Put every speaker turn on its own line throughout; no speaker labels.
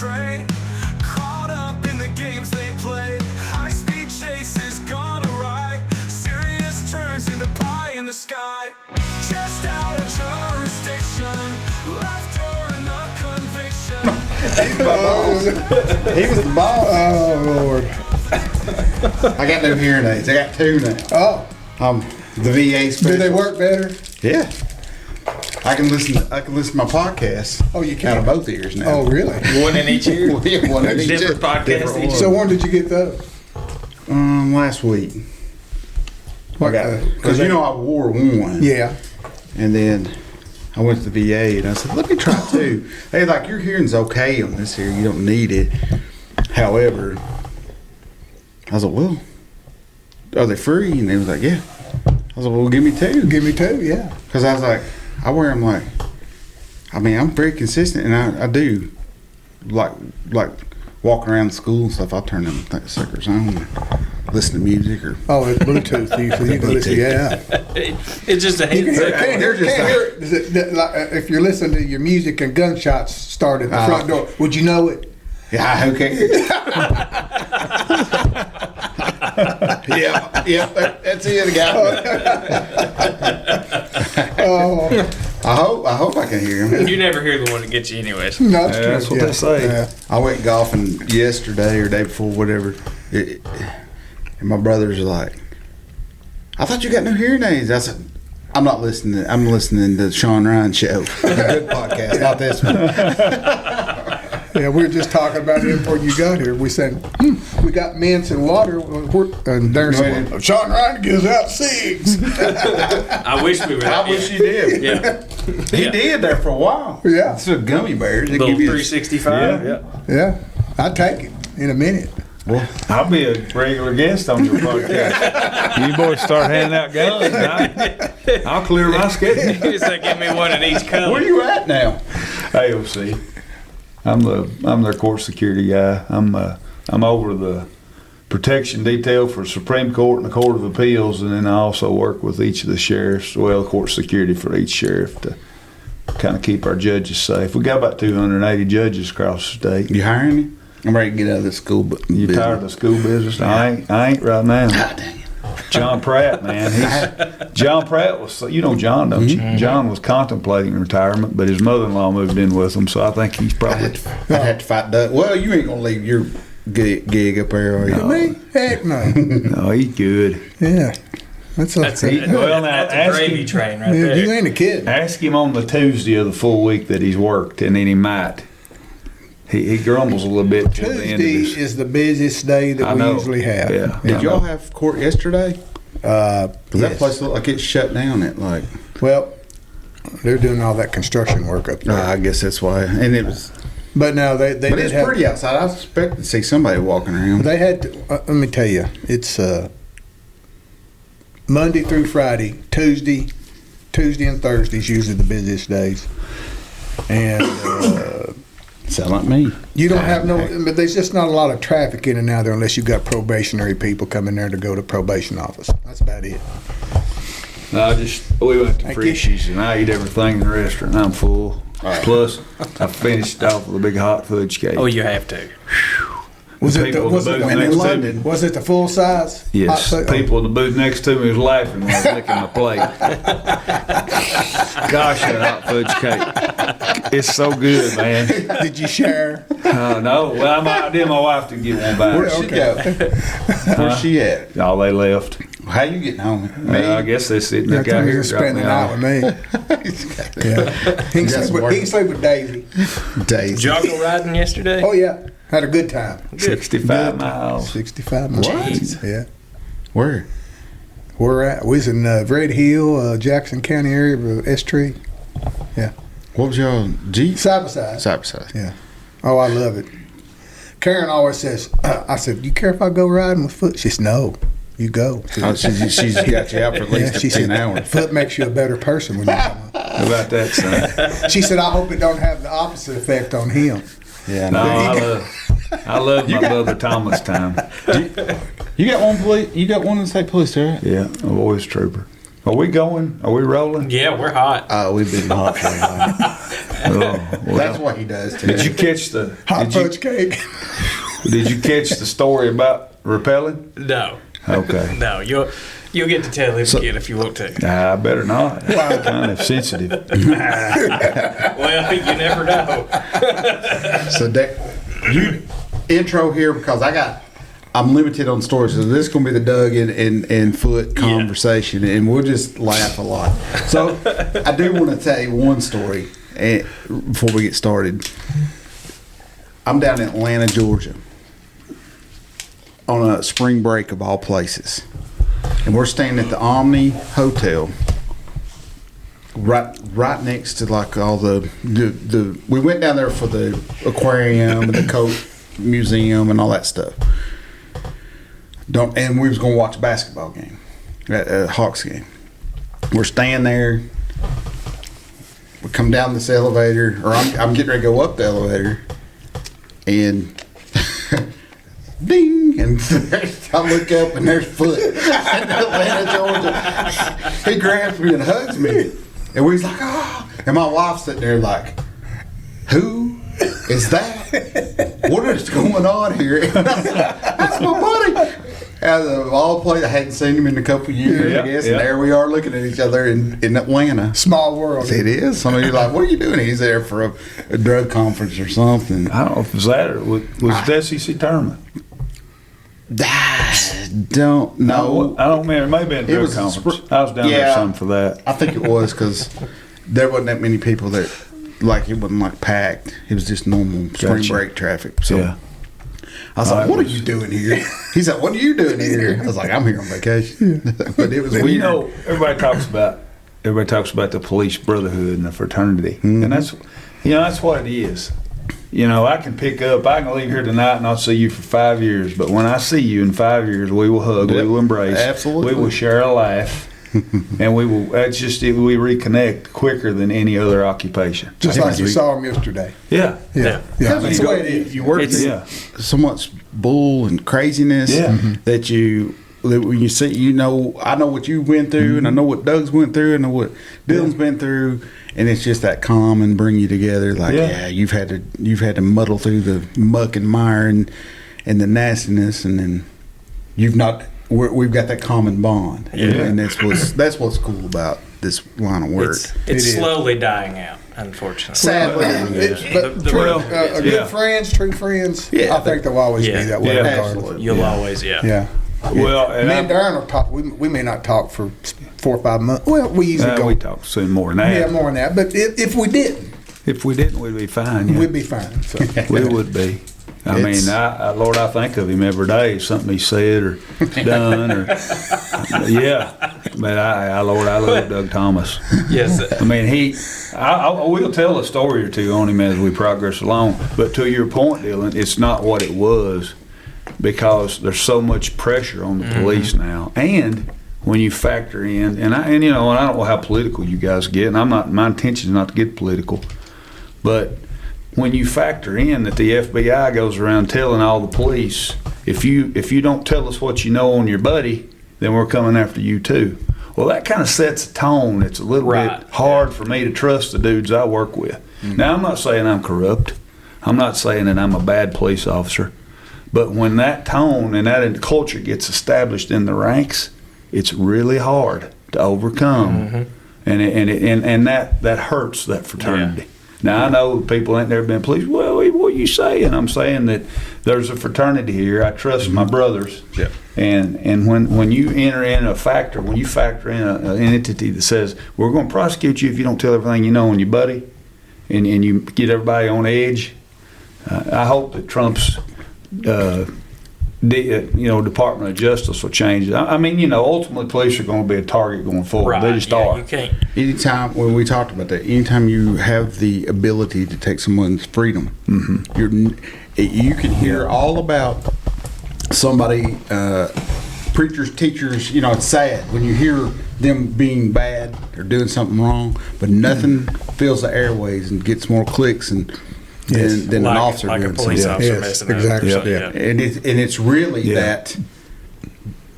astray, caught up in the games they play. High-speed chases gone awry, serious turns into pie in the sky. Just out of jurisdiction, laughter and the conviction.
He was the boss.
Oh, Lord.
I got no hearing aids. I got two now.
Oh,
The VA special.
do they work better?
Yeah. I can listen to my podcast.
Oh, you can?
Out of both ears now.
Oh, really?
One in each ear.
Yeah, one in each ear.
Different podcast
Different
each.
one.
So when did you get those?
Last week. I got because you know I wore one.
Yeah.
And then I went to the VA and I said, let me try two. Hey, like your hearing's okay on this here. You don't need it. However, I was like, well, are they free? And they was like, yeah. I was like, well, give me two.
Give me two, yeah.
Because I was like, I wear them like, I mean, I'm very consistent and I do like walking around the school and stuff. I'll turn them suckers on and listen to music or.
Oh, it's Bluetooth. So you can listen. Yeah.
It's just a
You can hear,
headset.
can't hear it. Is it like, if you're listening to your music and gunshots start at the front door, would you know it?
Yeah, who cares? yeah, that's it, guy.
Oh,
I hope I can hear him.
You never hear the one that gets you anyways.
no, that's true.
that's what they say.
Yeah.
I went golfing yesterday or day before, whatever, and my brothers are like, "I thought you got new hearing aids." I said, "I'm not listening. I'm listening to the Sean Ryan show, the good podcast, not this one."
Yeah, we were just talking about it before you got here. We said, we got mints and water, and there's Sean Ryan gives out cigs.
I wish we were.
I wish you did.
Yeah.
He did there for a while.
Yeah.
It's a gummy bears. They
Little
give you
365.
Yeah.
Yeah, I'd take it in a minute.
I'll be a regular guest on your podcast. You boys start handing out guns. I'll clear my schedule.
It's like, give me one in each color.
Where you at now?
AOC. I'm their court security guy. I'm over the protection detail for Supreme Court and the Court of Appeals, and then I also work with each of the sheriffs, court security for each sheriff to kind of keep our judges safe. We got about 280 judges across the state.
You hiring me? I'm ready to get out of this school.
You tired of the school business? I ain't right now.
God dang it.
John Pratt, man. John Pratt was, you know John, don't you? John was contemplating retirement, but his mother-in-law moved in with him, so I think he's probably.
I'd have to fight Doug. Well, you ain't gonna leave your gig up there, are you?
Me? Heck no.
No, he's good.
Yeah. That's
it.
Well, now,
That's a
ask
gravy
him-
train right
Yeah,
there.
you ain't a kid.
Ask him on the Tuesday of the full week that he's worked, and then he might. He grumbles a little bit toward the end of
Tuesday
his.
is the busiest day that
I
we
know.
usually have.
Yeah.
Did y'all have court yesterday? Because that
Yes.
place looked like it's shut down at like.
Well, they're doing all that construction work up there.
I guess that's why. And it was.
But no, they
But
did
it's
have,
pretty outside. I expected to see somebody walking around.
They had to, let me tell you, it's Monday through Friday, Tuesday and Thursday's usually the busiest days. And
Sound like me.
you don't have but there's just not a lot of traffic in and out there unless you've got probationary people coming there to go to probation office. That's about it.
We went to
I
Frisch's, and I eat everything in the restaurant. I'm full. Plus, I finished off with a big hot fudge cake.
Oh, you have to.
Was it
People
was
in
it
the booth
in
next to
London?
me.
Was it the full size?
Yes,
hot fudge?
people in the booth next to me was laughing when I was licking my plate. Gosh, that hot fudge cake. It's so good, man.
Did you share?
No, well, I did my wife to get one back.
Where'd she go? Where's she at?
Oh, they left.
How you getting home? Me?
I guess they sitting
Yeah,
there out
he's
here.
gonna spend the night with me. Yeah. He can sleep with Daisy.
Days.
Did y'all go riding yesterday?
Oh yeah, had a good time.
65 miles.
65 miles.
Jeez.
Yeah.
Where?
We're at. We was in Red Hill, Jackson County area of S Tree.
What was y'all Jeep?
Side by side.
Side by side.
Yeah. Oh, I love it. Karen always says, I said, "You care if I go riding with Foot?" She says, "No, you go."
Oh, she's got you out for at least
she
15
said,
hours.
"Foot makes you a better person when you come up."
How about that, son?
She said, "I hope it don't have the opposite effect on him."
Yeah,
No,
no.
I love my brother Thomas time.
You got one police? You got one in the state police, right?
Yeah, a voice trooper. Are we going? Are we rolling?
Yeah, we're hot.
Oh, we've been hot for a while.
Oh, well,
That's what he does too.
did you catch the
Hot fudge cake.
Did you catch the story about repelling?
No,
Okay.
no, you'll get to tell him again if you want to.
Nah, I better not. Kind of sensitive.
Well, you never know.
So you intro here because I'm limited on stories, so this is gonna be the Doug and Foot conversation, and we'll just laugh a lot. So I do want to tell you one story before we get started. I'm down in Atlanta, Georgia, on a spring break of all places, and we're staying at the Omni Hotel. Right next to like all the we went down there for the aquarium and the coat museum and all that stuff. And we was gonna watch a basketball game, a Hawks game. We're staying there. We come down this elevator, or I'm getting ready to go up the elevator, and ding, and I look up and there's Foot in Atlanta, Georgia. He grabs me and hugs me, and we's like, oh, and my wife's sitting there like, who is that? What is going on here? And I was like, that's my buddy. Out of all places, I hadn't seen him in a couple of years,
Yeah,
I guess,
yeah.
and there we are looking at each other in Atlanta.
Small world.
It is. Some of you are like, what are you doing? He's there for a drug conference or something.
I don't know if it was that or was it the SEC tournament?
Don't know.
I don't remember. It may have been a
It
drug
was a
conference. I was down there
yeah.
some for that.
I think it was because there wasn't that many people that, like, it wasn't like packed. It was just normal spring
Gotcha.
break traffic. So
Yeah.
I was
Oh,
like,
it
what are
was-
you doing here? He's like, what are you doing here? I was like, I'm here on vacation. But it was
Well,
weird.
you know, everybody talks about the police brotherhood and the fraternity, and that's what it is. You know, I can leave here tonight and I'll see you for 5 years, but when I see you in 5 years, we will hug,
Yep.
we will embrace,
Absolutely.
we will share a laugh, and we reconnect quicker than any other occupation.
Just like you saw him yesterday.
Yeah.
Yeah.
Yeah,
That's the way it is.
You work
It's-
through
yeah.
so much bull and craziness
Yeah.
that when you see, I know what you went through, and I know what Doug's went through, and I know what Dylan's been through, and it's just that calm and bring you together. Like,
Yeah.
you've had to muddle through the muck and mire and the nastiness, and then we've got that common bond, and that's what's cool about this line of work.
It's
It is.
slowly dying out, unfortunately.
Sadly,
But
The-
true,
well,
good
yeah.
friends, true friends,
Yeah.
I think they'll always
Yeah.
be that way
Yeah.
regardless.
Absolutely.
You'll always,
Yeah.
Well, and
Me and Darren will talk. We may not talk for 4 or 5 months. Well, we usually go.
we talk soon more than that.
Yeah, more than that. But if we didn't,
If we didn't, we'd be fine. Yeah.
we'd be fine. So.
We would be. I
It's-
mean, Lord, I think of him every day. Something he said or done, or yeah. But Lord, I love Doug Thomas.
yes.
I mean, I will tell a story or two on him as we progress along. But to your point, Dylan, it's not what it was because there's so much pressure on the police now, and when you factor in, and I don't know how political you guys get, and my intention is not to get political, but when you factor in that the FBI goes around telling all the police, if you don't tell us what you know on your buddy, then we're coming after you too. Well, that kind of sets a tone. It's a little
Right.
bit hard for me to trust the dudes I work with. Now, I'm not saying I'm corrupt. I'm not saying that I'm a bad police officer. But when that tone and that culture gets established in the ranks, it's really hard to overcome, and that hurts that fraternity. Now I know people ain't never been police. Well, what you saying? I'm saying that there's a fraternity here. I trust my brothers.
Yeah.
And when you enter in a factor, when you factor in an entity that says we're going to prosecute you if you don't tell everything you know on your buddy, and you get everybody on edge, I hope that Trump's Department of Justice will change it. I mean, ultimately police are going to be a target going forward.
Right.
They just
yeah,
are.
You can't.
Anytime when we talked about that, anytime you have the ability to take someone's freedom, you can hear all about somebody, preachers, teachers. It's sad when you hear them being bad or doing something wrong, but nothing fills the airways and gets more clicks than an officer
like a
doing
police
something.
officer
Yes,
messing up.
exactly.
So,
Yeah.
And it's really
Yeah.
that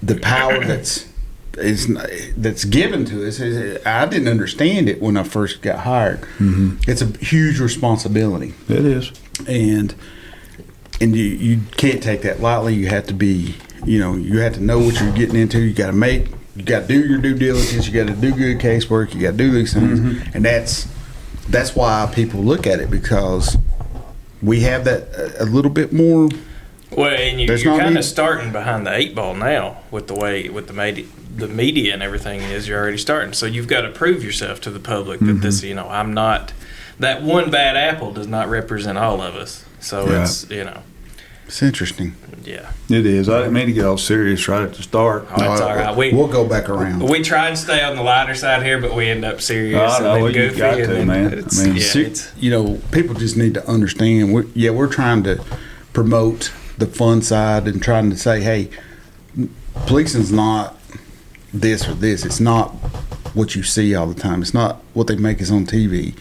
the power that's that's given to us. I didn't understand it when I first got hired. It's a huge responsibility,
It is.
and you can't take that lightly. You have to be, you have to know what you're getting into. You got to do your due diligence. You got to do good casework. You got to do these things, and that's why people look at it, because we have that a little bit more.
Well, and
There's
you're
not
kind
need-
of starting behind the 8 ball now with the media and everything is. You're already starting, so you've got to prove yourself to the public that this, I'm not. That one bad apple does not represent all of us. So
Yeah.
It's interesting.
yeah.
It is. I didn't mean to get all serious right at the start.
Oh, that's all right.
We'll go back around.
We try and stay on the lighter side here, but we end up serious.
I
and
know,
then
you
goofy,
got
and
to,
then
man.
It's,
I mean,
it's,
People just need to understand. We're trying to promote the fun side and trying to say, hey, policing's not this or this. It's not what you see all the time. It's not what they make us on TV.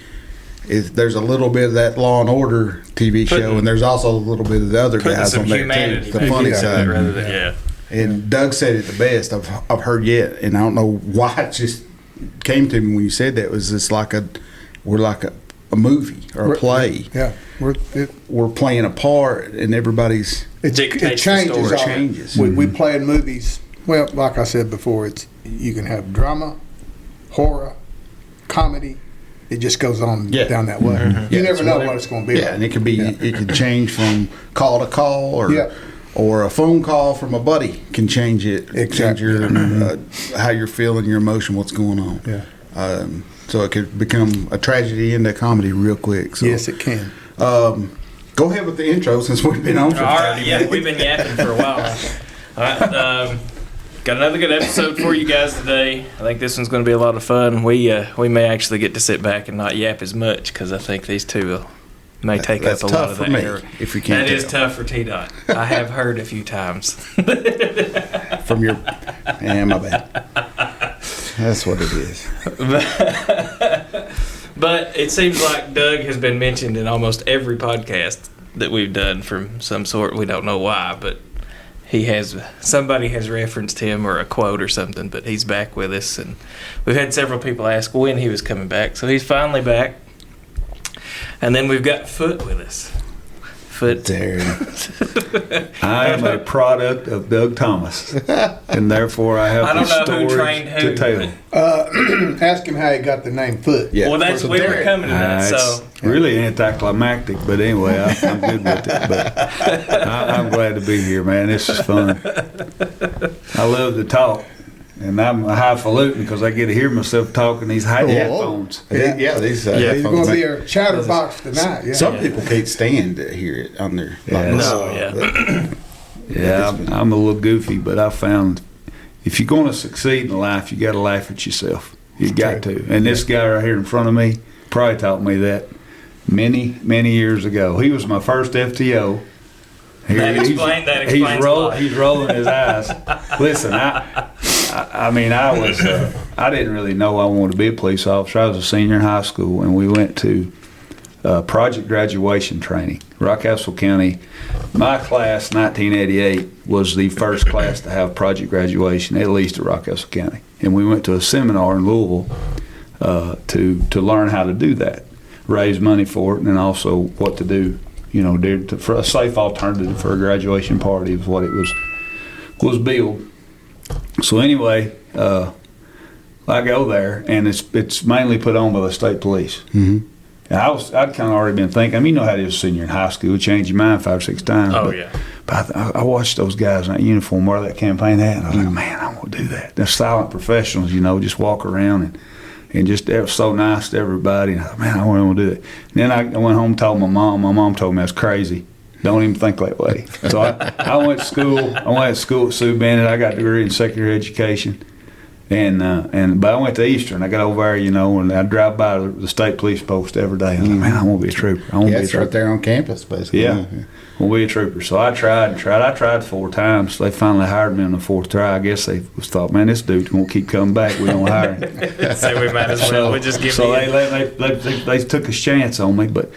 There's a little bit of that Law and Order TV show, and there's also a little bit of the other
putting
guys
some
on there
humanity
too. The
back
funny
into it
side.
rather than, yeah.
And Doug said it the best I've heard yet, and I don't know why it just came to me when you said that. It was just we're like a movie or a play.
Yeah,
We're playing a part, and everybody's
it
Dictates the
changes.
story.
all-
Changes.
We play in movies. Well, like I said before, you can have drama, horror, comedy. It just goes on down that way. You never know what it's going to be.
Yeah,
like.
and it could be it could change from call to call, or
Yeah.
or a phone call from a buddy can change it. Change
Exactly.
your how you're feeling, your emotion, what's going on.
Yeah.
So it could become a tragedy into comedy real quick. So,
Yes, it can.
go ahead with the intro since we've been on for
All
30
right, yeah,
minutes.
we've been yapping for a while now. All right, got another good episode for you guys today. I think this one's going to be a lot of fun. We may actually get to sit back and not yap as much because I think these two may take
That's
up a lot
tough
of
for
that
me,
area.
if you can't
That is
tell.
tough for T-Dot. I have heard a few times.
From your my bad. That's what it is.
But it seems like Doug has been mentioned in almost every podcast that we've done from some sort. We don't know why, but somebody has referenced him or a quote or something, but he's back with us. And we've had several people ask when he was coming back. So he's finally back. And then we've got Foot with us. Foot.
There.
I am a product of Doug Thomas, and therefore I have
I don't
the
know who
stories
trained who,
to tell.
Ask him how he got the name Foot.
Yeah.
Well, that's
So
where we're
there.
coming to that.
It's
So
really anticlimactic, but anyway, I'm good with it. But I'm glad to be here, man. This is fun. I love to talk, and I'm a highfalutin because I get to hear myself talking these headphones.
Yeah, these
He's going to be
phones.
our chatterbox tonight. Yeah.
Some people can't stand to hear it on their.
Yeah.
no, yeah.
Yeah, I'm a little goofy, but I found if you're going to succeed in life, you got to laugh at yourself. You got to. And this guy right here in front of me probably taught me that many, many years ago. He was my first FTO.
That explains a lot.
He's rolling his eyes. Listen, I mean, I didn't really know I wanted to be a police officer. I was a senior in high school, and we went to project graduation training. Rockcastle County, my class, 1988, was the first class to have project graduation, at least at Rockcastle County. And we went to a seminar in Louisville to learn how to do that, raise money for it, and then also what to do, for a safe alternative for a graduation party is what it was billed. So anyway, I go there, and it's mainly put on by the state police.
Mm-hmm.
And I'd kind of already been thinking. I mean, you know how it is senior in high school, change your mind 5 or 6 times.
Oh,
but,
yeah.
But I watched those guys in that uniform wear that campaign hat, and I was like, man, I want to do that. They're silent professionals, just walk around and just they were so nice to everybody. And I thought, man, I want to do that. And then I went home and told my mom. My mom told me I was crazy. Don't even think that way. So I went to school. I went to school at Sue Bennett. I got a degree in secondary education. But I went to Eastern. I got over there, and I drive by the state police post every day. I was like, man, I want to be a trooper. I want to
Yeah,
be a
it's
trooper.
right there on campus, basically.
Yeah. I want to be a trooper. So I tried. I tried 4 times. They finally hired me on the 4th try. I guess they thought, man, this dude won't keep coming back. We don't hire him.
So we might as well. We just give
So
you.
they took a chance on me. But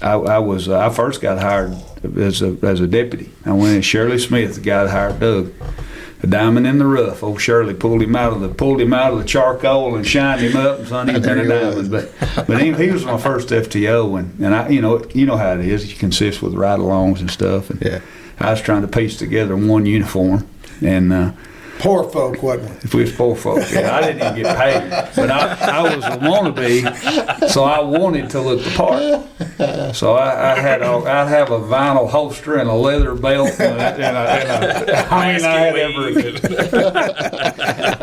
I first got hired as a deputy. I went in Shirley Smith, the guy that hired Doug. a diamond in the rough. Old Shirley pulled him out of the charcoal and shined him up, and son, he'd been a diamond. But he was my first FTO, and I, you know how it is. It consists with ride-alongs and stuff. And
Yeah.
I was trying to piece together one uniform, and
Poor folk, wasn't it?
if we was poor folk, yeah, I didn't even get paid, but I was a wannabe, so I wanted to look the part. So I'd have a vinyl holster and a leather belt, and I had every.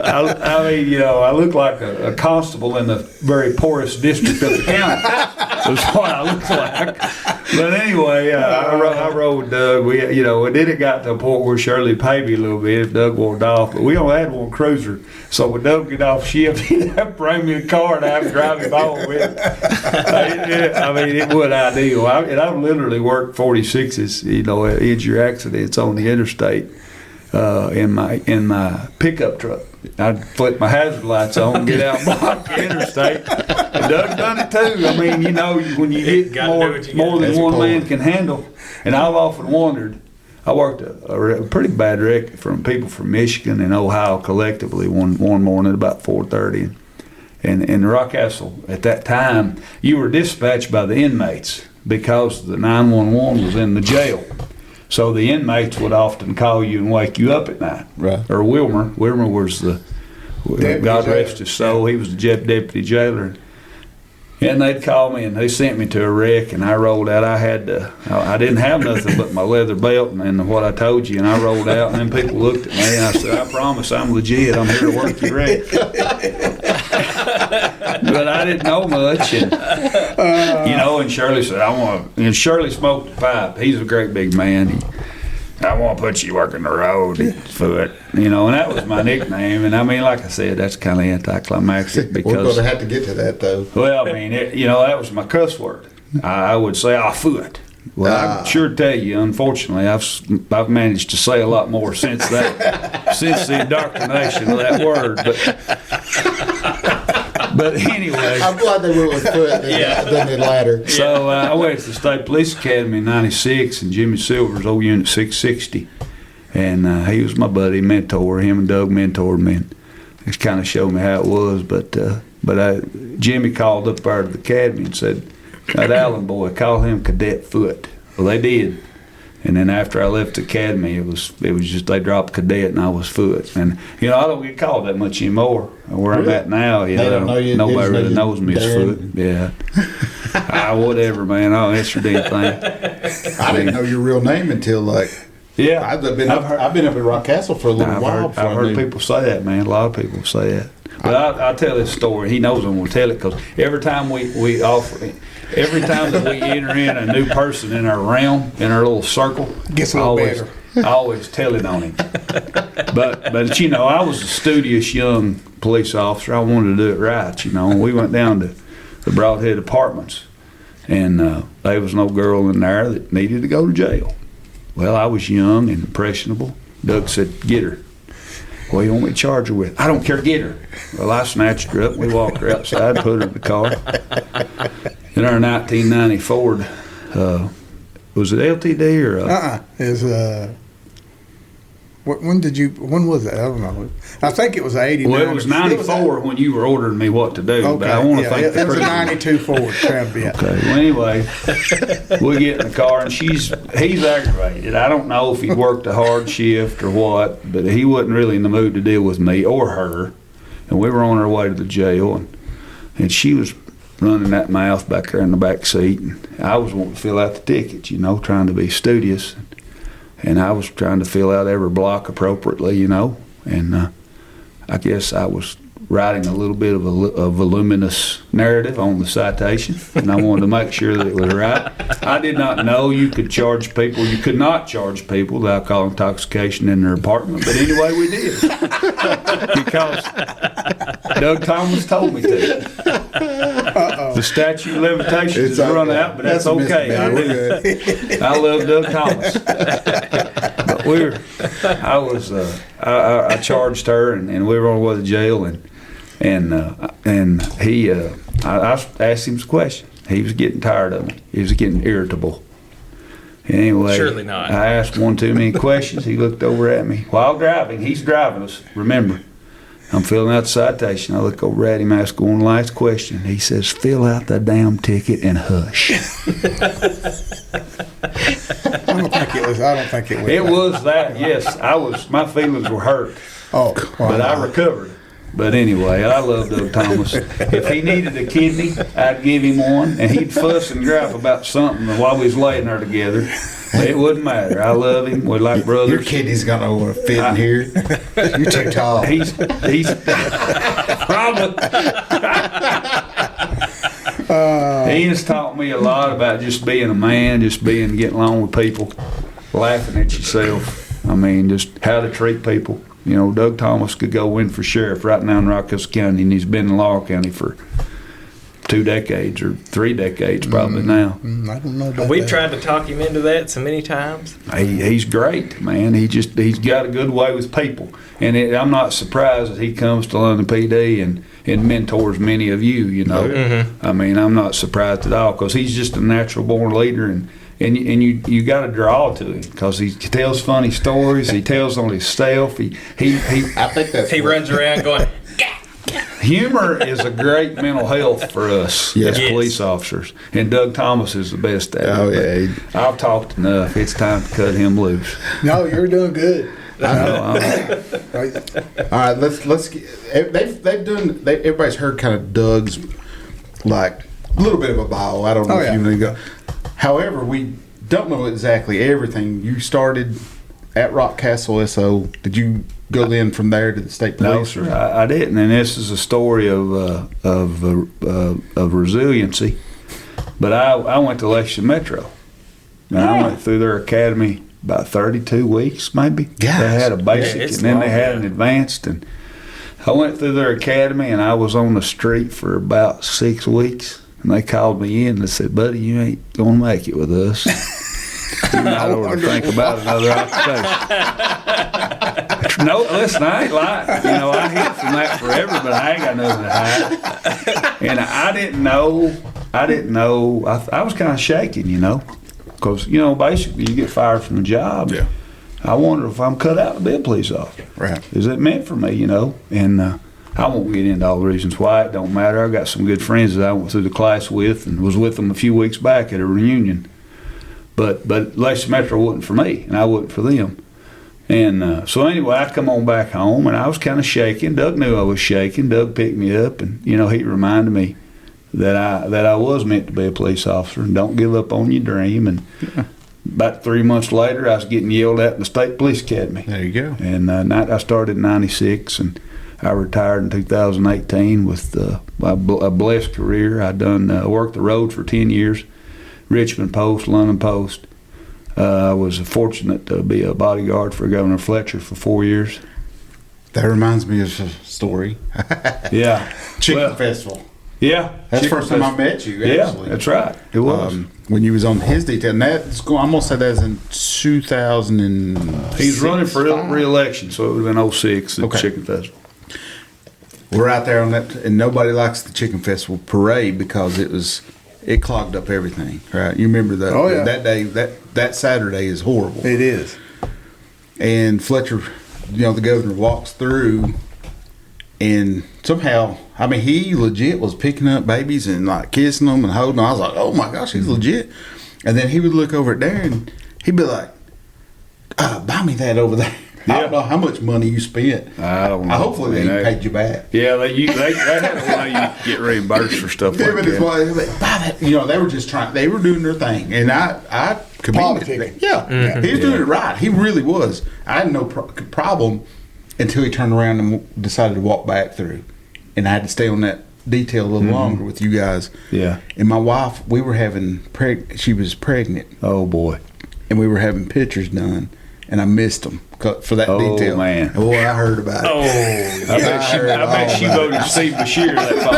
I mean, I looked like a constable in the very poorest district of the county. That's what I looked like. But anyway, I rode Doug. Then it got to a point where Shirley paid me a little bit if Doug walked off. But we only had one cruiser, so when Doug get off shift, he'd have to bring me a car and I have to drive him home with it. I mean, it was ideal. I've literally worked 46s, injury accidents on the interstate in my pickup truck. I'd flip my hazard lights on and get out and block the interstate. And Doug done it too. I mean, when you get more than one man can handle. And I've often wondered, I worked a pretty bad wreck from people from Michigan and Ohio collectively one morning at about 4:30. And in Rockcastle, at that time, you were dispatched by the inmates because the 911 was in the jail. So the inmates would often call you and wake you up at night.
Right.
Or Wilmer. Wilmer was God rest his soul, he was the deputy jailer. And they'd call me and they sent me to a wreck, and I rolled out. I didn't have nothing but my leather belt and what I told you, and I rolled out, and then people looked at me and I said, I promise I'm legit. I'm here to work your wreck. But I didn't know much, and and Shirley said, and Shirley smoked a pipe. He's a great big man. I want to put you working the road foot, and that was my nickname. And I mean, like I said, that's kind of anticlimactic because
We're going to have to get to that, though.
well, I mean, that was my cuss word. I would say, foot. Well, I can sure tell you, unfortunately, I've managed to say a lot more since the indoctrination of that word. But anyway.
I'm glad they went with foot than the latter.
So I went to the State Police Academy in '96, and Jimmy Silver's old Unit 660. And he was my buddy, mentor. Him and Doug mentored me. And just kind of showed me how it was. But Jimmy called up there to the academy and said, that Allen boy, call him Cadet Foot. Well, they did. And then after I left the academy, it was just they dropped Cadet and I was Foot. And I don't get called that much anymore. Where I'm at now,
They don't know you.
nobody really
you
knows me as Foot. Yeah. Whatever, man. That's your damn thing.
I didn't know your real name until
Yeah,
I've been up at Rockcastle for a little while.
I've heard people say that, man. A lot of people say that. But I'll tell this story. He knows I'm going to tell it because every time that we enter in a new person in our realm, in our little circle,
Gets a little better.
I always tell it on him. But I was a studious young police officer. I wanted to do it right, And we went down to the Broadhead Apartments, and there was no girl in there that needed to go to jail. Well, I was young and impressionable. Doug said, get her. What do you want me to charge her with? I don't care, get her. Well, I snatched her up. We walked her outside, put her in the car. In our 1990 Ford, was it LTD or?
When was it? I don't know. I think it was 89.
Well, it was 94 when you were ordering me what to do.
Okay,
but I want to thank the
it was a
crew.
92 Ford Crown Vic.
Okay. Well, anyway, we get in the car and he's aggravated. I don't know if he worked a hard shift or what, but he wasn't really in the mood to deal with me or her. And we were on our way to the jail, and she was running that mouth back there in the back seat. And I was wanting to fill out the ticket, trying to be studious. And I was trying to fill out every block appropriately, And I guess I was writing a little bit of a voluminous narrative on the citation, and I wanted to make sure that it was right. I did not know you could not charge people with alcohol intoxication in their apartment, but anyway, we did. Because Doug Thomas told me to. The statute of limitations is run out, but that's okay. I love Doug Thomas. But I charged her, and we were on the way to jail, and he, I asked him some questions. He was getting tired of me. He was getting irritable. Anyway,
Surely not.
I asked one too many questions. He looked over at me while driving. He's driving us. Remember, I'm filling out the citation. I look over at him, ask one last question. He says, "Fill out the damn ticket and hush."
I don't think it was.
It was that. Yes, I was. My feelings were hurt,
Oh,
but I recovered. But anyway, I love Doug Thomas. If he needed a kidney, I'd give him one, and he'd fuss and gripe about something while we was laying there together. It wouldn't matter. I love him. We're like brothers.
Your kidney's got no fit in here. You're too tall.
He's probably. He has taught me a lot about just being a man, getting along with people, laughing at yourself. I mean, just how to treat people. You know, Doug Thomas could go in for sheriff right now in Rockville County, and he's been in Laurel County for 2 decades or 3 decades probably now.
I don't know about
We've
that.
tried to talk him into that so many times.
He's great, man. He's got a good way with people, and I'm not surprised that he comes to London PD and mentors many of you. You know, I mean, I'm not surprised at all because he's just a natural born leader, and you got to draw to him because he tells funny stories. He tells on himself. He
I think that's
He runs around going,
Humor is a great mental health for us
Yes.
as police officers, and Doug Thomas is the best at it.
Oh, yeah.
But I've talked enough. It's time to cut him loose.
No, you're doing good.
All right, let's get, they've done. Everybody's heard kind of Doug's like a little bit of a bio. I don't know
Oh,
if
yeah.
you want to go. However, we don't know exactly everything. You started at Rock Castle SO. Did you go then from there to the state
No,
police?
sir, I didn't. And this is a story of resiliency. But I went to Lexington Metro. And I went through their academy about 32 weeks, maybe.
Gosh.
They had a basic,
Yeah, it's
and then they
long,
had
yeah.
an advanced. And I went through their academy, and I was on the street for about 6 weeks. And they called me in and said, "Buddy, you ain't going to make it with us. You might ought to think about another occupation." No, listen, I ain't lying. You know, I hid from that forever, but I ain't got nothing to hide. And I didn't know. I was kind of shaking, you know, because, you know, basically you get fired from the job.
Yeah.
I wonder if I'm cut out to be a police officer.
Right.
Is it meant for me, you know? And I won't get into all the reasons why. It don't matter. I got some good friends that I went through the class with and was with them a few weeks back at a reunion. But Lexington Metro wasn't for me, and I wasn't for them. And so anyway, I come on back home, and I was kind of shaking. Doug knew I was shaking. Doug picked me up, and, you know, he reminded me that I was meant to be a police officer, and don't give up on your dream. And about 3 months later, I was getting yelled at in the State Police Academy.
There you go.
And I started in '96, and I retired in 2018 with a blessed career. I worked the road for 10 years, Richmond Post, London Post. I was fortunate to be a bodyguard for Governor Fletcher for 4 years.
That reminds me of a story.
Yeah.
Chicken
Well,
Festival.
Yeah.
That's the
Chicken
first time I
Festival.
met you.
Yeah,
Actually.
that's right. It was.
When you was on his detail. And that's going. I'm gonna say that's in 2000.
He's running for re-election, so it would have been '06 at
Okay.
Chicken Festival.
We're out there on that, and nobody likes the Chicken Festival parade because it clogged up everything. Right? You remember that?
Oh, yeah.
That day, that Saturday is horrible.
It is.
And Fletcher, you know, the governor walks through, and somehow, I mean, he legit was picking up babies and like kissing them and holding them. I was like, oh my gosh, he's legit. And then he would look over at Darren, and he'd be like, buy me that over there. I don't know how much money you spent.
I don't know.
Hopefully they paid you back.
Yeah, they had a way you get reimbursed for stuff
Him
like
and his
that.
wife, like, buy that. You know, they were just trying. They were doing their thing, and I commended
Politicking.
him. Yeah, he was doing it right. He really was. I had no problem until he turned around and decided to walk back through, and I had to stay on that detail a little longer with you guys.
Yeah.
And my wife, we were having she was pregnant,
Oh boy.
and we were having pictures done, and I missed them for that
Oh,
detail.
man.
And boy, I heard about it.
oh,
I bet she voted Steve Bashir that fall.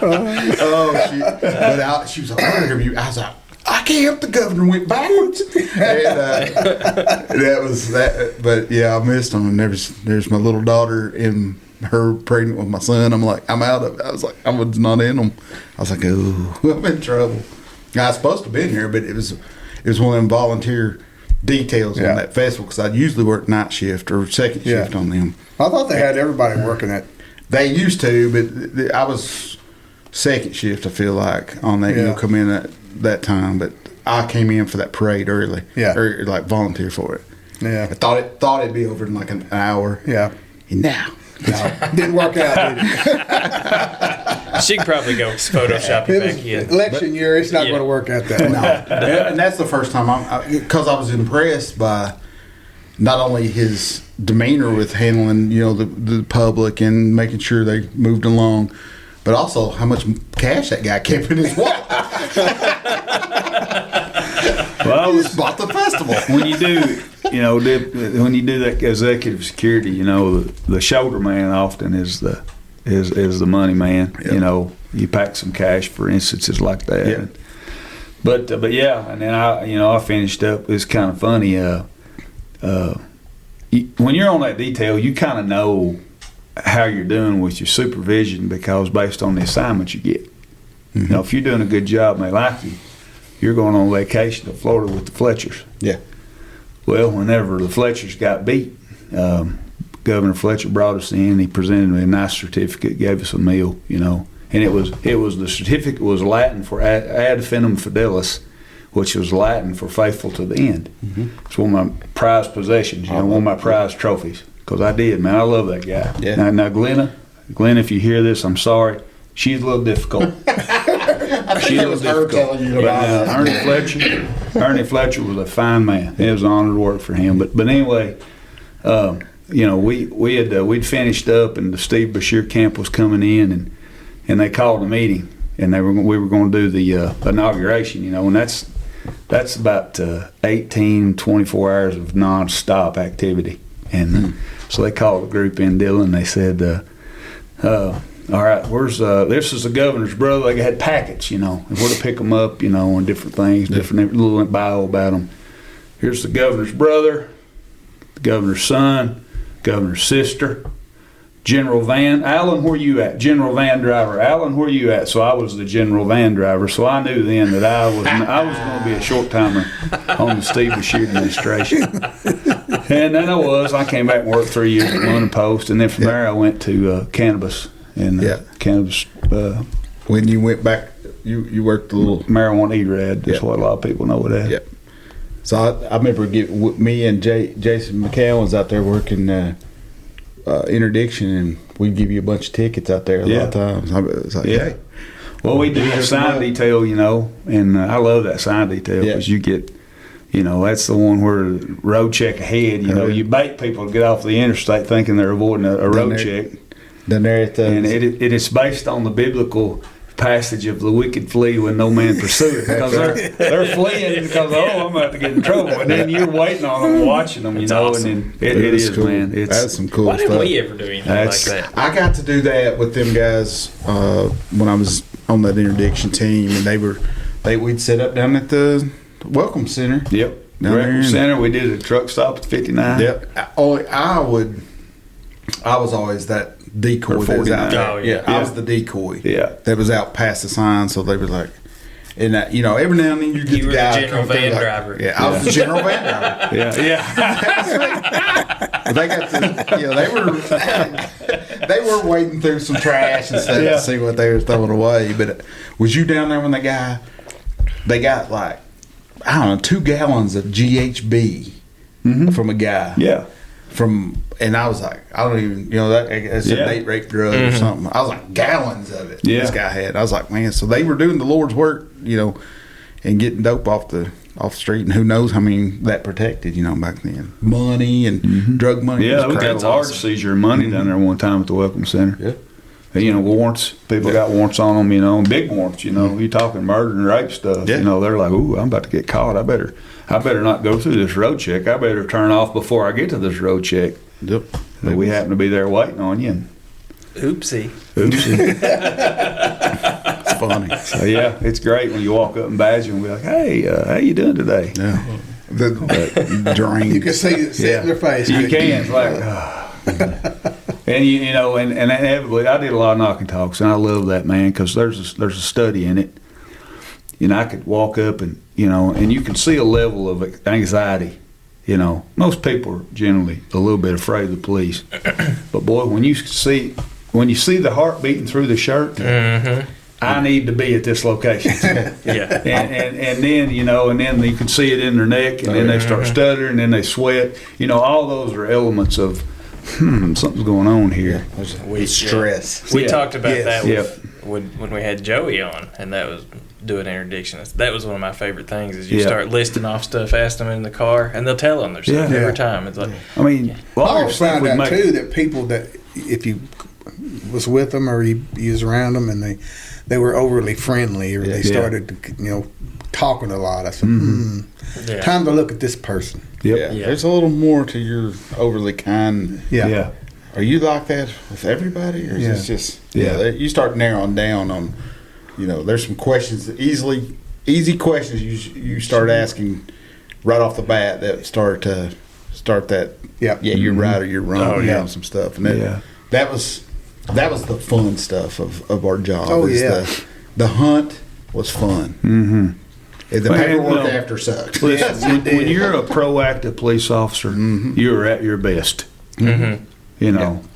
Oh, she was like, I interview. I was like, I can't. The governor went backwards, and that was that. But yeah, I missed them. And there's my little daughter and her pregnant with my son. I'm like, I'm out of it. I was like, I was not in them. I was like, oh, I'm in trouble. I was supposed to have been here, but it was one of them volunteer details
Yeah.
on that festival because I'd usually work night shift or second
Yeah.
shift on them.
I thought they had everybody working that.
They used to, but I was second shift. I feel like on that,
Yeah.
come in at that time, but I came in for that parade early.
Yeah.
or like volunteer for it.
Yeah.
I thought it'd be over in like an hour.
Yeah.
And now,
No, didn't work out, did it?
She can probably go Photoshop you
It
back
was
in.
election year. It's not
Yeah.
going to work out that way.
and that's the first time because I was impressed by not only his demeanor with handling, the public and making sure they moved along, but also how much cash that guy kept in his wallet.
Well, I
He
was
just bought the festival.
when you do, when you do that executive security, the shoulder man often is the money man.
Yep.
You pack some cash for instances like that.
Yeah.
But yeah, and then I finished up. It's kind of funny. When you're on that detail, you kind of know how you're doing with your supervision because based on the assignments you get.
Mm-hmm.
If you're doing a good job and they like you, you're going on vacation to Florida with the Fletchers.
Yeah.
Well, whenever the Fletchers got beat, Governor Fletcher brought us in. He presented me a nice certificate, gave us a meal, and it was the certificate was Latin for ad finem fidelis, which was Latin for faithful to the end.
Mm-hmm.
It's one of my prized possessions, one of my prized trophies. Because I did, man. I love that guy.
Yeah.
Now, Glenna, if you hear this, I'm sorry. She's a little difficult. She's a
it was
little
her
difficult.
telling you
But,
about
Ernie Fletcher was a fine man. It was an honor to work for him. But anyway, we'd finished up, and the Steve Bashir camp was coming in, and they called a meeting, and we were going to do the inauguration, and that's about 18, 24 hours of nonstop activity, and so they called the group in, Dylan. They said, all right, this is the governor's brother. They had packets, and where to pick them up, on different things, different little bio about them. Here's the governor's brother, the governor's son, governor's sister, General Van. Alan, where you at? General van driver. Alan, where you at? So I was the general van driver. So I knew then that I was going to be a short timer on the Steve Bashir administration. And then I came back and worked 3 years at London Post, and then from there I went to cannabis. And cannabis.
When you went back, you worked a little
marijuana E-Rad. That's what a lot of people know it as.
Yeah. So I remember me and Jason McCown was out there working interdiction, and we'd give you a bunch of tickets out there a lot of times. It's like, hey.
Well, we do have sign detail, and I love that sign detail because you get, that's the one where road check ahead. You bait people to get off the interstate thinking they're avoiding a road check.
Down there at the,
and it is based on the biblical passage of the wicked flee when no man pursueth, because they're fleeing because I'm about to get in trouble, and then you're waiting on them, watching them,
awesome.
and then it is cool. Man.
That's some cool
Why
stuff.
didn't we ever do anything like that?
I got to do that with them guys when I was on that interdiction team, and we'd set up down at the Welcome Center.
Yep. Welcome Center. We did a truck stop at 59.
Yep. I was always that decoy that was out there.
Oh, yeah.
I was the decoy.
Yeah.
That was out past the sign, so they were like, and every now and then you get
You
the
were
guy
the general
come through
van
like,
driver.
Yeah, I was the general van driver.
Yeah.
But they got they were wading through some trash and stuff to see what they were throwing away. But was you down there when they got like, I don't know, 2 gallons of GHB from a guy?
Yeah.
And I was like, I don't even, that's a date rape drug or something. I was like, gallons of it this guy had. I was like, man, so they were doing the Lord's work, and getting dope off the street, and who knows how many that protected, back then. Money and drug money.
Yeah,
was
we got a large seizure of money down there one time at the Welcome Center.
Yeah.
And, warrants. People got warrants on them, big warrants, You're talking murder and rape stuff.
Yeah.
They're like, ooh, I'm about to get caught. I better not go through this road check. I better turn off before I get to this road check.
Yep.
But we happen to be there waiting on you. And
Oopsie.
It's funny.
So, yeah, it's great when you walk up and badge and be like, hey, how you doing today?
Yeah. The drain.
You can see it set in their face.
You can. It's like, and and inevitably, I did a lot of knock and talks, and I love that, man, because there's a study in it. I could walk up and, and you can see a level of anxiety. Most people are generally a little bit afraid of the police. But boy, when you see the heart beating through the shirt,
Mm-hmm.
I need to be at this location.
Yeah.
and then, and then you can see it in their neck, and then they start stuttering, and then they sweat. All those are elements of, something's going on here.
There's stress.
We
Yeah.
talked about
Yes.
that
Yep.
when we had Joey on, and that was doing interdictions. That was one of my favorite things is you
Yeah.
start listing off stuff, ask them in the car, and they'll tell them their stuff
Yeah.
every time. It's like,
I mean,
I always
stuff
found
we
out
make-
too that people that if you was with them or you was around them and they were overly friendly or they
Yeah.
started talking a lot. I said,
yeah.
time to look at this person.
Yep.
Yeah. There's a little more to your overly kind.
Yeah.
Are you like that with everybody, or is
Yeah.
this just
Yeah.
You start narrowing down on, there's some questions that easy questions you start asking right off the bat that start that.
Yeah.
Yeah, you're right or you're wrong.
Oh, yeah.
Some stuff, and
Yeah.
that was the fun stuff of our job.
Oh,
is
yeah.
The hunt was fun.
Mm-hmm.
The
Well,
paperwork
well,
after sucked.
Listen, when you're a proactive police officer, you're at your best.
Mm-hmm.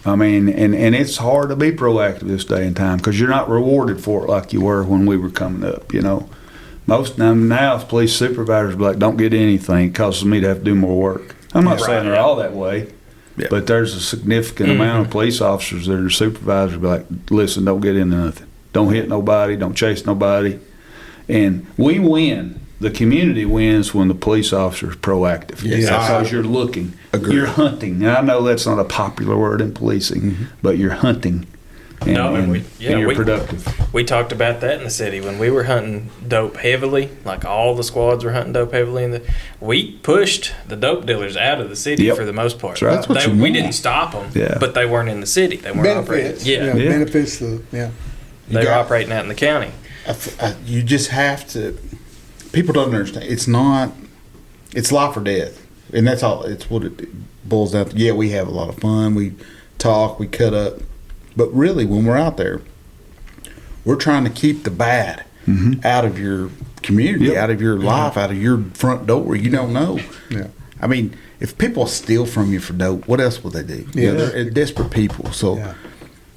I mean, and it's hard to be proactive this day and time because you're not rewarded for it like you were when we were coming up. Most of them now, police supervisors be like, "Don't get anything," it causes me to have to do more work. I'm not saying they're all that way,
Yeah.
but there's a significant amount of police officers that are supervisors be like, "Listen, don't get into nothing. Don't hit nobody. Don't chase nobody." And we win. The community wins when the police officer is proactive.
Yes.
Because you're looking.
Agree.
You're hunting. Now, I know that's not a popular word in policing, but you're hunting. And,
No, and
you're productive.
We talked about that in the city when we were hunting dope heavily. Like all the squads were hunting dope heavily, we pushed the dope dealers out of the city
Yep.
for the most part.
That's right. That's
what you
we
want.
didn't stop them,
Yeah.
but they weren't in the city. They weren't
Benefits.
operating.
Yeah.
Benefits.
they
You
were
got-
operating out in the county.
You just have to. People don't understand. It's not. It's life or death, and that's all. It's what it boils down to. Yeah, we have a lot of fun. We talk. We cut up, but really, when we're out there, we're trying to keep the bad out of your community,
Yep.
out of your life, out of your front door. You don't know.
Yeah.
I mean, if people steal from you for dope, what else would they do?
Yeah.
They're desperate people. So,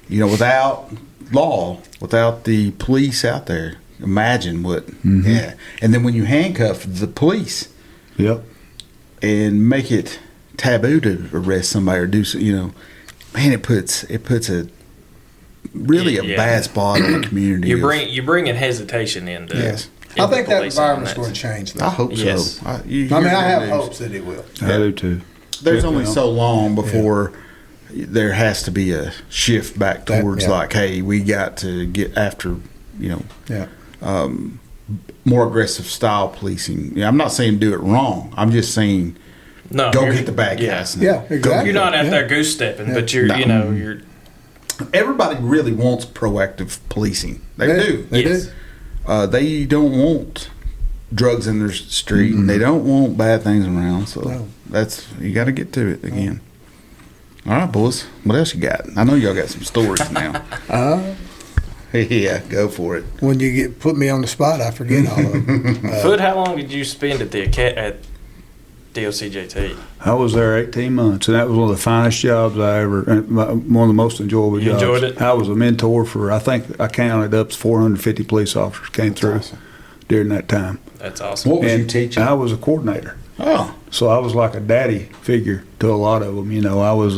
Yeah.
without law, without the police out there, imagine what. Yeah. And then when you handcuff the police
Yep.
and make it taboo to arrest somebody or do so, man, it puts a really a
Yeah.
bad spot on the community.
You're bringing hesitation into.
Yes.
I
into
think that
policing on
environment's
that.
going to change.
I
Though.
hope
Yes.
so.
I mean, I have hopes that it will.
I do too.
There's
Yeah.
only so long before there has to be a shift back
That-
towards
yeah.
like, hey, we got to get after,
Yeah.
more aggressive style policing. I'm not saying do it wrong. I'm just saying
No,
go
you're-
get the bad
yeah.
guys.
Yeah, exactly.
You're not out
Yeah.
there goose stepping,
Yeah.
but you're
No.
you're
Everybody really wants proactive policing. They do.
They
Yes.
do.
They don't want drugs in their street, and they don't want bad things around. So
No.
that's you got to get to it again. All right, boys. What else you got? I know y'all got some stories now. Yeah, go for it.
When you put me on the spot, I forget all of them.
Foot, how long did you spend at at DOCJT?
I was there 18 months, and that was one of the finest jobs I ever, one of the most enjoyable
You
jobs.
enjoyed it?
I was a mentor for, I think I counted up to 450 police officers came through during that time.
That's awesome.
What was you
And
teaching?
I was a coordinator.
Oh,
So I was like a daddy figure to a lot of them. I was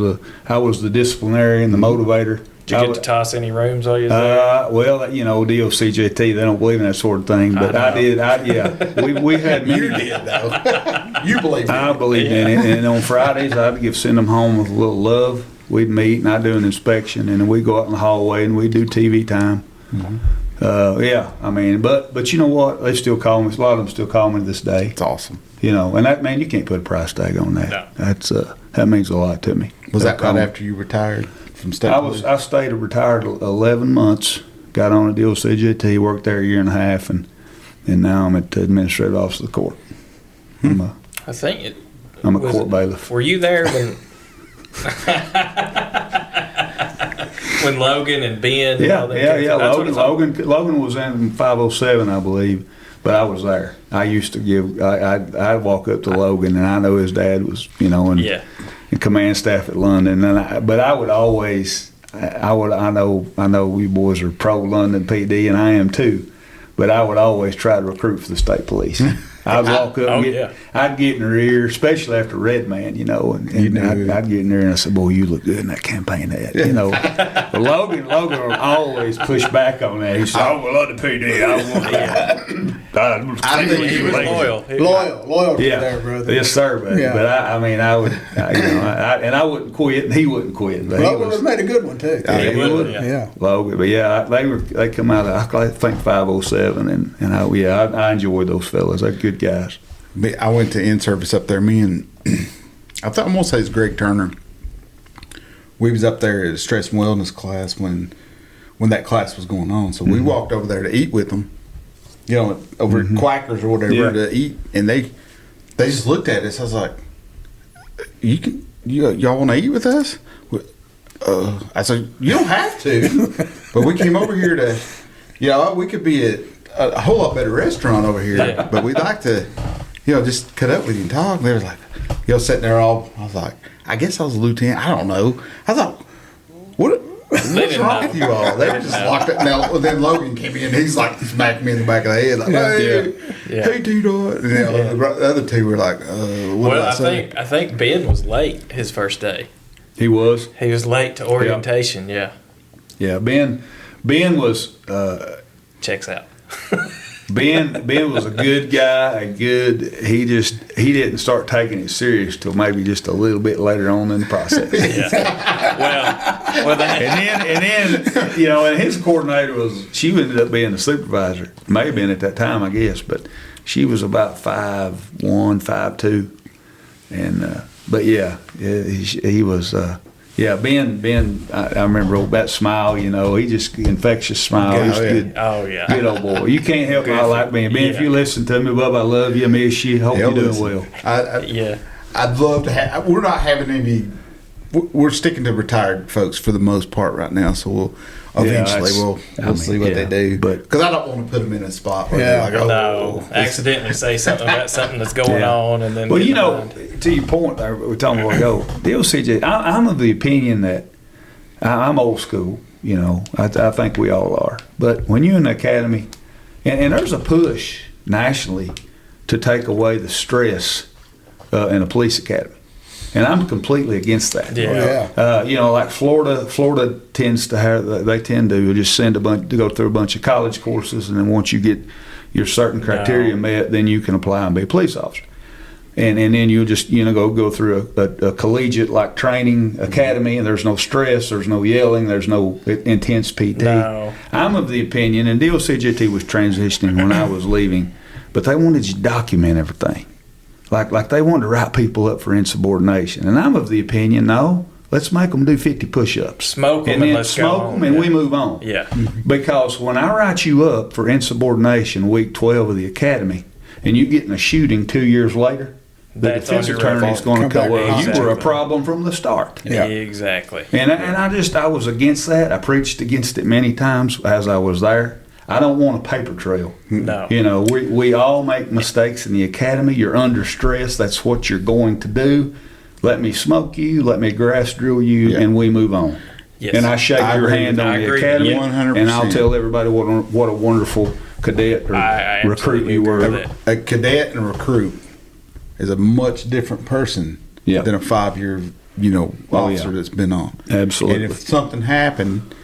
the disciplinarian, the motivator.
Did you get to toss any rooms while you was there?
Well, DOCJT, they don't believe in that sort of thing, but
I
I,
know.
did. Yeah, we had many.
you did though. You believe
I
it.
believed in it, and on Fridays I'd send them home with a little love. We'd meet and I'd do an inspection, and then we'd go out in the hallway and we'd do TV time. Yeah, I mean, but you know what? They still call me. A lot of them still call me to this day.
It's awesome.
And that, man, you can't put a price tag on that.
No.
That's that means a lot to me.
Was that
They'll
right
call me.
after you retired from state?
I stayed retired 11 months. Got on a deal with CJT, worked there a year and a half, and now I'm at the administrative office of the court. I'm
I think it.
a
was
court
it-
bailiff.
Were you there when? When Logan and Ben. and
Yeah,
all them
yeah,
came
yeah.
through? That's what it's all-
Logan was in 507, I believe. but I was there. I used to give. I'd walk up to Logan, and I know his dad was, you know, and
Yeah.
in command staff at London. But I would always. I know you boys are pro London PD, and I am too. But I would always try to recruit for the state police. I'd walk up, I'd get in their ear, especially after Red Man, you know, and I'd get in there and I said, "Boy, you look good in that campaign ad," you know. But Logan will always push back on that. He said, "I would love the PD.
I think
He was loyal.
Loyal to
Yeah,
there, brother.
yes, sir. But,
Yeah.
but I would, I wouldn't quit, and he wouldn't quit. But
Logan was made a good one too.
he would.
Yeah.
Logan, but yeah, they come out of I think 507, and I enjoyed those fellas. They're good guys.
I went to in-service up there. Me and I thought I'm gonna say it's Greg Turner. We was up there at a stress and wellness class when that class was going on. So we walked over there to eat with them, you know, over at Quackers or whatever to eat, and they just looked at us. I was like, y'all want to eat with us? I said, you don't have to, but we came over here to, you know, we could be at a whole lot better restaurant over here, but we'd like to, you know, just cut up with you and talk. And they was like, you know, sitting there all, I was like, I guess I was a lieutenant. I don't know. I thought, what's wrong with you all? They were just locked up. Now, then Logan came in. He's like smacking me in the back of the head, like, hey, T-Dot. And the other two were like, what did I say?
I think Ben was late his first day.
He was.
He was late to orientation. Yeah.
Ben was.
Checks out.
Ben was a good guy. He didn't start taking it serious till maybe just a little bit later on in the process.
Well,
and then you know, and his coordinator she ended up being the supervisor. May have been at that time, I guess, but she was about 5'1", 5'2", and but he was. Ben, I remember that smile, you know, he just infectious smile. He's good.
Oh, yeah.
Good old boy. You can't help but I like Ben. Ben, if you listen to me, Bub, I love you, I miss you. Hope you're doing well.
I'd love to have, we're not having any, we're sticking to retired folks for the most part right now, so we'll eventually we'll see what they do. Because I don't want to put them in a spot where they're like,
accidentally say something about something that's going on, and then
well, you know, to your point, we're talking about ago. DOCJ, I'm of the opinion that I'm old school. You know, I think we all are. But when you're in the academy, and there's a push nationally to take away the stress in a police academy. And I'm completely against that. You know, like Florida tends to have, they tend to just send to go through a bunch of college courses, and then once you get your certain criteria met, then you can apply and be a police officer. And then you just, you know, go through a collegiate like training academy, and there's no stress, there's no yelling, there's no intense PT.
No.
I'm of the opinion, and DOCJT was transitioning when I was leaving, but they wanted you to document everything. Like they wanted to write people up for insubordination. And I'm of the opinion, no, let's make them do 50 push-ups.
Smoke them
and then smoke them and we move on.
Yeah.
Because when I write you up for insubordination week 12 of the academy, and you get in a shooting 2 years later, the defense attorney is going to go, well, you were a problem from the start.
Yeah. Exactly.
And I was against that. I preached against it many times as I was there. I don't want a paper trail.
No.
You know, we all make mistakes in the academy. You're under stress. That's what you're going to do. Let me smoke you. Let me grass drill you, and we move on.
Yes.
And I shake your hand on the academy,
100%.
and I'll tell everybody what a wonderful cadet or recruit you were.
A cadet and a recruit is a much different person than a 5-year, you know, officer that's been on.
Absolutely.
And if something happened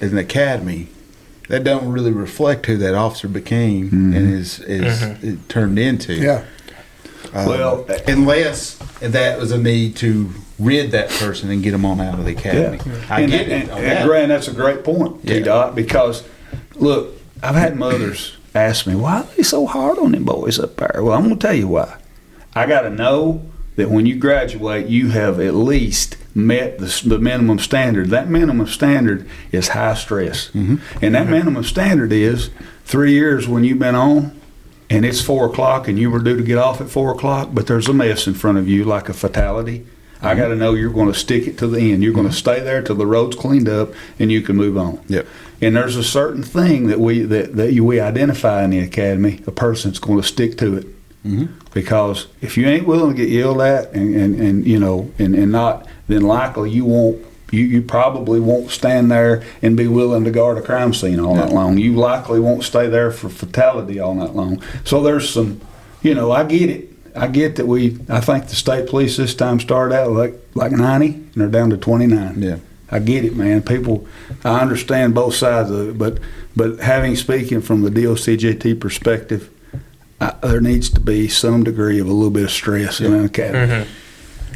in the academy, that don't really reflect who that officer became and is it turned into.
Yeah.
Well,
unless that was a need to rid that person and get them on out of the academy. I get it.
And Grant, that's a great point, T-Dot, because, look, I've had mothers ask me, why are they so hard on them boys up there? Well, I'm going to tell you why. I got to know that when you graduate, you have at least met the minimum standard. That minimum standard is high stress. And that minimum standard is 3 years when you've been on, and it's 4 o'clock and you were due to get off at 4 o'clock, but there's a mess in front of you like a fatality. I got to know you're going to stick it to the end. You're going to stay there till the road's cleaned up and you can move on.
Yep.
And there's a certain thing that we identify in the academy. A person's going to stick to it. Because if you ain't willing to get yelled at and not, then likely you won't. You probably won't stand there and be willing to guard a crime scene all night long. You likely won't stay there for fatality all night long. So there's some, I get it. I get that I think the state police this time started out like 90 and they're down to 29.
Yeah.
I get it, man. People, I understand both sides of it, but speaking from the DOCJT perspective, there needs to be some degree of a little bit of stress in an academy.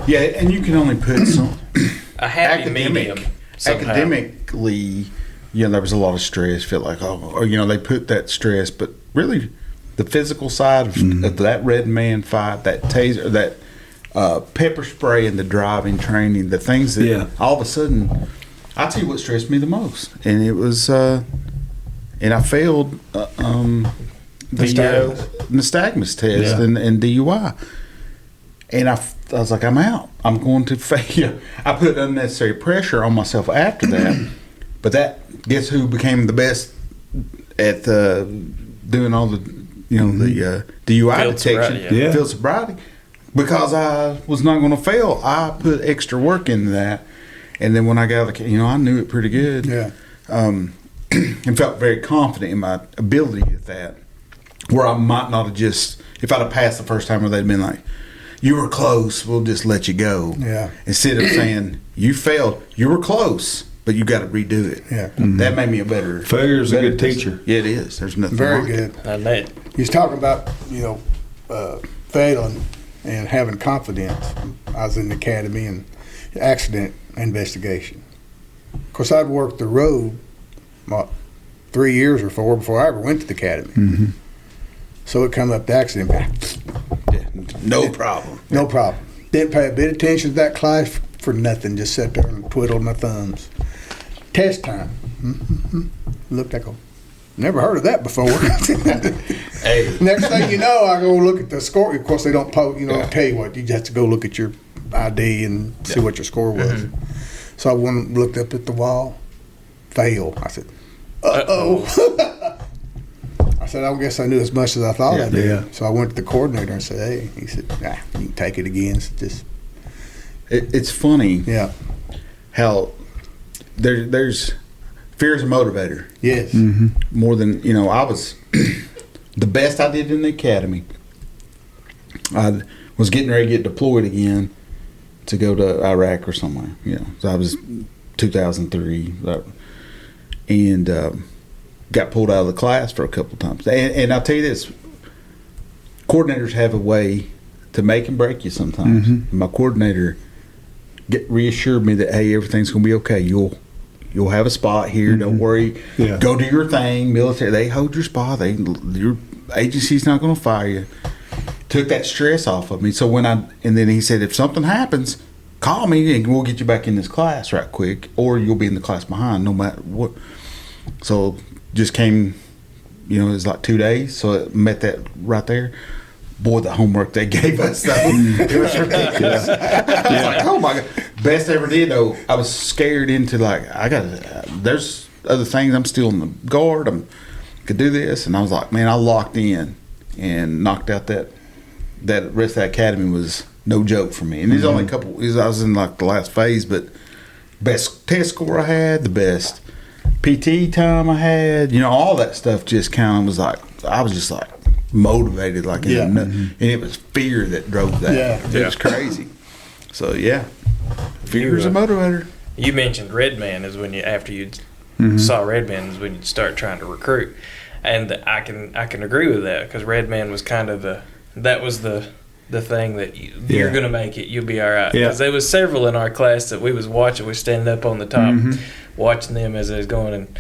Yeah, and you can only put some
A happy medium somehow.
academically. There was a lot of stress. Feel like they put that stress, but really, the physical side of that Red Man fight, that taser, that pepper spray, and the driving training, the things that all of a sudden, I tell you what stressed me the most, and it was, and I failed the nystagmus test and DUI. And I was like, I'm out. I'm going to fail. I put unnecessary pressure on myself after that. But guess who became the best at doing all the, the DUI detection, field sobriety? Because I was not going to fail. I put extra work into that. And then when I got I knew it pretty good.
Yeah.
And felt very confident in my ability at that. Where I might not have if I'd have passed the first time, where they'd been like, you were close, we'll just let you go.
Yeah.
Instead of saying, you failed, you were close, but you got to redo it.
Yeah.
That made me a better.
Failure's a good teacher.
Yeah, it is. There's nothing
Very
like
good.
it.
I bet.
He's talking about, failing and having confidence. I was in the academy and accident investigation. Of course, I'd worked the road about 3 years or 4 before I ever went to the academy. So it come up to accident.
Yeah, no problem.
No problem. Didn't pay a bit of attention to that class for nothing. Just sat there and twiddled my thumbs. Test time. Looked like never heard of that before.
Hey.
Next thing you know, I go look at the score. Of course, they don't post. I tell you what, you just have to go look at your ID and see what your score was. So I went and looked up at the wall. Fail. I said, uh-oh. I said, I guess I knew as much as I thought I did.
Yeah.
So I went to the coordinator and said, hey. He said, you can take it again. It's
It's funny how there's fear is a motivator.
Yes.
More than, I was the best I did in the academy. I was getting ready to get deployed again to go to Iraq or somewhere. So I was 2003 and got pulled out of the class for a couple of times. And I'll tell you this, coordinators have a way to make and break you sometimes. My coordinator reassured me that, hey, everything's going to be okay. You'll have a spot here. Don't worry.
Yeah.
Go do your thing. Military, they hold your spot. Your agency's not going to fire you. Took that stress off of me. So and then he said, if something happens, call me and we'll get you back in this class right quick, or you'll be in the class behind no matter what. So just came, it was like 2 days. So I met that right there. Boy, the homework they gave us, though, it was ridiculous. I was like, oh my God. Best I ever did, though, I was scared into there's other things. I'm still in the guard. I could do this. And I was like, man, I locked in and knocked out that rest of that academy was no joke for me. And there's only I was in like the last phase, but best test score I had, the best PT time I had, all that stuff just kind of was like, I was just like motivated, and it was fear that drove that. It was crazy. So fear is a motivator.
You mentioned Red Man is when after you saw Red Man is when you start trying to recruit, and I can agree with that, because Red Man was kind of the thing that you're gonna make it, you'll be all right. Because there was several in our class that we was watching, we standing up on the top, watching them as they was going, and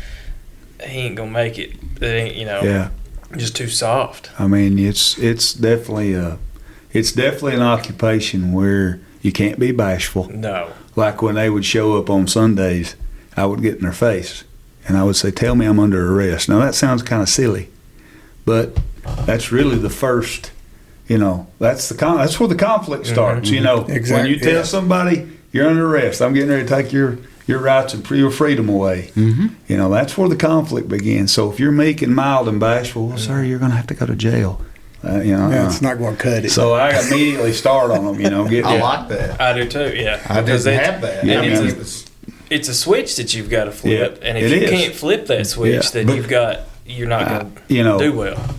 he ain't gonna make it. It ain't, just too soft.
I mean, it's definitely an occupation where you can't be bashful.
No.
Like when they would show up on Sundays, I would get in their face and I would say, tell me I'm under arrest. Now that sounds kind of silly, but that's really the first You know, that's where the conflict starts. You know, when
Exactly,
you tell
yeah.
somebody you're under arrest, I'm getting ready to take your rights and your freedom away.
Mm-hmm.
You know, that's where the conflict begins. So if you're meek and mild and bashful, well, sir, you're going to have to go to jail. You know,
Yeah, it's not going to cut it.
so I immediately start on them. You know, get
I like that.
I do too. Yeah,
I
Because
didn't
it's-
have that.
Yeah,
I mean,
man.
it was-
It's a switch that you've got to flip,
Yeah,
and if
it
you
is.
can't flip that switch,
Yeah,
then
but-
you're not going
you know,
to do well.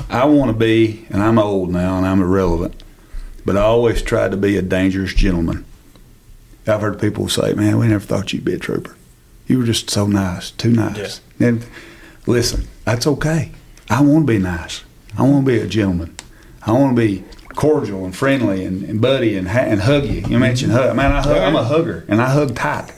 I want to be, and I'm old now and I'm irrelevant, but I always tried to be a dangerous gentleman. I've heard people say, man, we never thought you'd be a trooper. You were just so nice, too nice. And listen, that's okay. I want to be nice. I want to be a gentleman. I want to be cordial and friendly and buddy and hug you. You mentioned hug. Man, I'm a hugger, and I hug tight.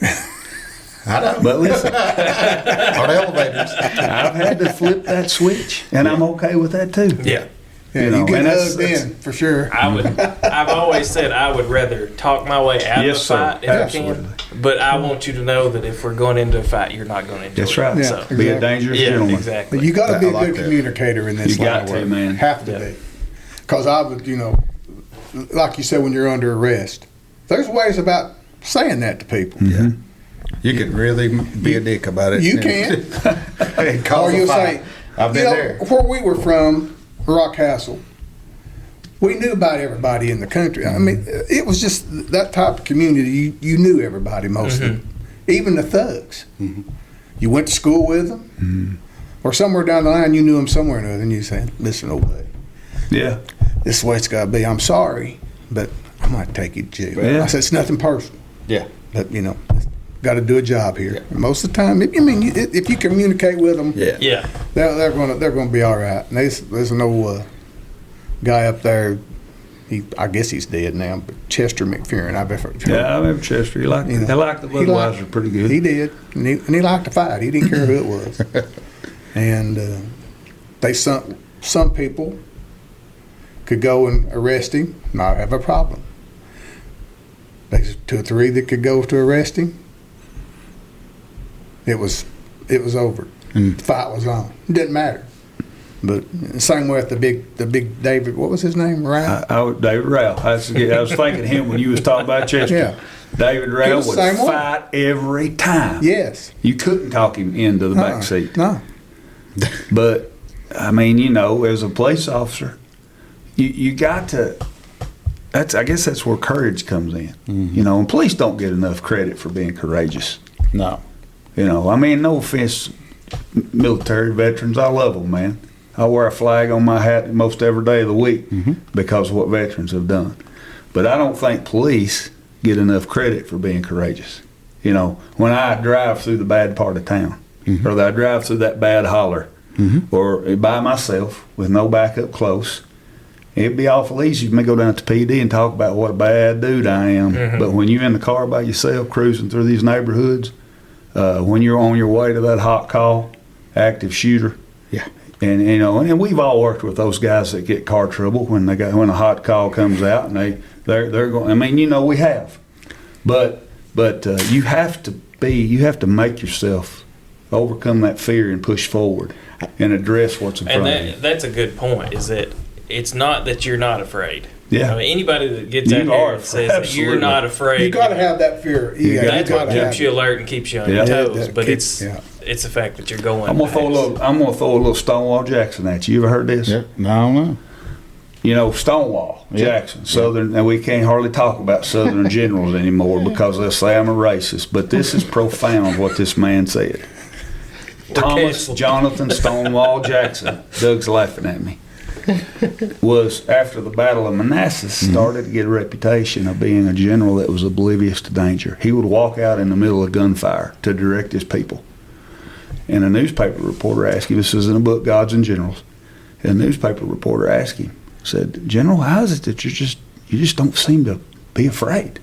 I know.
But listen,
On elevators.
I've had to flip that switch, and I'm okay with that too.
Yeah.
yeah,
you know,
you get
and that's-
hugged in for sure.
I've always said I would rather talk my way out
Yes,
of
sir.
the fight if
Absolutely.
I can. But I want you to know that if we're going into a fight, you're not going to enjoy
That's
it.
right.
Yeah.
So,
Be a
Exactly.
dangerous
yeah,
gentleman.
exactly.
But you got to be
I
a
like
good
that.
communicator in this
You
line
got
of
to,
work.
man.
Have to
Yeah.
be. Because I would, you know, like you said, when you're under arrest, there's ways about saying that to people.
Mm-hmm.
You can really be a dick about it.
You can.
Hey, cause
Or
a
you'll
fight.
say,
I've been
you know,
there.
where we were from, Rock Castle, we knew about everybody in the country. I mean, it was just that type of community. You knew everybody, most of them, even the thugs. You went to school with them, or somewhere down the line, you knew them somewhere or another, and you said, listen, old buddy,
Yeah.
this is the way it's got to be. I'm sorry, but I might take you to jail.
Yeah.
I said, it's nothing personal,
Yeah.
but, you know, got to do a job here. And most of the time, if you communicate with them,
Yeah.
Yeah.
they're gonna be all right. And there's an old guy up there. I guess he's dead now, but Chester McFerrin.
Yeah, I remember Chester. He liked,
You know,
he liked the
he liked-
Budweiser pretty good.
He did, and he liked to fight. He didn't care who it was. And some people could go and arrest him, not have a problem. There's 2 or 3 that could go to arrest him. It was over. The fight was on. It didn't matter. But same way with the big David. What was his name? Ryan.
David Rao. I was thinking him when you was talking about Chester.
Yeah.
David
He
Rao
was
would
the same way.
fight every time.
Yes.
You couldn't talk him into the back seat.
No.
But I mean, you know, as a police officer, you got to. I guess that's where courage comes in. You know, and police don't get enough credit for being courageous.
No.
You know, I mean, no offense, military veterans, I love them, man. I wear a flag on my hat most every day of the week because of what veterans have done. But I don't think police get enough credit for being courageous. You know, when I drive through the bad part of town, or I drive through that bad holler, or by myself with no backup close, it'd be awful easy for me to go down to PD and talk about what a bad dude I am. But when you're in the car by yourself cruising through these neighborhoods, when you're on your way to that hot call, active shooter,
Yeah.
and you know, and we've all worked with those guys that get car trouble when when a hot call comes out and they're going. I mean, you know, we have, but you have to make yourself overcome that fear and push forward and address what's in front of you.
And that's a good point, is that it's not that you're not afraid.
Yeah.
I mean, anybody that gets
You
out there
are,
and says that you're
absolutely.
not afraid,
You got to have that fear.
You got
that's
to,
what
gotta
keeps
have
you
it.
alert and keeps you on
Yeah.
your
Yeah,
toes.
that
But
keeps-
it's the fact that you're going.
I'm gonna throw a little Stonewall Jackson at you. You ever heard this?
Yeah. No, I don't know.
You know, Stonewall Jackson, Southern, and we can't hardly talk about Southern generals anymore because they'll say I'm a racist. But this is profound what this man said. Thomas
canceled.
Jonathan Stonewall Jackson, Doug's laughing at me, was after the Battle of Manassas started to get a reputation of being a general that was oblivious to danger. He would walk out in the middle of gunfire to direct his people. And a newspaper reporter asked him, this is in a book, Gods and Generals, and a newspaper reporter asked him, said, General, how is it that you just don't seem to be afraid?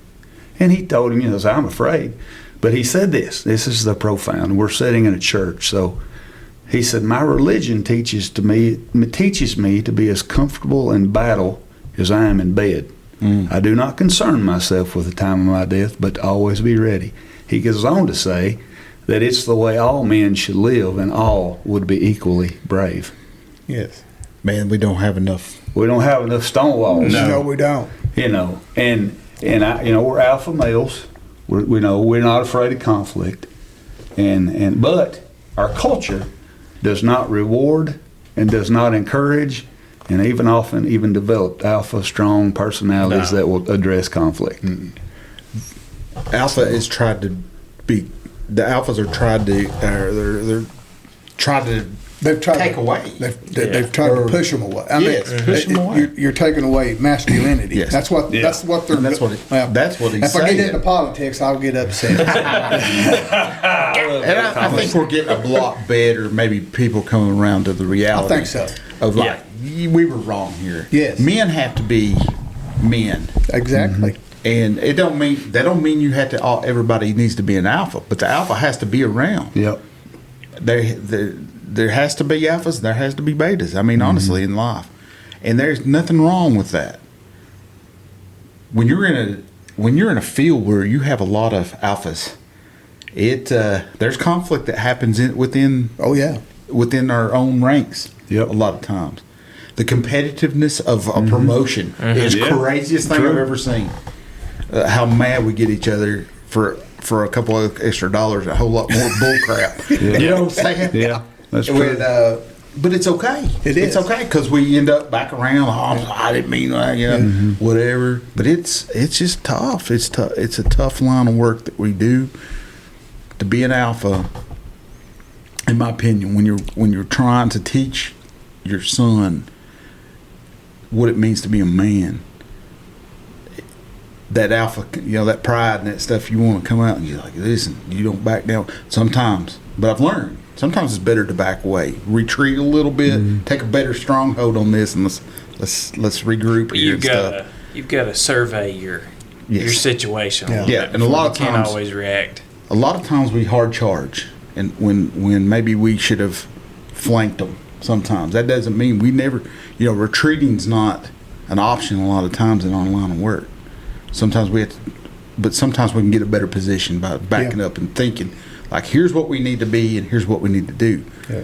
And he told him, you know, I'm afraid. But he said this is the profound. We're sitting in a church, so he said, my religion teaches me to be as comfortable in battle as I am in bed. I do not concern myself with the time of my death, but to always be ready. He goes on to say that it's the way all men should live, and all would be equally brave.
Yes.
Man, we don't have enough.
We don't have enough stone walls.
No, we don't.
You know, and I, you know, we're alpha males. We know we're not afraid of conflict, but our culture does not reward and does not encourage, and even often even develop alpha strong personalities that will address conflict.
Alpha is tried to be. The alphas are tried to. They're tried to.
They've tried
Take
to,
away.
They've tried to push them away. I mean,
Yes, push 'em away.
You're taking away masculinity.
Yes.
That's what they're.
And that's what that's what he's
If I
saying.
get into politics, I'll get upset.
And I think we're getting a lot better. Maybe people coming around to the reality.
I think so.
Of like, we were wrong here.
Yes.
Men have to be men,
Exactly.
and it don't mean you have to. Everybody needs to be an alpha, but the alpha has to be around.
Yep.
There has to be alphas. There has to be betas. I mean, honestly, in life, and there's nothing wrong with that. When you're in a field where you have a lot of alphas, there's conflict that happens within
Oh yeah.
within our own ranks.
Yep.
A lot of times, the competitiveness of a promotion is
Yeah.
craziest thing
True.
I've ever seen. How mad we get each other for a couple of extra dollars, a whole lot more bull crap. You know what I'm saying?
Yeah. That's true.
When, but it's okay.
It
It's
is.
okay because we end up back around. Oh, I didn't mean that. You know, whatever. But it's just tough. It's tough. It's a tough line of work that we do to be an alpha. In my opinion, when you're trying to teach your son what it means to be a man, that alpha, you know, that pride and that stuff, you want to come out and you're like, listen, you don't back down. Sometimes, but I've learned. Sometimes it's better to back away, retreat a little bit, take a better stronghold on this, and let's regroup
But
here and stuff.
you've got to survey your
Yes.
situation.
Yeah.
A little
Yeah,
bit
and a lot
before
of
you can't
times-
always react.
A lot of times we hard charge, and when maybe we should have flanked them. Sometimes that doesn't mean we never. You know, retreating's not an option a lot of times in our line of work. Sometimes we have to, but sometimes we can get a better position by backing up and thinking, like, here's what we need to be and here's what we need to do.
Yeah.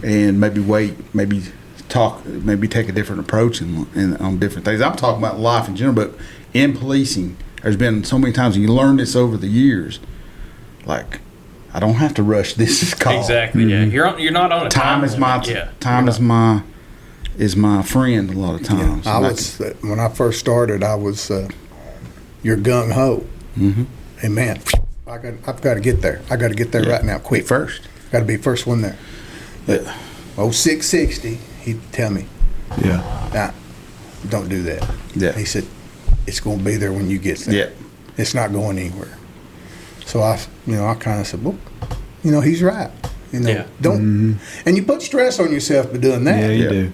And maybe wait, maybe talk, maybe take a different approach on different things. I'm talking about life in general, but in policing, there's been so many times, and you learn this over the years, like, I don't have to rush this call.
Exactly. Yeah. You're not on a
Time is my
limit.
time is my friend a lot of times.
I
And
was when I first started. I was you're gung ho, and man, I've got to get there. I got to get there right now, quick.
first.
Got to be first one there.
Yeah.
0660, he'd tell me,
Yeah.
nah, don't do that.
Yeah.
He said, it's going to be there when you get there.
Yeah.
It's not going anywhere. So I kind of said, well, he's right.
Yeah.
Don't, and you put stress on yourself by doing that.
Yeah, you
Yeah.
do.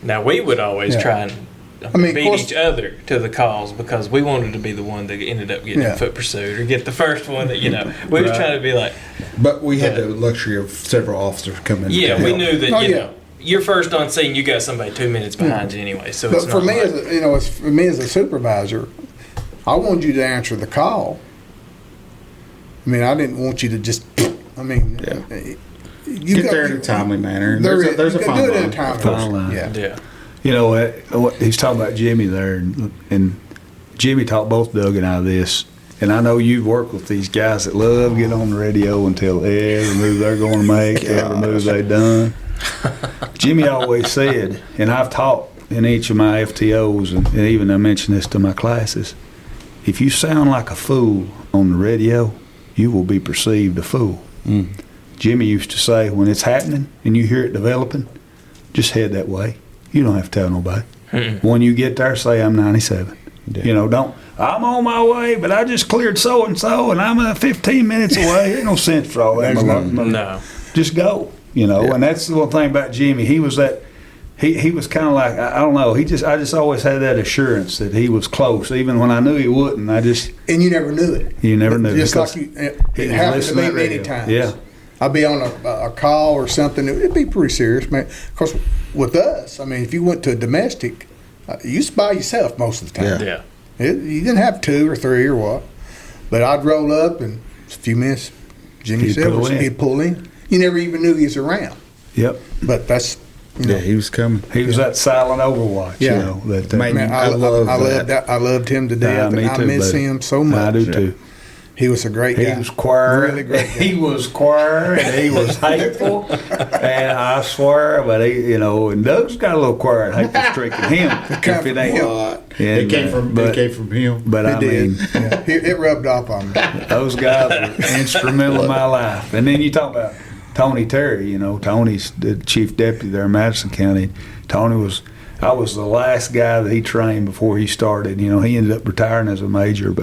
Now we would always
Yeah.
try and
I mean, of
beat
course-
each other to the calls because we wanted to be the one that ended up getting
Yeah.
in foot pursuit or get the first one that we was
Right.
trying to be like,
But we had the luxury of several officers coming in. to
yeah, we
help.
knew that
Oh,
you
yeah.
know you're first on scene, you got somebody 2 minutes behind you anyway. So
But
it's
for
not
me,
like,
for me as a supervisor, I wanted you to answer the call. I mean, I didn't want you to just. I mean, you
Get there in a timely manner. And
There's
there's a
you
fine
can do it in
line.
a timely
Fine
manner.
line.
Yeah.
yeah.
You know what he's talking about Jimmy there, and Jimmy taught both Doug and I this. And I know you've worked with these guys that love getting on the radio and tell every move they're going to make, every move they've done. Jimmy always said, and I've taught in each of my FTOs, and even I mention this to my classes, if you sound like a fool on the radio, you will be perceived a fool. Jimmy used to say, when it's happening and you hear it developing, just head that way. You don't have to tell nobody. When you get there, say, I'm 97.
Yeah.
Don't, I'm on my way, but I just cleared so-and-so, and I'm 15 minutes away. Ain't no sense for all that.
No.
Just go, and that's the one thing about Jimmy. He was that, he was kind of like, I don't know, I just always had that assurance that he was close, even when I knew he wouldn't.
And you never knew it.
You never knew.
Just
because
like it
he was
happened to
listening
me
to that
many
radio.
times.
Yeah.
I'd be on a call or something. It'd be pretty serious, man. Because with us, I mean, if you went to a domestic, you was by yourself most of the time.
Yeah.
Yeah.
You didn't have 2 or 3 or what. But I'd roll up and a few minutes, Jimmy
He'd pull
Silvers,
in.
he'd pull in. You never even knew he was around.
Yep.
But that's
Yeah, he was coming.
He was that silent Overwatch,
Yeah.
you know. That,
Man,
Man,
I love
that. I loved him to death.
me
and I
too,
miss
buddy.
him so much.
I do too.
He was a great
He
guy.
was queer.
Really great guy.
He was queer and he was hateful. And I swear, but he, you know, and Doug's got a little queer and hateful streak in him. If it ain't.
What?
And,
It came from him.
But I
It did.
mean,
Yeah. It rubbed off on me.
those guys were instrumental in my life. And then you talk about Tony Terry, you know, Tony's the chief deputy there in Madison County. I was the last guy that he trained before he started. You know, he ended up retiring as a major,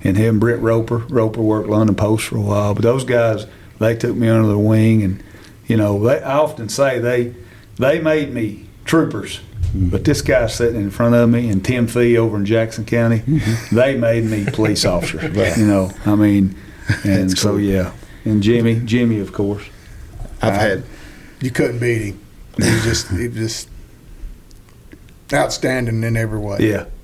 and him, Brent Roper worked London Post for a while. But those guys, they took me under their wing, and you know, I often say they made me troopers. But this guy sitting in front of me, and Tim Fee over in Jackson County, they made me police officer. You know, I mean, and
That's
so
cool.
yeah, and Jimmy, of course.
I've had.
You couldn't beat him. He was just outstanding in every way.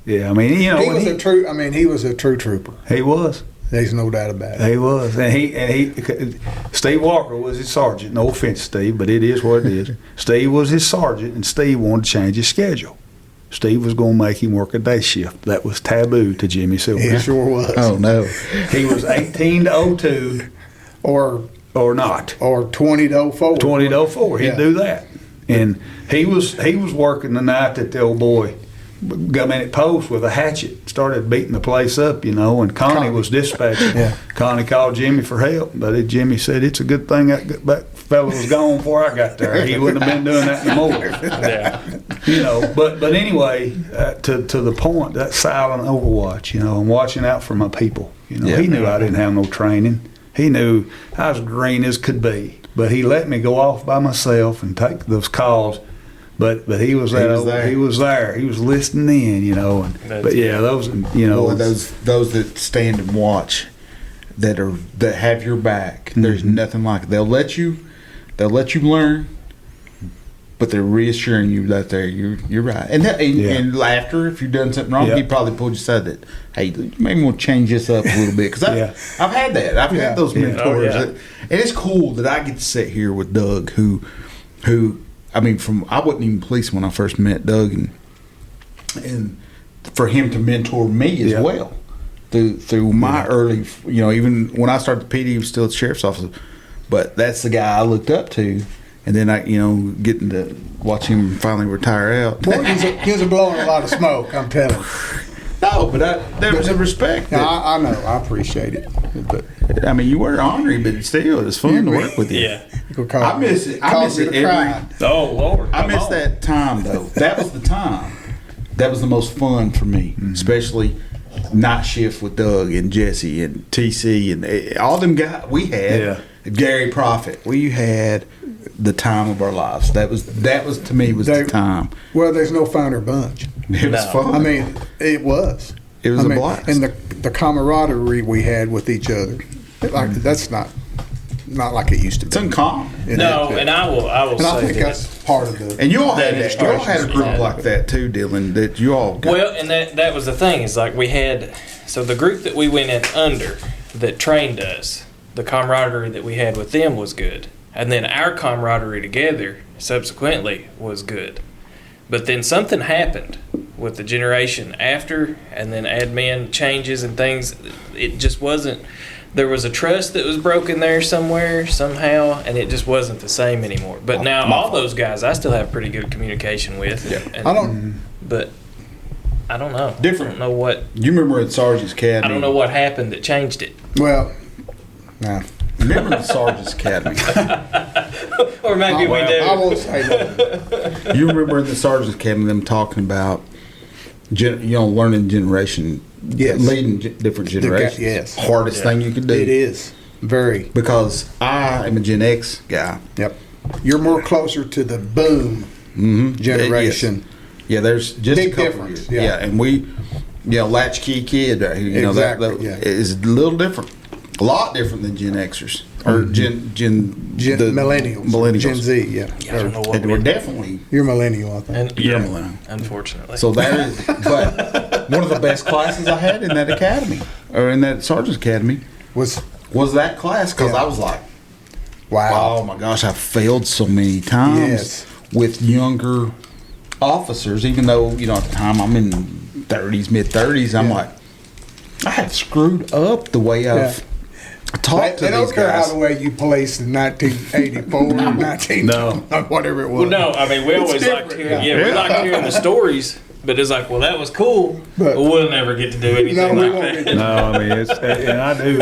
Yeah. I mean, you know,
He was a true. I mean, he was a true trooper.
he was.
There's no doubt about it.
He was, and he. Steve Walker was his sergeant. No offense, Steve, but it is what it is. Steve was his sergeant, and Steve wanted to change his schedule. Steve was going to make him work a day shift. That was taboo to Jimmy Silver.
It sure was.
Oh no.
He was 18 to 02
Or
not
20 to 04.
20 to 04. He'd
Yeah.
do that, and he was working the night that the old boy got in at post with a hatchet, started beating the place up, you know, and Connie was dispatching.
Yeah.
Connie called Jimmy for help, but Jimmy said, it's a good thing that fella was gone before I got there. He wouldn't have been doing that no more.
Yeah.
You know, but anyway, to the point, that silent Overwatch, you know, I'm watching out for my people. You know,
Yeah.
he knew I didn't have no training. He knew I was green as could be, but he let me go off by myself and take those calls. But he was there. He was there. He was listening in, you know. But yeah, those, you know,
Boy, those that stand and watch, that have your back. There's nothing like it. They'll let you learn, but they're reassuring you that you're right. And laughter, if you've done something wrong,
Yeah.
he probably pulled you aside that, hey, you maybe want to change this up a little bit, because I've had that. I've had those
Yeah.
mentors,
Oh, yeah.
and it's cool that I get to sit here with Doug, who. I mean, I wasn't even police when I first met Doug, and for him to mentor me as
Yeah.
well through my early, you know, even when I started the PD, he was still at the sheriff's office, but that's the guy I looked up to, and then I, you know, getting to watch him finally retire out.
Boy, he was blowing a lot of smoke, I'm telling you.
No, but there was a respect.
Now,
That,
I know, I appreciate it. But
I mean, you were ornery, but still, it was fun to work with you.
Yeah.
you could call
I miss it. I miss
me
it
to
every.
cry.
Oh Lord.
I
come
miss
on.
that time though. That was the time. That was the most fun for me, especially night shift with Doug and Jesse and TC and all them guys we had. Gary Prophet. We had the time of our lives. That was to me was the time.
Well, there's no finer bunch.
It was
No.
fun.
I mean, it was.
It was
I
a
mean,
blast.
And the camaraderie we had with each other, like that's not like it used to
it's
be.
uncommon.
No, and I will
And I
say
think
this.
that's part of the.
And you all had
That
that. You all had a group
yeah.
like that too, Dylan. That you all got.
Well, and that was the thing is like we had, so the group that we went in under that trained us, the camaraderie that we had with them was good. And then our camaraderie together subsequently was good. But then something happened with the generation after, and then admin changes and things. It just wasn't, there was a trust that was broken there somewhere, somehow, and it just wasn't the same anymore. But now all those guys I still have pretty good communication with. And,
I don't.
but I don't know.
Different.
I don't know what.
You remember at Sergeant's Academy?
I don't know what happened that changed it.
Well, nah.
Remember the Sergeant's Academy?
Or maybe we do.
I won't say that.
You remember in the Sergeant's Academy them talking about, learning generation,
Yes.
leading different generations.
yes.
Hardest thing you could do.
It is very.
Because I am a Gen X guy.
Yep. You're more closer to the boom
Mm-hmm.
generation.
Yeah, there's just
Big
a couple
difference,
years.
yeah.
And we, latchkey kid,
Exactly,
that
yeah.
is a little different, a lot different than Gen Xers or Gen the
millennials.
millennials.
Gen Z, yeah.
I don't know what
And we're definitely
You're millennial, I think.
And
You're
yeah,
a millennial.
unfortunately.
So that is, but one of the best classes I had in that academy, or in that Sergeant's Academy,
Was
was that class, because
Yeah.
I was like,
wow.
oh my gosh, I failed so many times.
Yes.
with younger officers, even though, you know, at the time I'm in 30s, mid 30s, I'm like, I have screwed up the way I've talked to
They don't
these
care
guys.
how the way you policed in 1984, 19, whatever it was.
Well, no, I mean we
It's
always liked
different,
hearing, we liked hearing the stories, but it's like, well, that was cool, but we'll never get to do anything
No, we
like
won't
that.
get to-
No, I mean it's, and I do.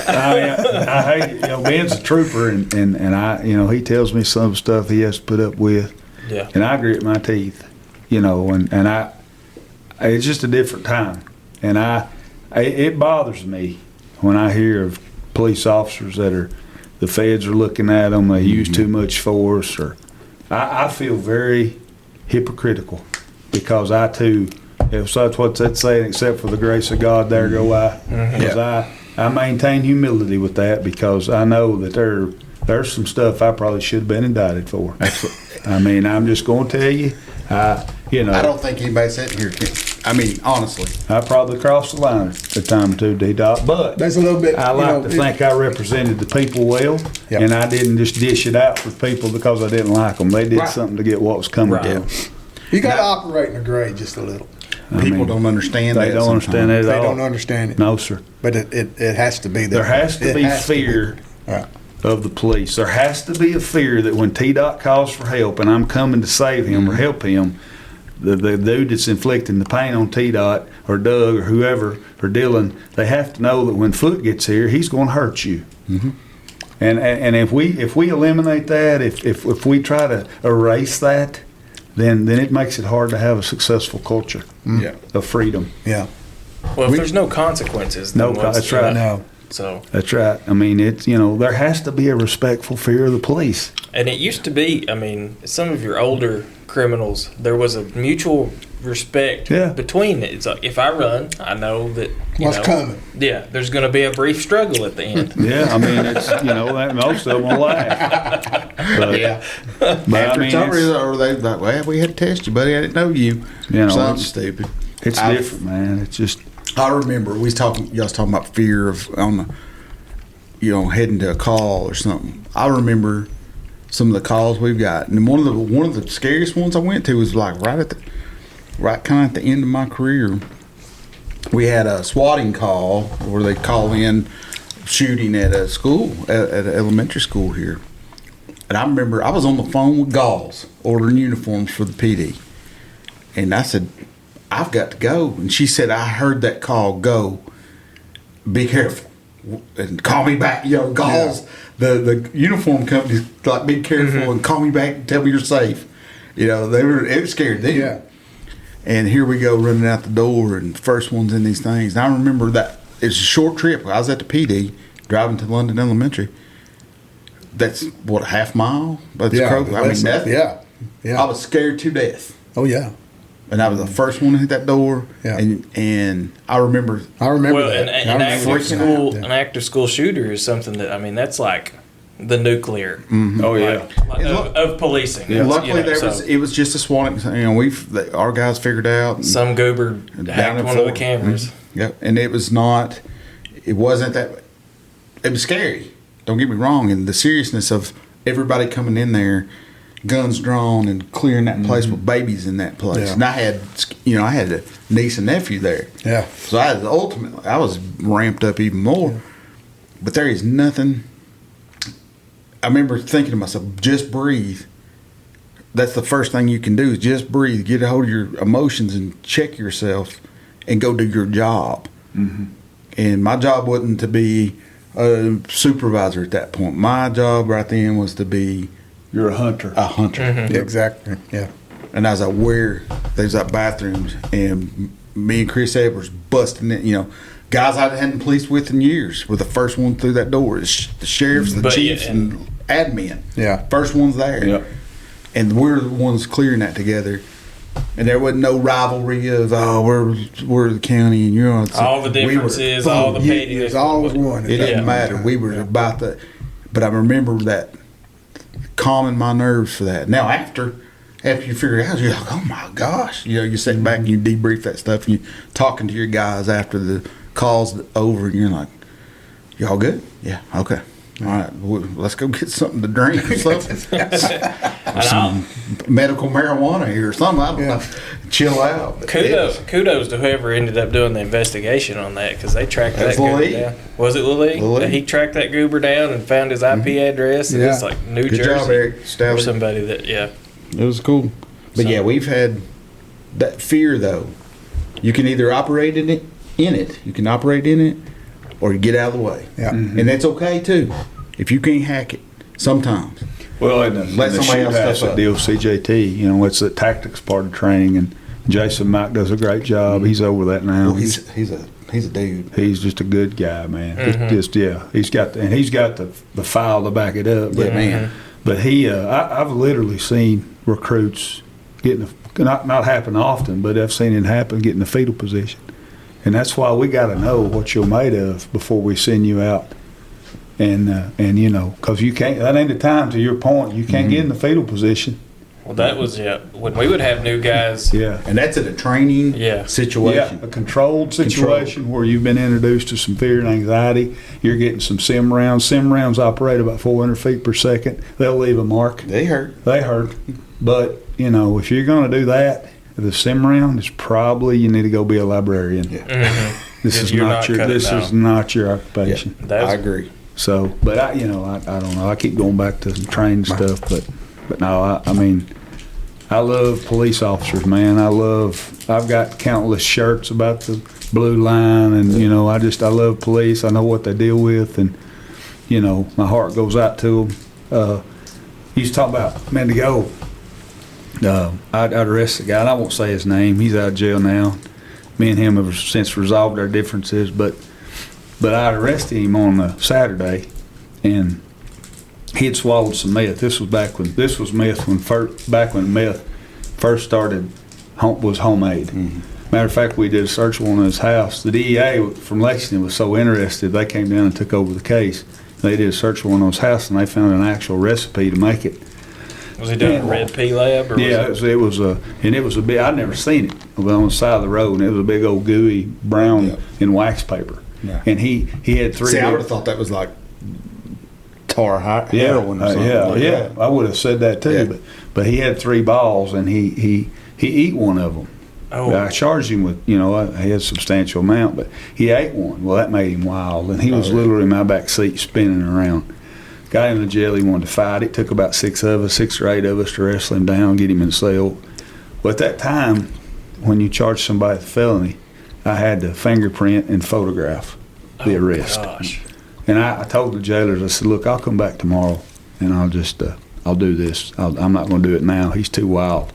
I hate, you know, Ben's a trooper, and I, you know, he tells me some stuff he has to put up with,
Yeah.
and I grit my teeth, you know, and it's just a different time, and it bothers me when I hear of police officers the feds are looking at them, they use too much force, or I feel very hypocritical because I too, if that's what that's saying, except for the grace of God, there go I. Because I maintain humility with that because I know that there's some stuff I probably should have been indicted for. I mean, I'm just going to tell you, you know.
I don't think anybody sitting here can. I mean, honestly.
I probably crossed the line at a time or two, D-Dot, but
There's a little bit.
I like to think I represented the people well,
Yep.
and I didn't just dish it out for people because I didn't like them. They did
Right.
something to get what was coming
Right.
to them.
You got to operate in a gray just a little.
People don't understand
They
that.
don't understand it
They
at all.
don't understand it.
No, sir.
But it has to be
There has to
It
be
has to be.
fear
Right.
of the police. There has to be a fear that when T-Dot calls for help and I'm coming to save him or help him, the dude that's inflicting the pain on T-Dot or Doug or whoever or Dylan, they have to know that when Foot gets here, he's going to hurt you. And if we eliminate that, if we try to erase that, then it makes it hard to have a successful culture
Yeah.
of freedom.
Yeah.
Well, if there's no consequences, then
That's right.
No.
So,
That's right. I mean, it's, you know, there has to be a respectful fear of the police.
and it used to be, I mean, some of your older criminals, there was a mutual respect
Yeah.
between it. It's like, if I run, I know that, you
What's
know,
coming?
yeah, there's going to be a brief struggle at the end.
Yeah, I mean, it's, you know, that most of them will laugh. But,
Yeah.
but I
After
mean,
it's over,
it's,
or they like, well, we had to test you, buddy. I didn't know you.
You know,
Something
it's-
stupid.
it's
I-
different, man. It's just,
I remember we was talking. Y'all was talking about fear of heading to a call or something. I remember some of the calls we've got, and one of the scariest ones I went to was like right kind of at the end of my career. We had a swatting call where they call in shooting at a school, at an elementary school here. And I remember I was on the phone with Galls ordering uniforms for the PD, and I said, I've got to go. And she said, I heard that call, go. Be careful. And call me back. You know, Galls, the uniform companies, like, be careful and call me back and tell me you're safe. You know, it was scared them.
Yeah.
And here we go running out the door, and the first one's in these things. And I remember that it's a short trip. I was at the PD driving to London Elementary. That's what, a half mile? That's
Yeah.
I mean, nothing.
Yeah. Yeah.
I was scared to death.
Oh, yeah.
And I was the first one to hit that door.
Yeah.
And I remember
I remember
Well,
that.
an
I
active
remember
school,
that.
an active school shooter is something that, I mean, that's like the nuclear
oh yeah.
like, of policing.
And luckily,
You know,
it was just a swatting. You know, our guys figured out. And,
some goober
down
hacked
in
one of the
Florida.
cameras.
Yep. And it wasn't that. It was scary. Don't get me wrong. And the seriousness of everybody coming in there, guns drawn, and clearing that place with babies in that place.
Yeah.
And I had a niece and nephew there.
Yeah.
So I was ramped up even more. But there is nothing. I remember thinking to myself, just breathe. That's the first thing you can do is just breathe, get a hold of your emotions and check yourself and go do your job. And my job wasn't to be a supervisor at that point. My job right then was to be
You're a hunter.
a hunter.
Yeah, exactly. Yeah.
And I was like, where there's like bathrooms, and me and Chris Edwards busting it, guys I hadn't policed with in years were the first one through that door. The sheriffs, the
But,
chiefs,
yeah,
and admin.
Yeah.
First ones there.
Yep.
And we're the ones clearing that together. And there wasn't no rivalry of, we're the county and you're on.
All the differences, all the petty.
It's always one.
It didn't
Yeah.
matter. We were about that. But I remember that calming my nerves for that. Now, after you figure it out, you're like, oh my gosh. You sit back and you debrief that stuff and you're talking to your guys after the call's over and you're like, y'all good? Yeah, okay. All right, let's go get something to drink or something. Or some medical marijuana here or something. I don't know. Chill out. But
Kudos to whoever ended up doing the investigation on that, because they tracked that
That's
goober
Lily.
down. Was it Lily?
Lily.
He tracked that goober down and found his IP address, and it's like New
Good
Jersey
job, Eric
or
Staley.
somebody that
It was cool. But
So-
yeah, we've had that fear though. You can either operate in it, you can operate in it, or you get out of the way.
Yeah.
And that's okay too. If you can't hack it, sometimes.
Well, in the,
Let
in the
somebody else
shoot house
step
at
up.
deal CJT, you know, it's the tactics part of training, and Jason Mack does a great job. He's over that now.
Well, he's a dude.
He's just a good guy, man. He's got the file to back it up. But,
Yeah, man.
But I've literally seen recruits getting not happen often, but I've seen it happen, getting the fetal position, and that's why we got to know what you're made of before we send you out. And you know, because you can't. That ain't the time. To your point, you can't get in the fetal position.
Well, that was when we would have new guys.
Yeah.
And that's in a training
Yeah.
situation.
Yeah, a controlled situation where you've been introduced to some fear and anxiety. You're getting some sim rounds. Sim rounds operate about 400 feet per second. They'll leave a mark.
They hurt.
They hurt. But, you know, if you're going to do that, the sim round is probably you need to go be a librarian.
Yeah.
This is
You're
not
not
your
cut it
this is
down.
not your occupation.
That was-
I agree.
So, but I don't know. I keep going back to some training stuff, but no, I mean, I love police officers, man. I've got countless shirts about the blue line, and you know, I love police. I know what they deal with, and you know, my heart goes out to them. You used to talk about a minute ago. I'd arrest the guy, and I won't say his name. He's out of jail now. Me and him have since resolved our differences, but I arrested him on a Saturday, and he had swallowed some meth. This was meth when meth first started, was homemade. Matter of fact, we did a search warrant on his house. The DEA from Lexington was so interested, they came down and took over the case. They did a search warrant on his house, and they found an actual recipe to make it.
Was he doing a Red P Lab? Or
Yeah,
was
it was a big. I'd never seen it. It was on the side of the road, and it was a big old gooey brown
Yeah.
in wax paper.
Yeah.
And he had three.
See, I would have thought that was like heroin or something.
Yeah,
like
yeah.
that.
I would have said that too,
Yeah.
but he had 3 balls, and he ate one of them.
Oh.
I charged him with, he had a substantial amount, but he ate one. Well, that made him wild, and he was literally in my back seat spinning around. Got him in the jail. He wanted to fight. It took about 6 or 8 of us to wrestle him down, get him in the cell. But at that time, when you charge somebody with a felony, I had to fingerprint and photograph the arrest.
Gosh.
And I told the jailers, I said, look, I'll come back tomorrow, and I'll do this. I'm not going to do it now. He's too wild.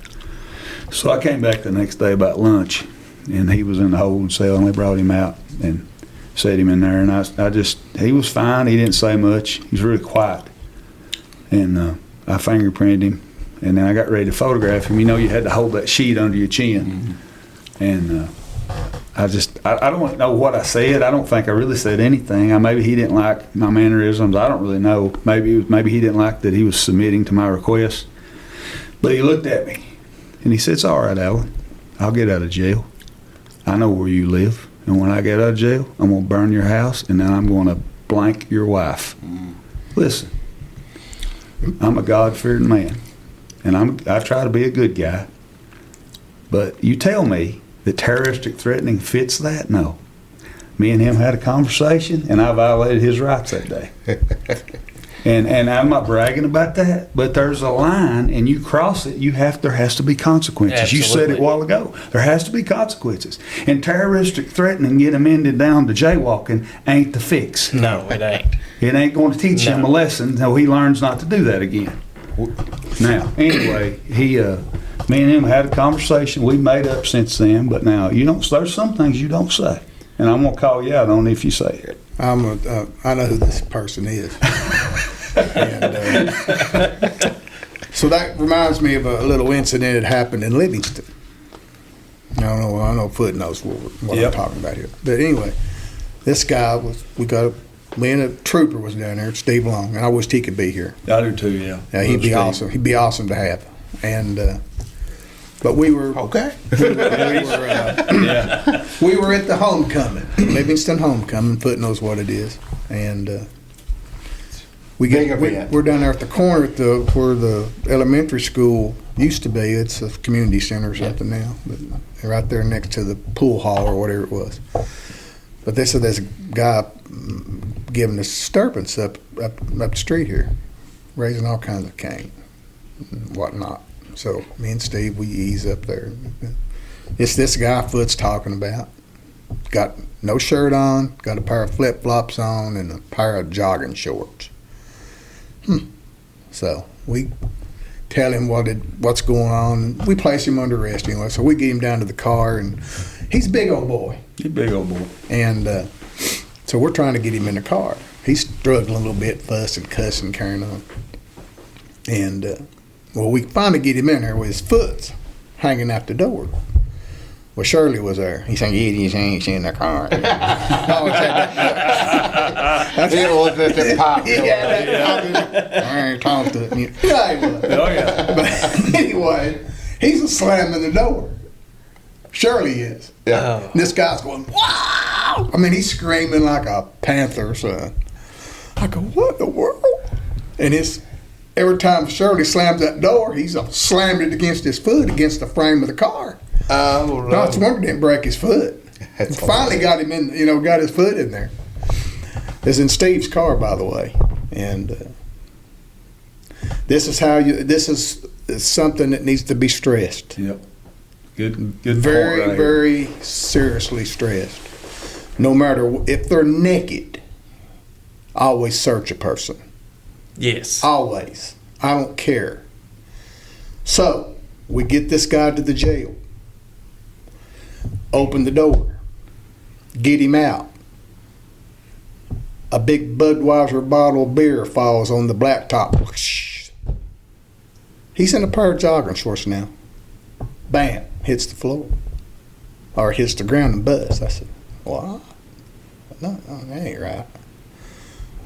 So I came back the next day about lunch, and he was in the holding cell, and they brought him out and set him in there. And he was fine. He didn't say much. He was really quiet. And I fingerprinted him, and then I got ready to photograph him. You had to hold that sheet under your chin. And I don't know what I said. I don't think I really said anything. Maybe he didn't like my mannerisms. I don't really know. Maybe he didn't like that he was submitting to my request. But he looked at me, and he said, "It's all right, Alan. I'll get out of jail. I know where you live. And when I get out of jail, I'm going to burn your house, and then I'm going to blank your wife." Listen, I'm a God-fearing man, and I try to be a good guy. But you tell me that terroristic threatening fits that? No. Me and him had a conversation, and I violated his rights that day. And I'm not bragging about that, but there's a line, and you cross it, there has to be consequences. You said it a while ago. There has to be consequences. And terroristic threatening, get amended down to jaywalking, ain't the fix.
No, it ain't.
It ain't going to teach him a lesson until he learns not to do that again. Now, anyway, me and him had a conversation. We made up since then, but now there's some things you don't say, and I'm gonna call you out on it if you say it.
I know who this person is. And, so that reminds me of a little incident that happened in Livingston. I don't know Foot knows what I'm talking about here. But anyway, this guy me and a trooper was down there, Steve Long, and I wished he could be here.
I do too, yeah.
He'd be awesome. He'd be awesome to have. And but we were
Okay.
we were at the homecoming, Livingston homecoming. Foot knows what it is, and
Big event.
we're down there at the corner at where the elementary school used to be. It's a community center or something now, but right there next to the pool hall or whatever it was. But they said there's a guy giving a disturbance up the street here, raising all kinds of cane and whatnot. So me and Steve, we ease up there. It's this guy Foot's talking about. Got no shirt on, got a pair of flip-flops on, and a pair of jogging shorts. So we tell him what's going on. We place him under arrest anyway. So we get him down to the car, and he's a big old boy.
He's a big old boy.
And so we're trying to get him in the car. He's struggling a little bit, fussing, cussing, carrying on. And well, we finally get him in there with his foot hanging out the door. Well, Shirley was there. He said, "Get his hands in the car."
It was at the pop.
I ain't talking to him. Yeah, he was.
Oh, yeah.
But anyway, he's slamming the door. Shirley is.
Yeah.
And this guy's going, "Wow!" I mean, he's screaming like a panther, son. I go, "What in the world?" And every time Shirley slams that door, he's slammed it against his foot, against the frame of the car.
Oh,
No, it's wonder didn't break his foot.
That's
Finally got him in, got his foot in there. It's in Steve's car, by the way. And this is something that needs to be stressed.
Yep. Good
Very,
point right
very seriously stressed. No matter if they're naked, always search a person.
Yes.
Always. I don't care. So, we get this guy to the jail. Open the door. Get him out. A big Budweiser bottle of beer falls on the blacktop. Whoosh. He's in a pair of jogging shorts now. Bam. Hits the floor. Or hits the ground and busts. I said, "What? No, that ain't right."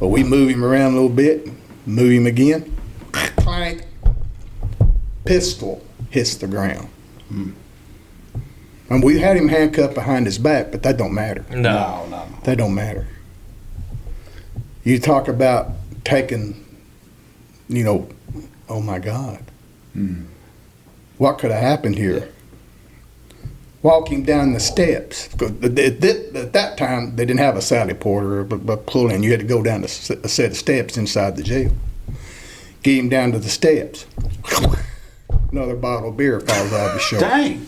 Well, we move him around a little bit. Move him again. Clank. Pistol hits the ground. And we had him handcuffed behind his back, but that don't matter.
No.
That don't matter. You talk about taking, oh my God. What could have happened here? Walking down the steps. 'Cause at that time, they didn't have a Sally Porter or pull in. You had to go down a set of steps inside the jail. Get him down to the steps. Another bottle of beer falls out of his shoulder.
Dang.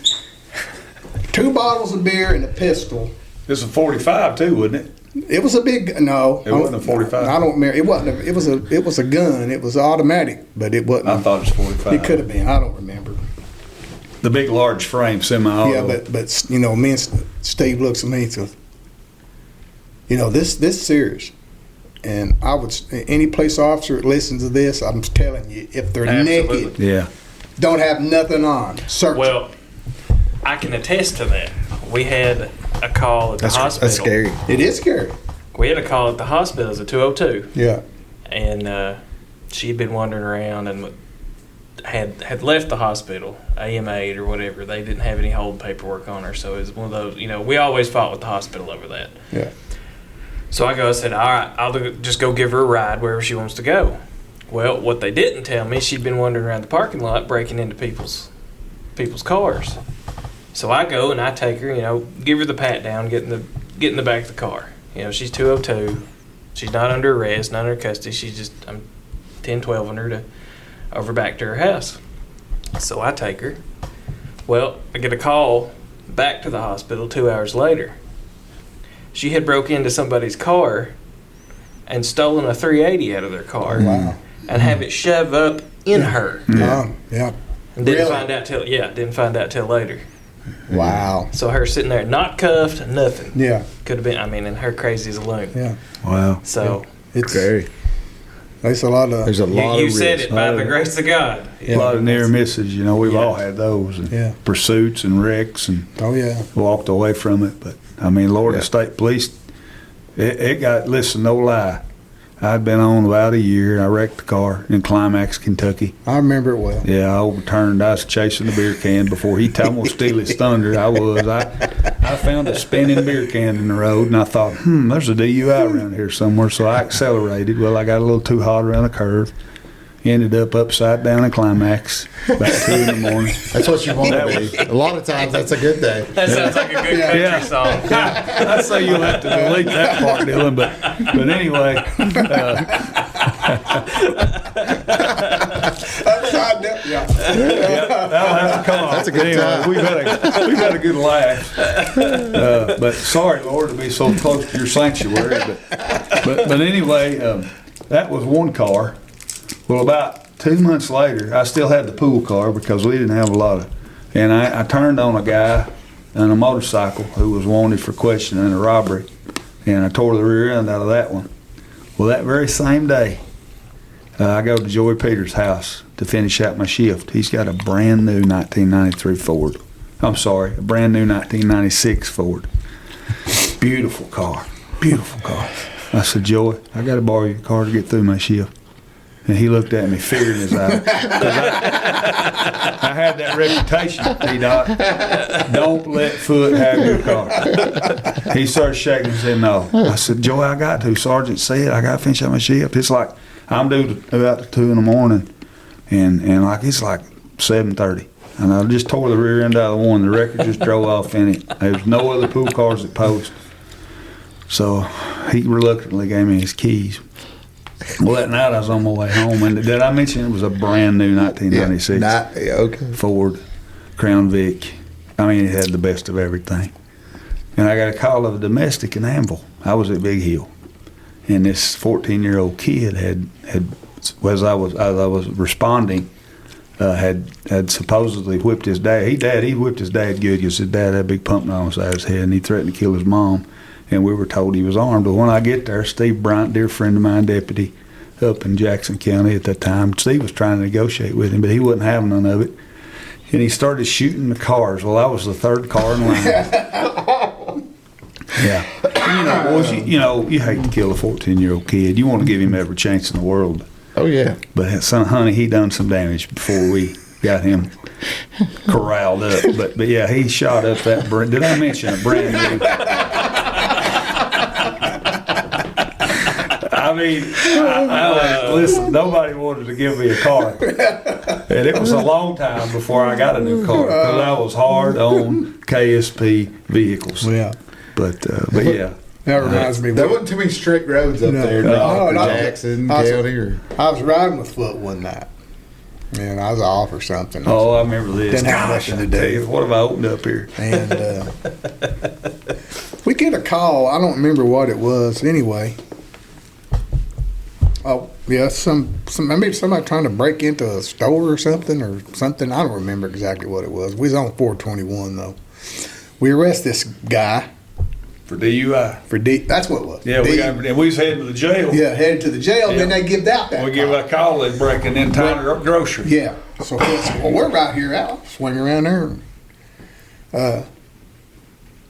2 bottles of beer and a pistol.
This is a 45 too, wasn't it?
It was a big no.
It wasn't a 45?
I don't remember. It wasn't. It was a gun. It was automatic, but it wasn't.
I thought it was 45.
It could have been. I don't remember.
The big, large frame semi-auto.
Yeah, but me and Steve looks at me and says, this is serious. And I would, any police officer that listens to this, I'm telling you, if they're
Absolutely.
naked,
Yeah.
don't have nothing on, search.
Well, I can attest to that. We had a call at the hospital.
That's scary.
It is scary.
We had a call at the hospital. It was a 202.
Yeah.
And she'd been wandering around and had left the hospital, AMA'd or whatever. They didn't have any hold paperwork on her, so it was one of those. We always fought with the hospital over that.
Yeah.
So I said, all right, I'll just go give her a ride wherever she wants to go. Well, what they didn't tell me, she'd been wandering around the parking lot breaking into people's cars. So I go and I take her, give her the pat down, get in the back of the car. She's 202. She's not under arrest, not under custody. She's just, I'm 10-12 her to over back to her house. So I take her. Well, I get a call back to the hospital 2 hours later. She had broke into somebody's car and stolen a 380 out of their car.
Wow.
And have it shoved up in her.
Yeah.
And didn't
Really?
find out till later.
Wow.
So her sitting there, not cuffed, nothing.
Yeah.
Could have been, and her crazy as a loon.
Yeah.
Wow.
So
It's
Scary.
There's a lot of.
There's a lot
you
of
said
risk.
it by the grace of God.
A lot of near misses. We've
Yeah.
all had those. And
Yeah.
Pursuits and wrecks and
Oh yeah.
walked away from it. But, Lord,
Yeah.
the state police, it got, listen, no lie. I'd been on about a year. I wrecked the car in Climax, Kentucky.
I remember it well.
Yeah, I overturned. I was chasing the beer can before he almost steal his thunder. I was I found a spinning beer can in the road, and I thought, there's a DUI around here somewhere. So I accelerated. Well, I got a little too hot around a curve. Ended up upside down in Climax about 2 in the morning.
That's what you want to be. A lot of times, that's a good day.
That sounds like a good country song.
I'd say you'll have to delete that part, Dylan. But anyway,
Upside down. Yeah.
that'll have to come off.
That's a good time.
We've had a good laugh. But sorry, Lord, to be so close to your sanctuary. But anyway, that was one car. Well, about 2 months later, I still had the pool car because we didn't have a lot of. And I turned on a guy on a motorcycle who was wanted for questioning a robbery, and I tore the rear end out of that one. Well, that very same day, I go to Joey Peters' house to finish out my shift. He's got a brand new 1993 Ford. I'm sorry, a brand new 1996 Ford. Beautiful car. Beautiful car. I said, Joey, I got to borrow your car to get through my shift. And he looked at me, fear in his eye. 'Cause I had that reputation, D-Dot. Don't let Foot have your car. He started shaking and said, no. I said, Joey, I got to. Sergeant said I got to finish out my shift. It's like, I'm due about 2 in the morning. And like, it's like 7:30. And I just tore the rear end out of the one. The wrecker just drove off in it. There was no other pool cars at post. So he reluctantly gave me his keys. Well, that night I was on my way home, and did I mention it was a brand new 1996
Okay.
Ford Crown Vic? I mean, it had the best of everything. And I got a call of a domestic in Anvil. I was at Big Hill, and this 14-year-old kid had as I was responding, had supposedly whipped his dad. He whipped his dad good because his dad had a big pump on the side of his head, and he threatened to kill his mom. And we were told he was armed. But when I get there, Steve Bryant, dear friend of mine, deputy up in Jackson County at that time, Steve was trying to negotiate with him, but he wouldn't have none of it. And he started shooting the cars. Well, I was the third car in line. Yeah. Boys, you hate to kill a 14-year-old kid. You want to give him every chance in the world.
Oh, yeah.
But son, honey, he done some damage before we got him corralled up. But yeah, he shot up that. Did I mention a brand new? I mean, listen, nobody wanted to give me a car. And it was a long time before I got a new car because I was hard on KSP vehicles.
Yeah.
But yeah.
That reminds me.
There wasn't too many strict roads up there.
No,
Jackson County.
I was riding with Foot one night, and I was off or something.
Oh, I remember this.
Didn't have
Gosh,
nothing to
I tell
do.
you, what have I opened up here?
And we get a call. I don't remember what it was. Anyway. Oh yeah, maybe somebody trying to break into a store or something. I don't remember exactly what it was. We was on 421 though. We arrest this guy
For DUI.
That's what it was.
Yeah, we was heading to the jail.
Yeah, headed to the jail.
Yeah.
Then they give out that.
We give
call.
a call, they breaking in Tyler up grocery.
Yeah. So well, we're right here out. Swing around there and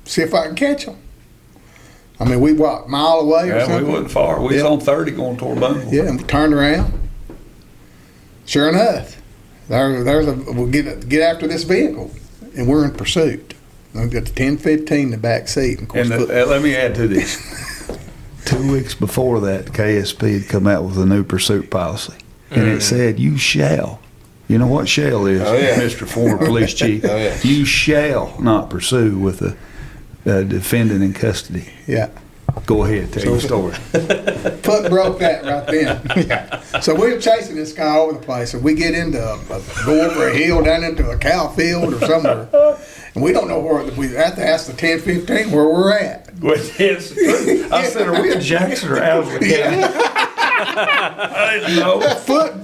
see if I can catch them. I mean, we walked a mile away or
Yeah,
something.
we wasn't far. We was on 30 going toward Boonville.
Yeah, and we turned around. Sure enough, we'll get after this vehicle, and we're in pursuit. We've got the 1015 in the back seat. And of course,
And let me add to this. 2 weeks before that, KSP had come out with a new pursuit policy. And it said, you shall. You know what shall is, Mr. Former Police Chief? You shall not pursue with a defendant in custody.
yeah.
Go ahead, tell your story.
Foot broke that right then. So we were chasing this guy over the place, and we get into go over a hill down into a cow field or somewhere, and we don't know where. We have to ask the 1015 where we're at.
Well, yes. I said, are we in Jackson or Alva County? I didn't know.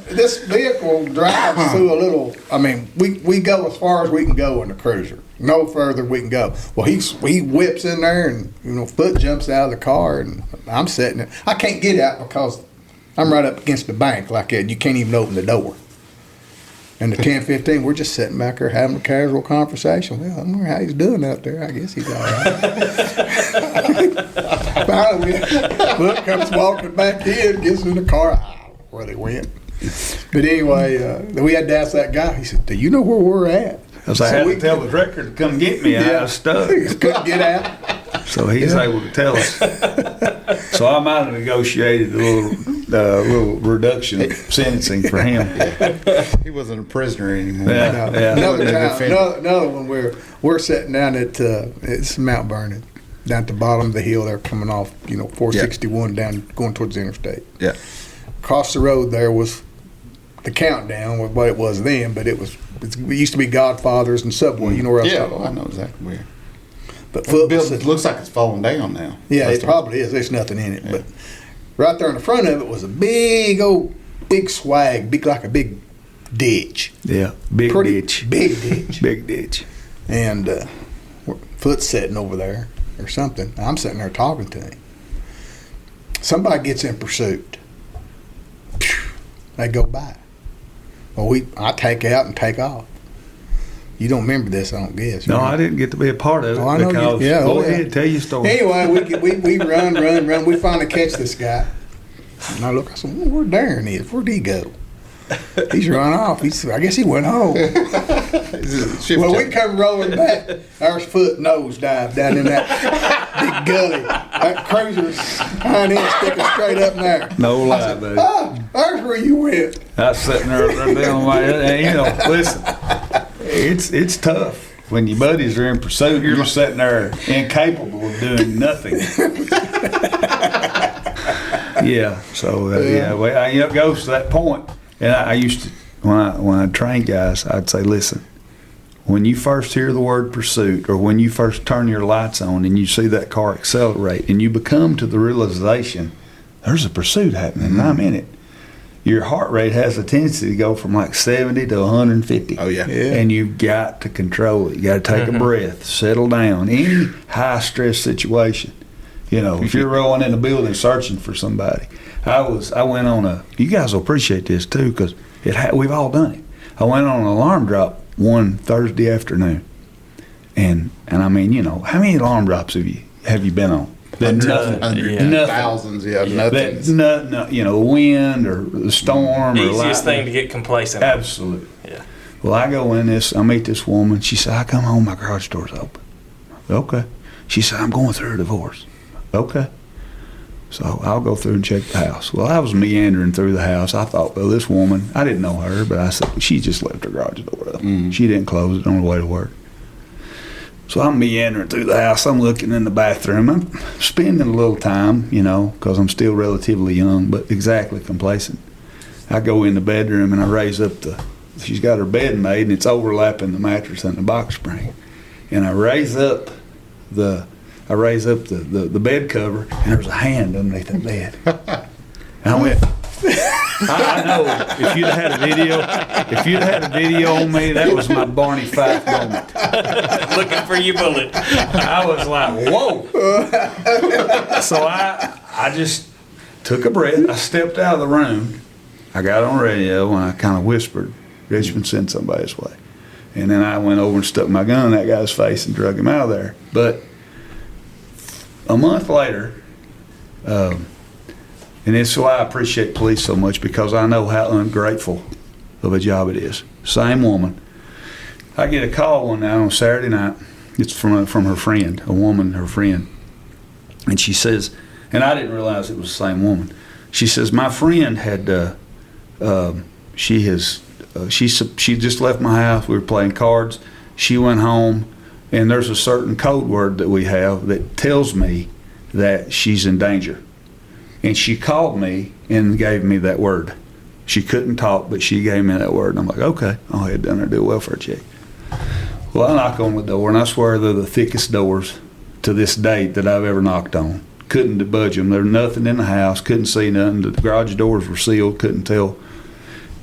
This vehicle drives through a little. I mean, we go as far as we can go in the cruiser. No further we can go. Well, he whips in there, and Foot jumps out of the car, and I'm sitting there. I can't get out because I'm right up against the bank like that. You can't even open the door. And the 1015, we're just sitting back there having a casual conversation. Well, I wonder how he's doing out there. I guess he's all right. Finally, Foot comes walking back in, gets in the car. I don't know where they went. But anyway, we had to ask that guy. He said, do you know where we're at?
Because I had to tell the director to come get me. I was stuck.
Couldn't get out.
So he's able to tell us. So I might have negotiated a little reduction of sentencing for him.
He wasn't a prisoner anymore.
Yeah, yeah.
Another
Wasn't a
time,
defendant.
another one where we're sitting down at it's Mount Vernon, down at the bottom of the hill. They're coming off, 461 down, going towards the interstate.
Yeah.
Across the road there was the Countdown, with what it was then, but it used to be Godfathers and Subway. You know where I was
Yeah,
talking
well, I
about?
know exactly where.
But
The
Foot was
building
sitting-
looks like it's falling down now.
yeah,
That's
it
the-
probably is. There's nothing in it, but right there in the front of it was a big swag, like a big ditch,
Yeah, big
pretty
ditch.
big ditch,
Big ditch.
and Foot's sitting over there or something. I'm sitting there talking to him. Somebody gets in pursuit. Phew, they go by. Well, I take out and take off. You don't remember this, I don't guess.
No,
right?
I didn't get to be a part of it.
Oh, I know you-
because
yeah,
go
oh, yeah.
ahead, tell your story.
Anyway, we run. We finally catch this guy. And I look, I said, well, where Darren is? Where'd he go? He's run off. I guess he went home. Well, we come rolling back. Our Foot nose dive down in that big gully. That cruiser's hind end sticking straight up in there.
No lie, buddy.
Oh, there's where you went.
I was sitting there down on my head, and listen, it's tough. When your buddies are in pursuit, you're sitting there incapable of doing nothing. Yeah, so well, it goes to that point. And I used to, when I train guys, I'd say, listen, when you first hear the word pursuit, or when you first turn your lights on and you see that car accelerate, and you become to the realization there's a pursuit happening, and I'm in it. Your heart rate has a tendency to go from like 70 to 150.
Oh, yeah.
And you've got to control it. You got to take a breath, settle down. Any high stress situation, if you're rolling in a building searching for somebody. I went on you guys will appreciate this too, because we've all done it. I went on an alarm drop one Thursday afternoon, and I mean, how many alarm drops have you been on? Nothing.
Yeah.
Thousands, nothing.
That's nothing. Wind or the storm or
Easiest
lightning.
thing to get complacent. on.
Absolutely.
Yeah.
Well, I go in this. I meet this woman. She said, "I come home, my garage door's open." Okay. She said, "I'm going through a divorce." Okay. So I'll go through and check the house. Well, I was meandering through the house. I thought, well, this woman, I didn't know her, but I said, she just left her garage door up. She didn't close it on the way to work. So I'm meandering through the house. I'm looking in the bathroom. I'm spending a little time, because I'm still relatively young, but exactly complacent. I go in the bedroom and I raise up she's got her bed made and it's overlapping the mattress and the box spring. And I raise up the bed cover, and there's a hand underneath the bed. And I went, I know if you'd had a video on me, that was my Barney Fife moment.
Looking for your bullet.
I was like, whoa. So I just took a breath. I stepped out of the room. I got on radio and I kind of whispered, Richmond, send somebody this way. And then I went over and stuck my gun in that guy's face and drug him out of there. But a month later, and it's why I appreciate police so much, because I know how ungrateful of a job it is. Same woman. I get a call one night on Saturday night. It's from her friend, a woman, her friend. And she says, and I didn't realize it was the same woman. She says, my friend had, she just left my house. We were playing cards. She went home. And there's a certain code word that we have that tells me that she's in danger. And she called me and gave me that word. She couldn't talk, but she gave me that word. And I'm like, okay, I'll head down there and do a welfare check. Well, I knock on the door, and I swear they're the thickest doors to this date that I've ever knocked on. Couldn't budge them. There was nothing in the house. Couldn't see nothing. The garage doors were sealed. Couldn't tell.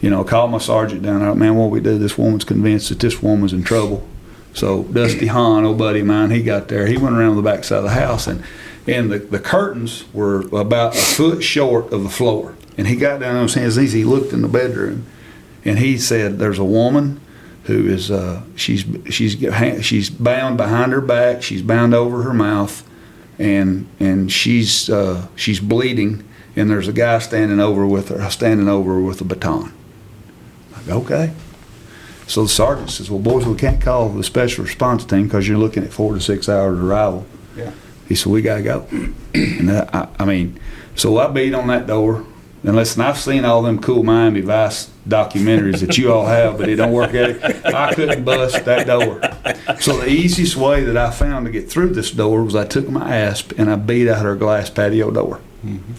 Called my sergeant down there. Man, what we do? This woman's convinced that this woman's in trouble. So Dusty Hahn, old buddy of mine, he got there. He went around the back side of the house, and the curtains were about a foot short of the floor. And he got down on his hands and knees. He looked in the bedroom, and he said, "There's a woman who is she's bound behind her back. She's bound over her mouth, and she's bleeding. And there's a guy standing over with her with a baton." I'm like, okay. So the sergeant says, well, boys, we can't call the special response team because you're looking at 4 to 6 hours arrival.
Yeah.
He said, we got to go. And I mean, so I beat on that door. And listen, I've seen all them cool Miami Vice documentaries that you all have, but it don't work at it. I couldn't bust that door. So the easiest way that I found to get through this door was I took my asp and I beat out her glass patio door. Mm-hmm.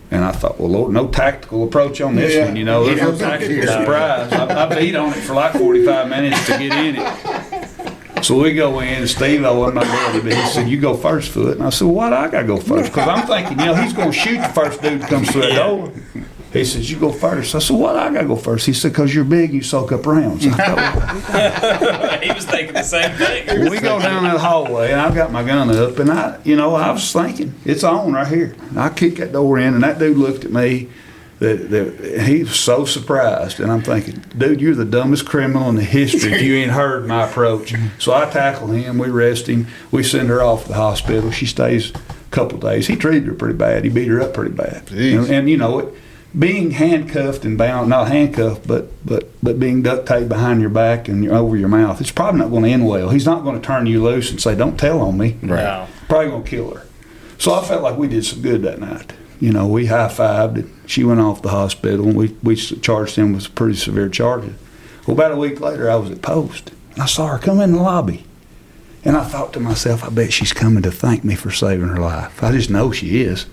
And I thought, well, Lord, no tactical approach on this one, you know. There's no tactical surprise. I beat on it for like 45 minutes to get in it. So we go in, and Steve, I wasn't my buddy, but he said, you go first, Foot. And I said, well, why do I got to go first? Because I'm thinking, he's going to shoot the first dude that comes through that door. He says, you go first. I said, why do I got to go first? He said, because you're big, you soak up rounds.
He was thinking the same thing.
We go down that hallway, and I've got my gun up, and I was thinking, it's on right here. And I kicked that door in, and that dude looked at me. He was so surprised, and I'm thinking, dude, you're the dumbest criminal in the history if you ain't heard my approach. So I tackle him, we arrest him, we send her off to the hospital. She stays a couple days. He treated her pretty bad. He beat her up pretty bad. And being handcuffed and bound, not handcuffed, but being duct taped behind your back and over your mouth, it's probably not going to end well. He's not going to turn you loose and say, don't tell on me.
Right.
No.
Probably going to kill her. So I felt like we did some good that night. We high-fived it. She went off the hospital, and we charged him with pretty severe charges. Well, about a week later, I was at post, and I saw her come in the lobby. And I thought to myself, I bet she's coming to thank me for saving her life. I just know she is.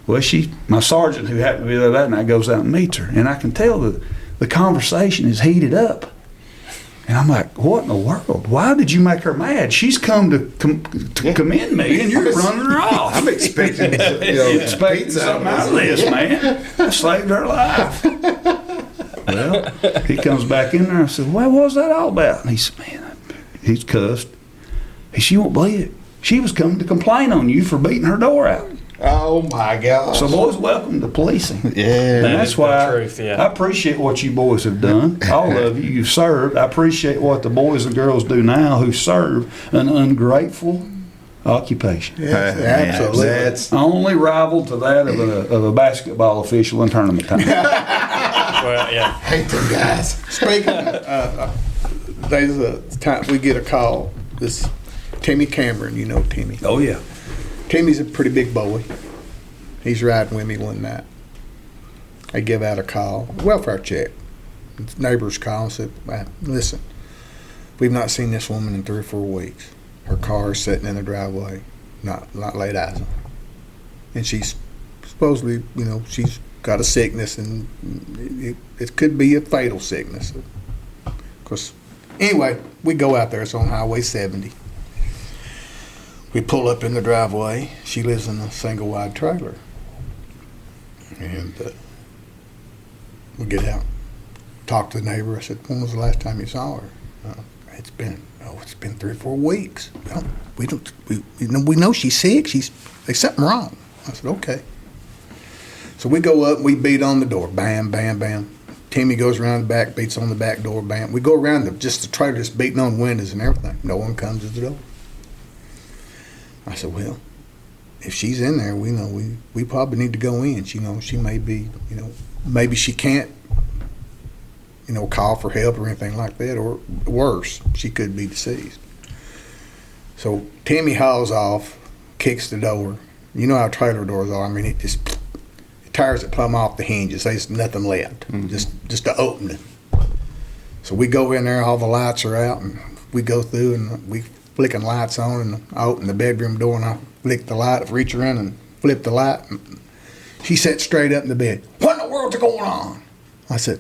Well, my sergeant, who happened to be there that night, goes out and meets her. And I can tell the conversation is heated up. And I'm like, what in the world? Why did you make her mad? She's come to commend me, and you're running her off.
I'm expecting,
Expecting something out of this, man. I saved her life. Well, he comes back in there. I said, what was that all about? And he said, man, he's cussed. He said, you won't believe it. She was coming to complain on you for beating her door out.
Oh my gosh.
So boys, welcome to policing.
Yeah.
And that's why
truth, yeah.
I appreciate what you boys have done. All of you, you've served. I appreciate what the boys and girls do now who serve an ungrateful occupation.
Yes, absolutely.
That's
Only rival to that of a basketball official in tournament time.
Well, yeah.
hate them guys.
Speaking there's a time we get a call. This Timmy Cameron, you know Timmy.
Oh, yeah.
Timmy's a pretty big boy. He's riding with me one night. I give out a call, welfare check. Neighbors call and said, listen, we've not seen this woman in 3 or 4 weeks. Her car is sitting in the driveway, not laid eyes on. And she's supposedly, she's got a sickness, and it could be a fatal sickness. Because anyway, we go out there. It's on Highway 70. We pull up in the driveway. She lives in a single wide trailer. And we get out, talk to the neighbor. I said, when was the last time you saw her? It's been 3 or 4 weeks. We know she's sick. There's something wrong. I said, okay. So we go up, we beat on the door. Bam, bam, bam. Timmy goes around the back, beats on the back door. Bam. We go around the trailer, just beating on windows and everything. No one comes to the door. I said, well, if she's in there, we probably need to go in. She may be, maybe she can't, call for help or anything like that, or worse, she could be deceased. So Timmy hauls off, kicks the door. You know how trailer doors are. I mean, it tears it plumb off the hinges. There's nothing left, just to open it. So we go in there, all the lights are out, and we go through, and we flicking lights on, and I open the bedroom door, and I flick the light, reach around and flip the light. And she sat straight up in the bed. What in the world's going on? I said,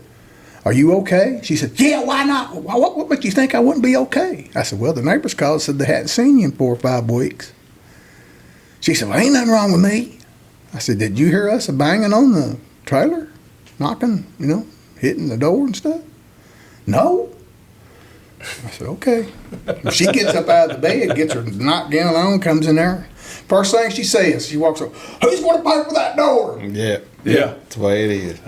are you okay? She said, yeah, why not? What makes you think I wouldn't be okay? I said, well, the neighbors called and said they hadn't seen you in 4 or 5 weeks. She said, well, ain't nothing wrong with me. I said, did you hear us banging on the trailer? Knocking, hitting the door and stuff? No. I said, okay. She gets up out of the bed, gets her nightgown on, comes in there. First thing she says, she walks up, who's going to pay for that door?
Yeah.
Yeah.
That's the way it is.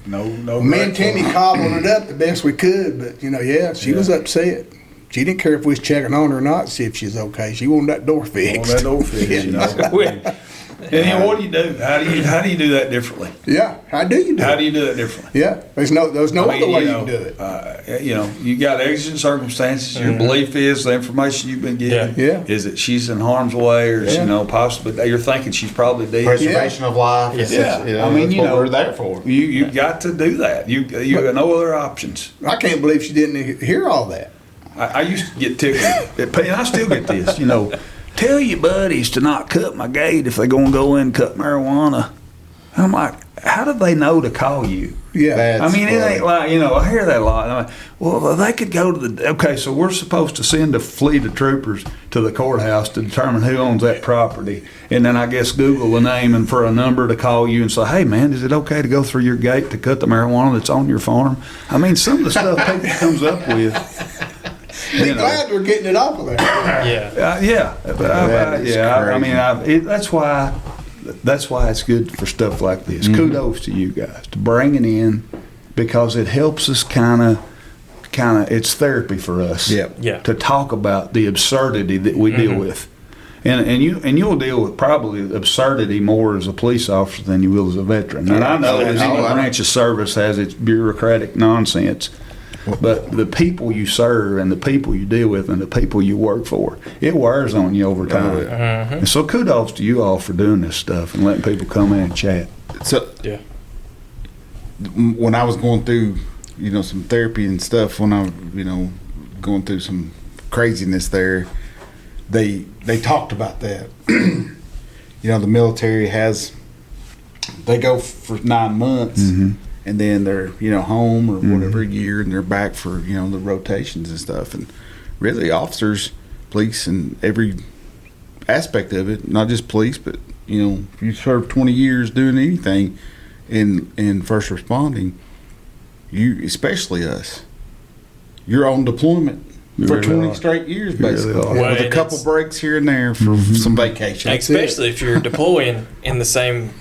No. Me and Timmy cobbled it up the best we could, but, she was upset. She didn't care if we was checking on her or not to see if she's okay. She wanted that door fixed.
On that door fixed, And then what do you do? How do you do that differently?
Yeah. How do you do
How
it?
do you do it differently?
Yeah. There's no
I mean,
other way you
know,
can do it.
You got exigent circumstances. Your belief is the information you've been given.
Yeah.
Is that she's in harm's way, or
Yeah.
possibly you're thinking she's probably dead.
Preservation of life. It's
Yeah.
just,
I mean,
that's what we're there for.
You got to do that. You got no other options.
I can't believe she didn't hear all that.
I used to get tickled, and I still get this. Tell your buddies to not cut my gate if they're going to go in and cut marijuana. And I'm like, how do they know to call you?
Yeah.
That's
I mean, it
funny.
ain't like, I hear that a lot. I'm like, well, they could go to okay, so we're supposed to send a fleet of troopers to the courthouse to determine who owns that property. And then I guess Google the name and for a number to call you and say, hey, man, is it okay to go through your gate to cut the marijuana that's on your farm? I mean, some of the stuff people comes up with.
Be glad we're getting it off of there.
Yeah.
That's why it's good for stuff like this. Kudos to you guys to bring it in, because it helps us kind of it's therapy for us.
Yep.
Yeah.
To talk about the absurdity that we deal with, and you'll deal with probably absurdity more as a police officer than you will as a veteran. And I know that any branch of service has its bureaucratic nonsense. But the people you serve and the people you deal with and the people you work for, it wears on you over time. And so kudos to you all for doing this stuff and letting people come in and chat.
So
Yeah.
when I was going through, some therapy and stuff, when I, going through some craziness there, they talked about that. The military they go for 9 months. And then they're, home or whatever year, and they're back for, the rotations and stuff. And really, officers, police, and every aspect of it, not just police, but, if you serve 20 years doing anything in first responding, especially us, you're on deployment for
really
20
are.
straight years,
You really
basically,
are.
Well,
with a
and
couple
it's-
breaks here and there for some vacation.
Especially if you're deploying in the same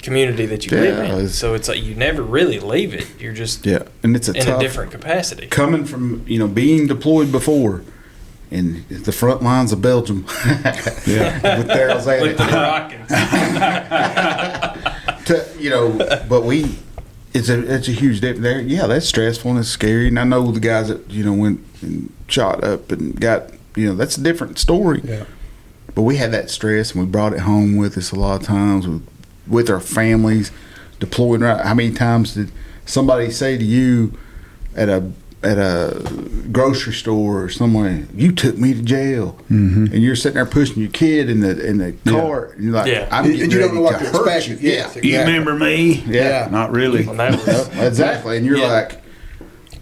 community that you live
Yeah,
in.
it's-
So it's like you never really leave it. You're just
Yeah, and it's
in a different capacity.
coming from being deployed before, and the front lines of Belgium.
Yeah.
With Daryl's at
With the
it.
Moroccans.
But it's a huge difference there. Yeah, that's stressful and it's scary. And I know the guys that went and shot up and got that's a different story.
Yeah.
But we had that stress and we brought it home with us a lot of times with our families deployed. Right? How many times did somebody say to you at a grocery store or somewhere, "You took me to jail," and you're sitting there pushing your kid in the cart, and you're like,
Yeah.
"I'm
And
getting
you don't
ready
know what to
hurt
expect.
you."
Yes,
Yeah,
exactly.
You remember me?
yeah,
Not really.
When that was,
exactly. And you're
Yeah.
like,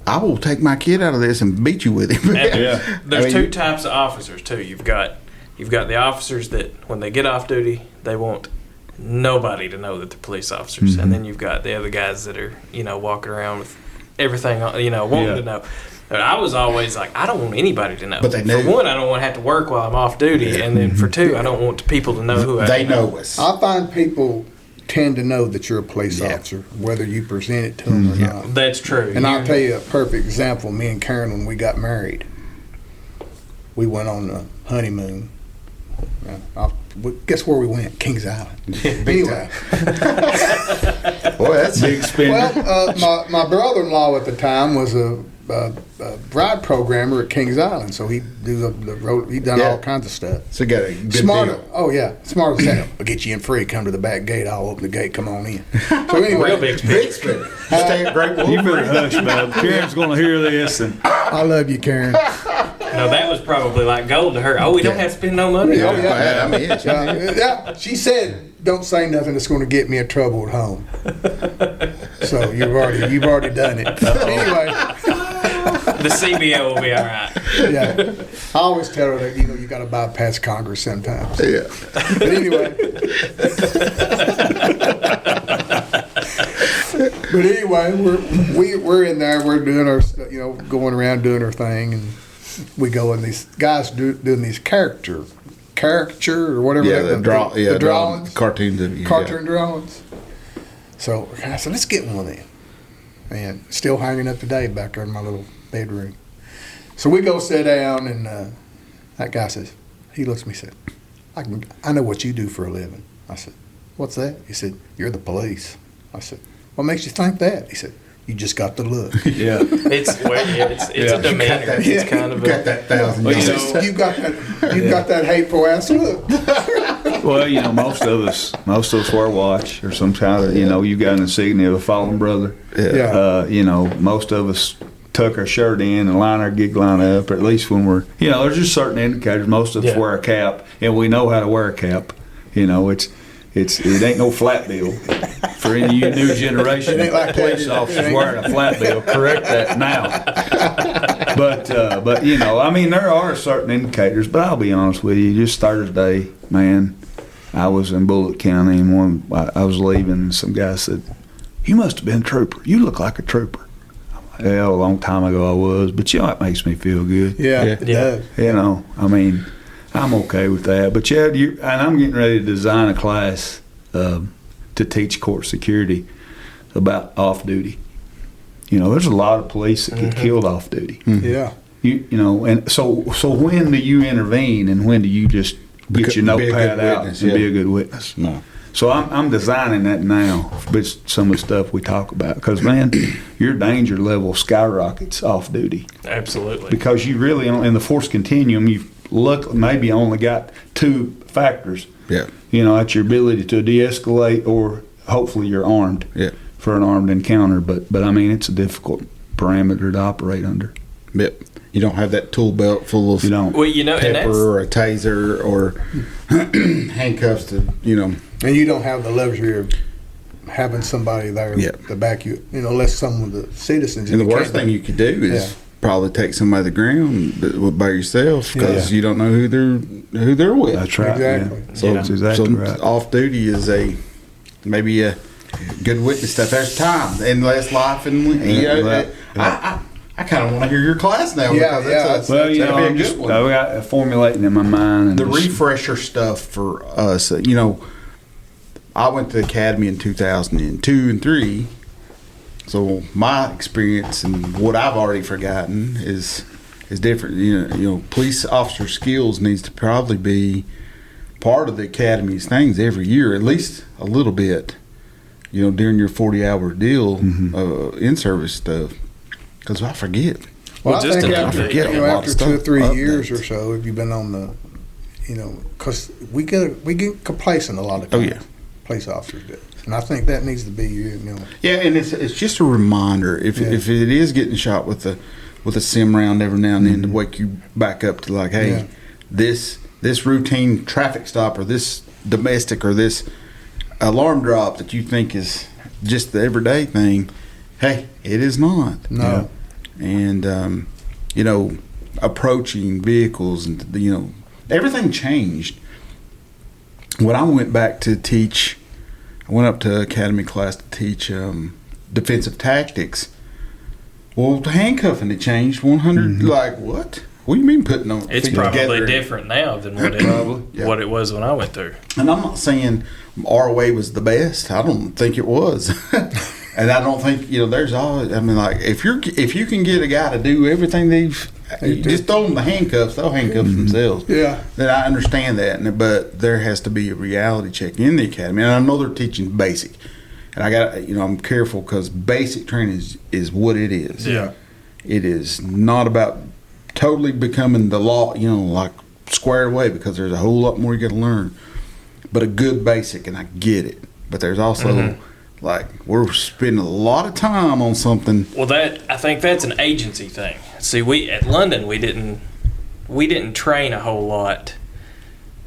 "I will take my kid out of this and beat you with him."
and
Yeah.
there's
I mean,
two types of officers too. You've got the officers that when they get off duty, they want nobody to know that they're police officers, and then you've got the other guys that are walking around with everything wanting
Yeah.
to know. But I was always like, I don't want anybody to know.
But they
for
knew.
one, I don't want to have to work while I'm off duty, and then for two, I don't want people to know who I
They
am.
know us.
I find people tend to know that you're a police
Yeah.
officer, whether you present it to them or not.
That's true.
And I'll tell you a perfect example. Me and Karen, when we got married, we went on the honeymoon. Guess where we went? Kings Island. Anyway,
Boy, that's
Big spender.
well, my brother-in-law at the time was a bride programmer at Kings Island, so he do the road. He done
Yeah.
all kinds of stuff.
so you got a good
Smart.
deal.
Oh yeah, smart as hell. I'll get you in free. Come to the back gate. I'll open the gate. Come on in. So anyway,
Real big
Big spender. Stay at Great Wolf.
You better hush, man. Karen's going to hear this. And
I love you, Karen.
No, that was probably like gold to her. Oh, we don't have to spend no money.
Oh, yeah.
I mean, yeah,
Yeah, she said, "Don't say nothing that's going to get me in trouble at home." So you've already done it. Anyway,
The CBO will be all right.
yeah, I always tell her that you got to bypass Congress sometimes.
yeah.
But anyway, we're in there. We're doing our going around doing our thing, and we go and these guys doing these caricature or whatever.
Yeah,
they- the drawings.
cartoons of you.
Cartoon drawings. So I said, let's get one of them. And still hanging up today back there in my little bedroom. So we go sit down, and that guy says, he looks at me and said, I know what you do for a living. I said, what's that? He said, you're the police. I said, what makes you think that? He said, you just got the look.
Yeah.
It's a demeanor. It's kind of
got that $1,000.
Well, you know,
You got that hateful ass look.
Well, you know, most of us wear a watch or some kind of, you know, you got an insignia of a fallen brother.
Yeah.
You know, most of us tuck our shirt in and line our gig line up, or at least when we're, you know, there's just certain indicators. Most of us wear a cap, and we know how to wear a cap. You know, it ain't no flat bill. For any of you new generation,
It ain't like
police
that.
officers wearing a flat bill. Correct that now. But you know, I mean, there are certain indicators. But I'll be honest with you, just Thursday, man, I was in Bullitt County, and I was leaving, and some guy said, "You must have been a trooper. You look like a trooper." Well, a long time ago I was, but you know, it makes me feel good.
Yeah, it does.
You know, I mean, I'm okay with that. But Chad, and I'm getting ready to design a class to teach court security about off duty. You know, there's a lot of police that get killed off duty.
Yeah.
You know, and so when do you intervene, and when do you just get your
Be a good
notepad out
witness,
and
yeah.
be a good witness?
No.
So I'm designing that now with some of the stuff we talk about, because man, your danger level skyrockets off duty,
Absolutely.
because you really in the force continuum you've maybe only got two factors.
Yeah.
You know, that's your ability to de-escalate, or hopefully you're armed
Yeah.
for an armed encounter. But I mean, it's a difficult parameter to operate under.
Yep. You don't have that tool belt full of
You don't.
Well, you know, and
pepper
that's,
or a taser or handcuffs to, you know.
And you don't have the luxury of having somebody there
Yeah.
to back you, you know, unless some of the citizens.
And the
you
worst
can't-
thing you could do is
Yeah.
probably take somebody to the ground by yourself, because
Yeah.
you don't know who they're with.
That's right.
Exactly.
Yeah.
So,
That's exactly
so
right.
off duty is maybe a good witness stuff. There's time and less life, and you know,
Yeah.
I kind of want to hear your class now.
Yeah,
because
yeah.
that's
Well, you know,
that'd
I'm
be a
just
good one.
I got formulating in my mind. And
The
just-
refresher stuff for us, you know, I went to the academy in 2002 and 3. So my experience and what I've already forgotten is different. You know, police officer skills needs to probably be part of the academy's things every year, at least a little bit. You know, during your 40-hour deal, in service stuff, because I forget.
Well,
Well,
I
just
think
an
after,
update.
you
A
know,
lot of
after
stuff.
2 or 3 years
Updates.
or so, if you've been on the, you know, because we get complacent a lot of
Oh,
times.
yeah.
Police officers do, and I think that needs to be, you know.
Yeah, and it's just a reminder if
Yeah.
if it is getting shot with a sim round every now and then to wake you back up to like, hey,
Yeah.
this routine traffic stop or this domestic or this alarm drop that you think is just the everyday thing, hey, it is not.
No.
And you know, approaching vehicles and you know, everything changed. When I went back to teach, I went up to academy class to teach defensive tactics. Well, the handcuffing had changed 100. Like what? What do you mean putting on?
it's
feet
probably
together?
different now than what
Probably,
yeah.
what it was when I went through.
And I'm not saying our way was the best. I don't think it was. And I don't think, you know, there's always, I mean, like, if you can get a guy to do everything you just throw them the handcuffs, they'll handcuff themselves.
Yeah.
Then I understand that. But there has to be a reality check in the academy. And I know they're teaching basic. And I got, you know, I'm careful because basic training is what it is.
Yeah.
It is not about totally becoming the law, you know, like squared away, because there's a whole lot more you got to learn. But a good basic, and I get it. But there's also, like, we're spending a lot of time on something.
Well, I think that's an agency thing. See, we at London we didn't train a whole lot.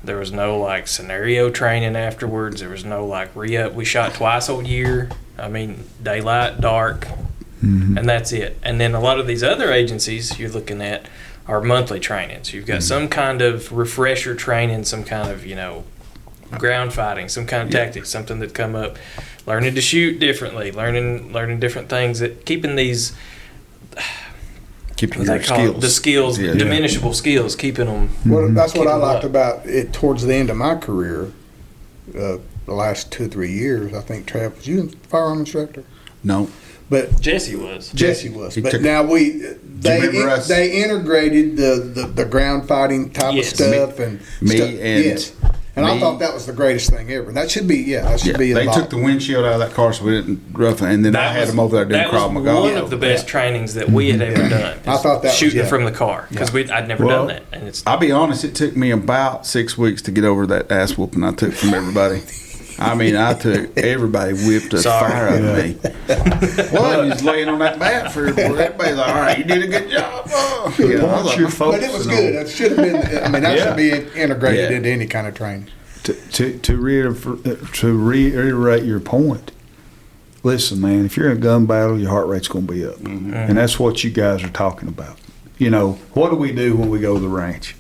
There was no like scenario training afterwards. There was no like re-up. We shot twice a year. I mean, daylight, dark, and that's it. And then a lot of these other agencies you're looking at are monthly trainings. You've got some kind of refresher training, some kind of, you know, ground fighting, some kind of tactics, something that come up, learning to shoot differently, learning different things, that keeping these
Keeping
what
your
they call it,
skills.
the skills,
Yeah.
diminishable skills, keeping them.
Well, that's what
Keep
I
'em
liked
up.
about it towards the end of my career. The last 2 or 3 years, I think. Trav, was you a firearm instructor?
No.
But
Jesse was.
Jesse was.
He
But
took-
now
remember us?
they integrated the ground fighting type
Yes.
of stuff and
Me
stuff.
and-
yes. And I thought that was the greatest thing ever. That should be, that should be.
They
involved.
took the windshield out of that car so we didn't rough it, and then I had them over there doing
that
Krav
was
Maga.
one of the best trainings that we had ever done.
I thought that was-
shooting
yeah.
from the car because I'd never
Well,
done that, and it's
I'll be honest, it took me about 6 weeks to get over that ass whooping I took from everybody. I mean, everybody whipped the
Sorry.
fire out of me. Well, you was laying on that mat for everybody's like, all right, you did a good job. Oh. You know, I was like,
You're
But it was
focusing
good. That should have been. I mean, that
Yeah.
should be integrated
Yeah.
into any kind of training.
To reiterate your point, listen, man, if you're in a gun battle, your heart rate's going to be up. And that's what you guys are talking about. You know, what do we do when we go to the range?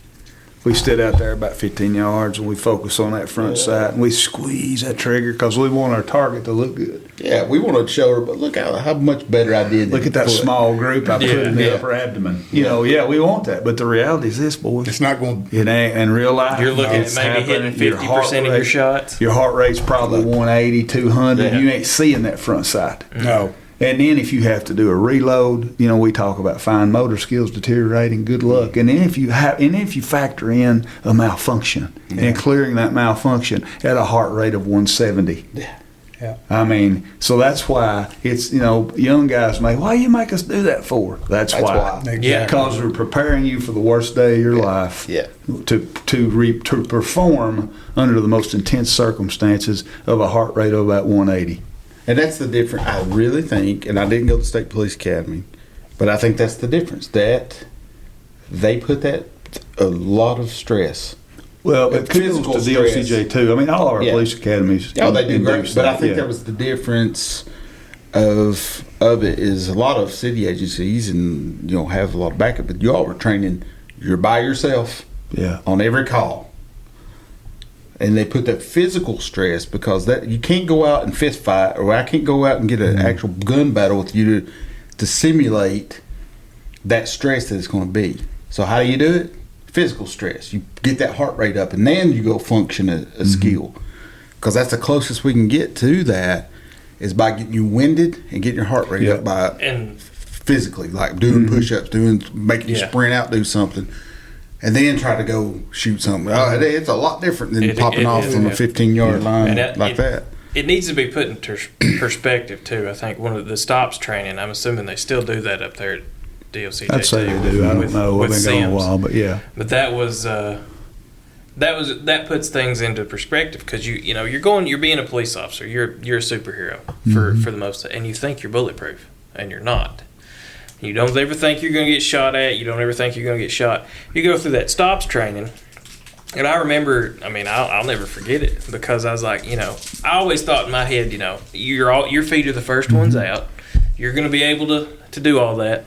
We stood out there about 15 yards and we focus on that front sight and we squeeze that trigger because we want our target to look good.
yeah, we wanted to show her, but look how much better I did.
Look at that
foot.
small group I put in the
Yeah.
upper abdomen. You know, we want that. But the reality is this, boys.
It's not going.
It ain't in real life.
you're looking at
it's
maybe hitting
happening. Your
50% of your
heart rate-
shots.
Your heart rate's probably 180, 200.
Yeah.
You ain't seeing that front sight.
No.
And then if you have to do a reload, you know, we talk about fine motor skills deteriorating. Good luck. And then if you factor in a malfunction and clearing that malfunction at a heart rate of 170.
Yeah.
I mean, so that's why it's, you know, young guys make, why you make us do that for? That's why.
Exactly.
Yeah.
Because we're preparing you for the worst day of your life.
Yeah.
To perform under the most intense circumstances of a heart rate of about 180.
And that's the difference, I really think, and I didn't go to the State Police Academy, but I think that's the difference, that they put that a lot of stress.
Well, it kudos
Physical
to
stress.
DOCJ too. I mean, all of our
Yeah.
police academies.
Oh, they do great,
induce
but I think
yeah.
that was the difference of it is a lot of city agencies and, you know, have a lot of backup, but y'all were training, you're by yourself
Yeah.
on every call. And they put that physical stress because that you can't go out and fist fight, or I can't go out and get an actual gun battle with you to simulate that stress that it's going to be. So how do you do it? Physical stress. You get that heart rate up, and then you go function a skill. Because that's the closest we can get to that is by getting you winded and getting your heart rate up by
And
physically, like doing push-ups, making you
Yeah.
sprint out, do something. And then try to go shoot something. It's a lot different than popping off
is,
from a
yeah.
15-yard line
And
like that.
It needs to be put into perspective too. I think one of the stops training. I'm assuming they still do that up there at DLCJ.
I'd say they do. I don't know. I've been going a while, but yeah.
But that puts things into perspective because you're being a police officer. You're a superhero for the most, and you think you're bulletproof, and you're not. You don't ever think you're going to get shot at. You don't ever think you're going to get shot. You go through that stops training. And I remember, I'll never forget it because I was like, I always thought in my head, your feet are the first ones out. You're going to be able to do all that.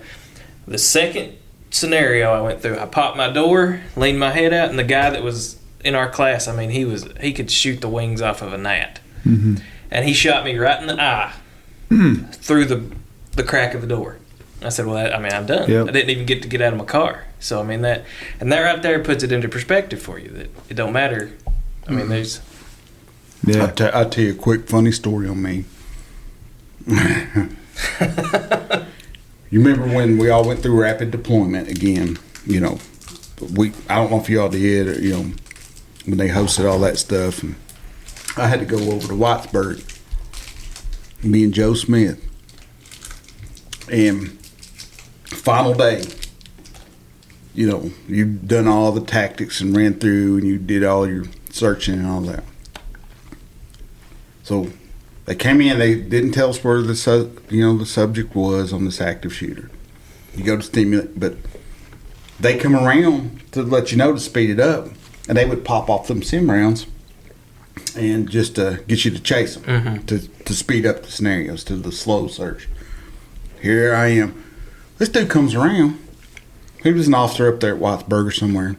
The second scenario I went through, I popped my door, leaned my head out, and the guy that was in our class, he could shoot the wings off of a gnat. Mm-hmm. And he shot me right in the eye through the crack of the door. I said, well, I'm done.
Yep.
I didn't even get to get out of my car. So, that right there puts it into perspective for you that it don't matter. There's...
Yeah.
I'll tell you a quick funny story on me. You remember when we all went through rapid deployment again? I don't know if y'all did, or, when they hosted all that stuff. And I had to go over to Whitesburg, me and Joe Smith. And final day, you've done all the tactics and ran through and you did all your searching and all that. So they came in, they didn't tell us where the subject was on this active shooter. You go to stimulate, but they come around to let you know to speed it up, and they would pop off them sim rounds and just get you to chase them to speed up the scenarios, to the slow search. Here I am. This dude comes around. He was an officer up there at Whitesburg or somewhere.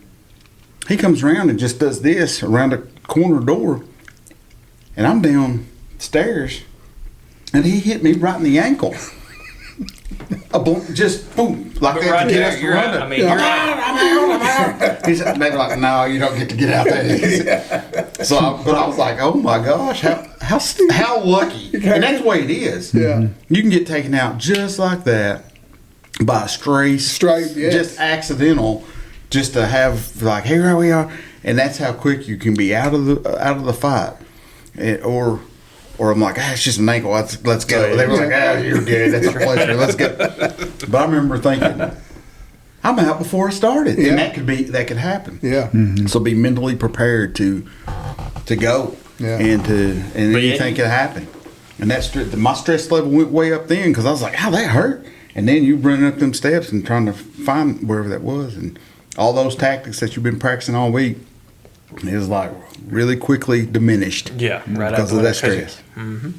He comes around and just does this around a corner door, and I'm downstairs, and he hit me right in the ankle. Just boom, like
But
that.
right
to get
there,
us to
you're
run
out.
it.
You're
I'm
out.
out. He said, they were like, no, you don't get to get out there. But I was like, oh my gosh, how lucky. And that's the way it is.
Yeah.
You can get taken out just like that by a stray,
Yes.
just accidental just to have like, here we are, and that's how quick you can be out of the fight, or I'm like, it's just an ankle. Let's go. They were like, you're good. That's a pleasure. Let's go. But I remember thinking, I'm out before I started, and that could happen.
Yeah.
So be mentally prepared to go, and anything could happen. And my stress level went way up then because I was like, that hurt. And then you running up them steps and trying to find wherever that was, and all those tactics that you've been practicing all week, it was like really quickly diminished.
Yeah, right
because of that stress.
Mm-hmm.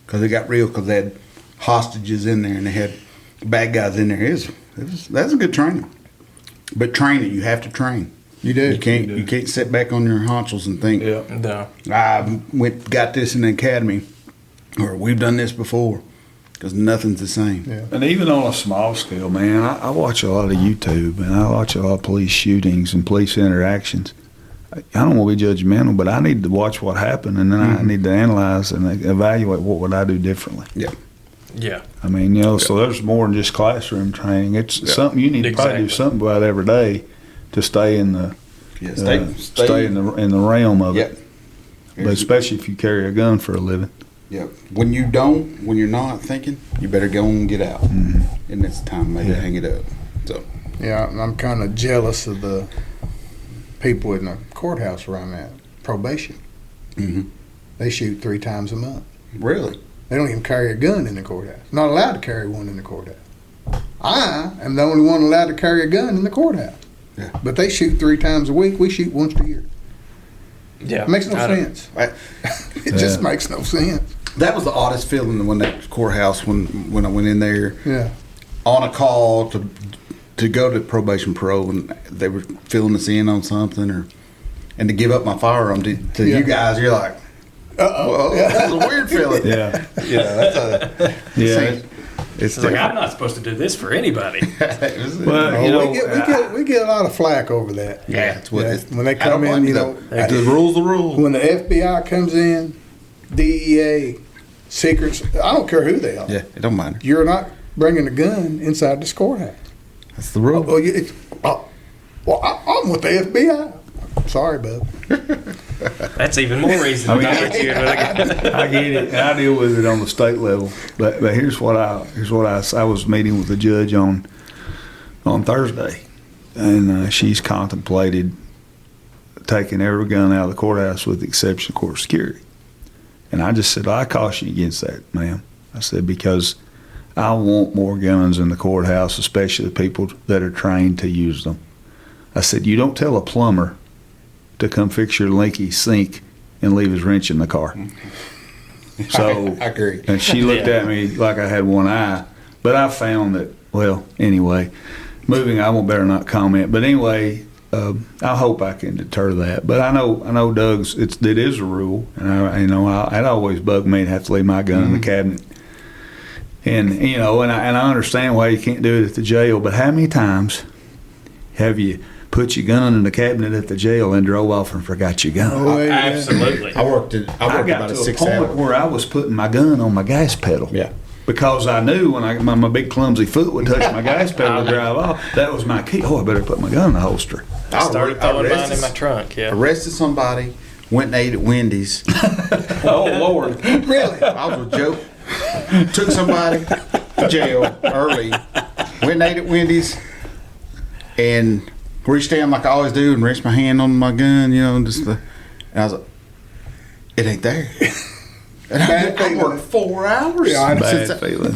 Because it got real. Because they had hostages in there and they had bad guys in there. That's a good training. But training, you have to train.
You do.
You can't sit back on your haunches and think,
No.
I got this in the academy, or we've done this before. Because nothing's the same.
Yeah.
And even on a small scale, man, I watch a lot of YouTube and I watch a lot of police shootings and police interactions. I don't want to be judgmental, but I need to watch what happened, and then I need to analyze and evaluate what would I do differently.
Yeah.
Yeah.
I mean, so there's more than just classroom training. It's something you need to probably do something about every day to stay in the stay in the realm of it. But especially if you carry a gun for a living.
Yeah. When you're not thinking, you better go and get out. Mm-hmm. And it's time maybe to hang it up. So.
Yeah, I'm kind of jealous of the people in the courthouse where I'm at. Probation.
Mm-hmm.
They shoot 3 times a month.
Really?
They don't even carry a gun in the courthouse. Not allowed to carry one in the courthouse. I am the only one allowed to carry a gun in the courthouse.
Yeah.
But they shoot 3 times a week. We shoot once a year.
Yeah.
It makes no sense. It just makes no sense.
That was the oddest feeling when that courthouse when I went in there.
Yeah.
On a call to go to probation parole, and they were filling us in on something, and to give up my firearm to you guys. You're like, whoa, that was a weird feeling.
Yeah.
It's
like, I'm not supposed to do this for anybody.
Well,
we get a lot of flack over that.
Yeah, it's what
when they come in,
the rules.
When the FBI comes in, DEA, secrets, I don't care who they are.
Yeah, it don't matter.
You're not bringing a gun inside this courthouse.
That's the rule.
I'm with the FBI. Sorry, bub.
That's even more reason to not let you in with a gun.
I get it. And I deal with it on the state level. But here's what I was meeting with the judge on Thursday, and she's contemplated taking every gun out of the courthouse with the exception of court security. And I just said, I caution you against that, ma'am. I said, because I want more guns in the courthouse, especially the people that are trained to use them. I said, you don't tell a plumber to come fix your leaky sink and leave his wrench in the car. So
I agree.
And she looked at me like I had one eye. But I found that, well, anyway, I won't better not comment. But anyway, I hope I can deter that. But I know Doug's, it is a rule. And it always bugged me to have to leave my gun in the cabinet. And, and I understand why you can't do it at the jail. But how many times have you put your gun in the cabinet at the jail and drove off and forgot your gun?
Oh, yeah.
Absolutely.
I worked
got
about
to
6
a point
hours.
where I was putting my gun on my gas pedal.
Yeah.
Because I knew when my big clumsy foot would touch my gas pedal to drive off, that was my key. Oh, I better put my gun in the holster.
I started throwing mine in my trunk,
Arrested somebody, went and ate at Wendy's.
Oh, Lord.
Really?
I was a joke. Took somebody to jail early, went and ate at Wendy's, and reached down like I always do and reached my hand on my gun, and I was like, it ain't there. And I worked 4 hours
Bad feeling.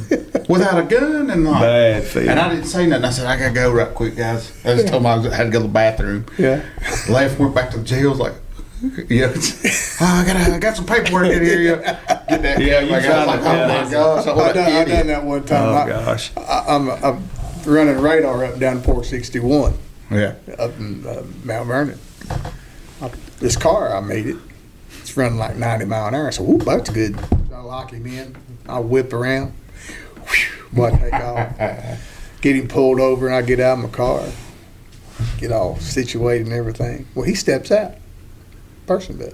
without a gun, and
Bad feeling.
and I didn't say nothing. I said, I gotta go right quick, guys. I just told them I had to go to the bathroom.
Yeah.
Left, went back to the jail. Was like, I got some paperwork in here. Get that.
Yeah,
like, I was like, oh my gosh,
I done that one time.
Oh, gosh.
I'm running radar up and down 461
Yeah.
up in Mount Vernon. This car, I made it. It's running like 90 mile an hour. I said, whoop, that's good. So I lock him in. I whip around. Whew, boy, I take off. Get him pulled over, and I get out of my car. Get all situated and everything. Well, he steps out. Person does.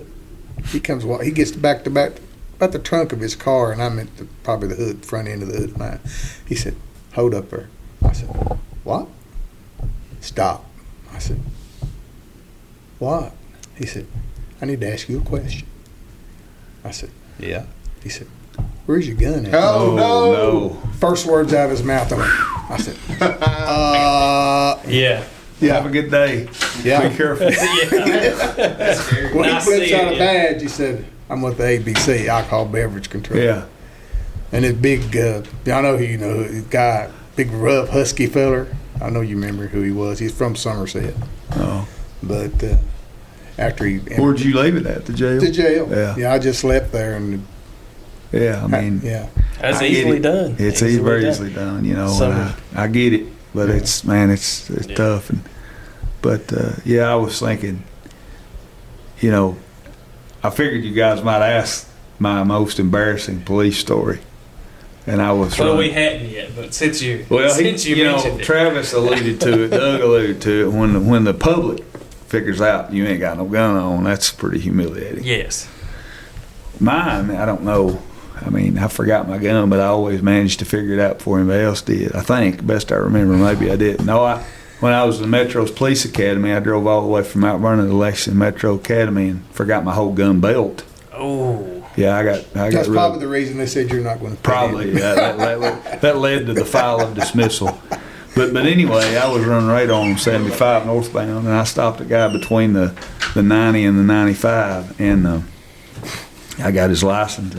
He comes, he gets back to back, about the trunk of his car, and I'm at probably the hood, front end of the hood of mine. He said, hold up there. I said, what? Stop. I said, What? He said, I need to ask you a question. I said, yeah. He said, where's your gun at?
Oh, no.
First words out of his mouth. I said,
Yeah.
Have a good day.
yeah.
Be careful.
When
I
he flips
see
out
it,
a badge, he said, I'm with the ABC, Alcohol Beverage Control.
Yeah.
And his big, I know who you know, his guy, big rough husky feller. I know you remember who he was. He's from Somerset.
Oh.
But after he
Where'd you leave it at? The jail?
to jail,
Yeah.
I just left there and
Yeah, I mean,
yeah.
That's
I get
easily
it.
done.
It's very easily done, you know.
So-
and I get it, but it's tough. But I was thinking, you know, I figured you guys might ask my most embarrassing police story, and I was.
Well, we hadn't yet, but since you
Well,
since you mentioned it,
Travis alluded to it. Doug alluded to it. When the public figures out you ain't got no gun on, that's pretty humiliating.
yes,
Mine, I don't know. I mean, I forgot my gun, but I always managed to figure it out before anybody else did. I think, best I remember, maybe I didn't. No, when I was in Metro's Police Academy, I drove all the way from Mount Vernon to Lexington Metro Academy and forgot my whole gun belt.
oh,
Yeah, I got
That's
real-
probably the reason they said you're not going to pay
Probably,
him.
that led to the file of dismissal. But anyway, I was running radar on 75 northbound, and I stopped a guy between the 90 and the 95, and I got his license,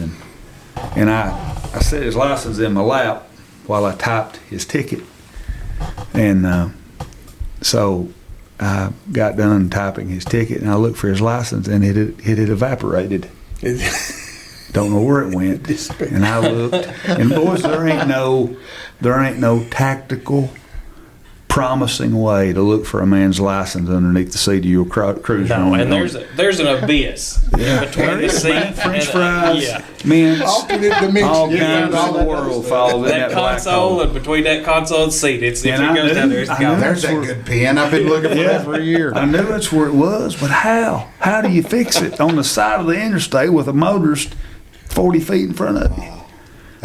and I set his license in my lap while I typed his ticket, and so I got done typing his ticket, and I looked for his license, and it had evaporated. Don't know where it went. And I looked, and boys, there ain't no tactical, promising way to look for a man's license underneath the seat of your cruiser.
no, and there's an abyss between the seat and
French fries,
yeah,
mints,
Alternate dimension.
all
You
kinds
found
of
all
the world falls in
that
that black
console
hole.
and between that console and seat, it's if
And
it
I
goes down
knew-
there, it's
I
gone.
knew
There's that good pen. I've been looking for that for a year.
I knew that's where it was, but how? How do you fix it on the side of the interstate with a motorist 40 feet in front of you?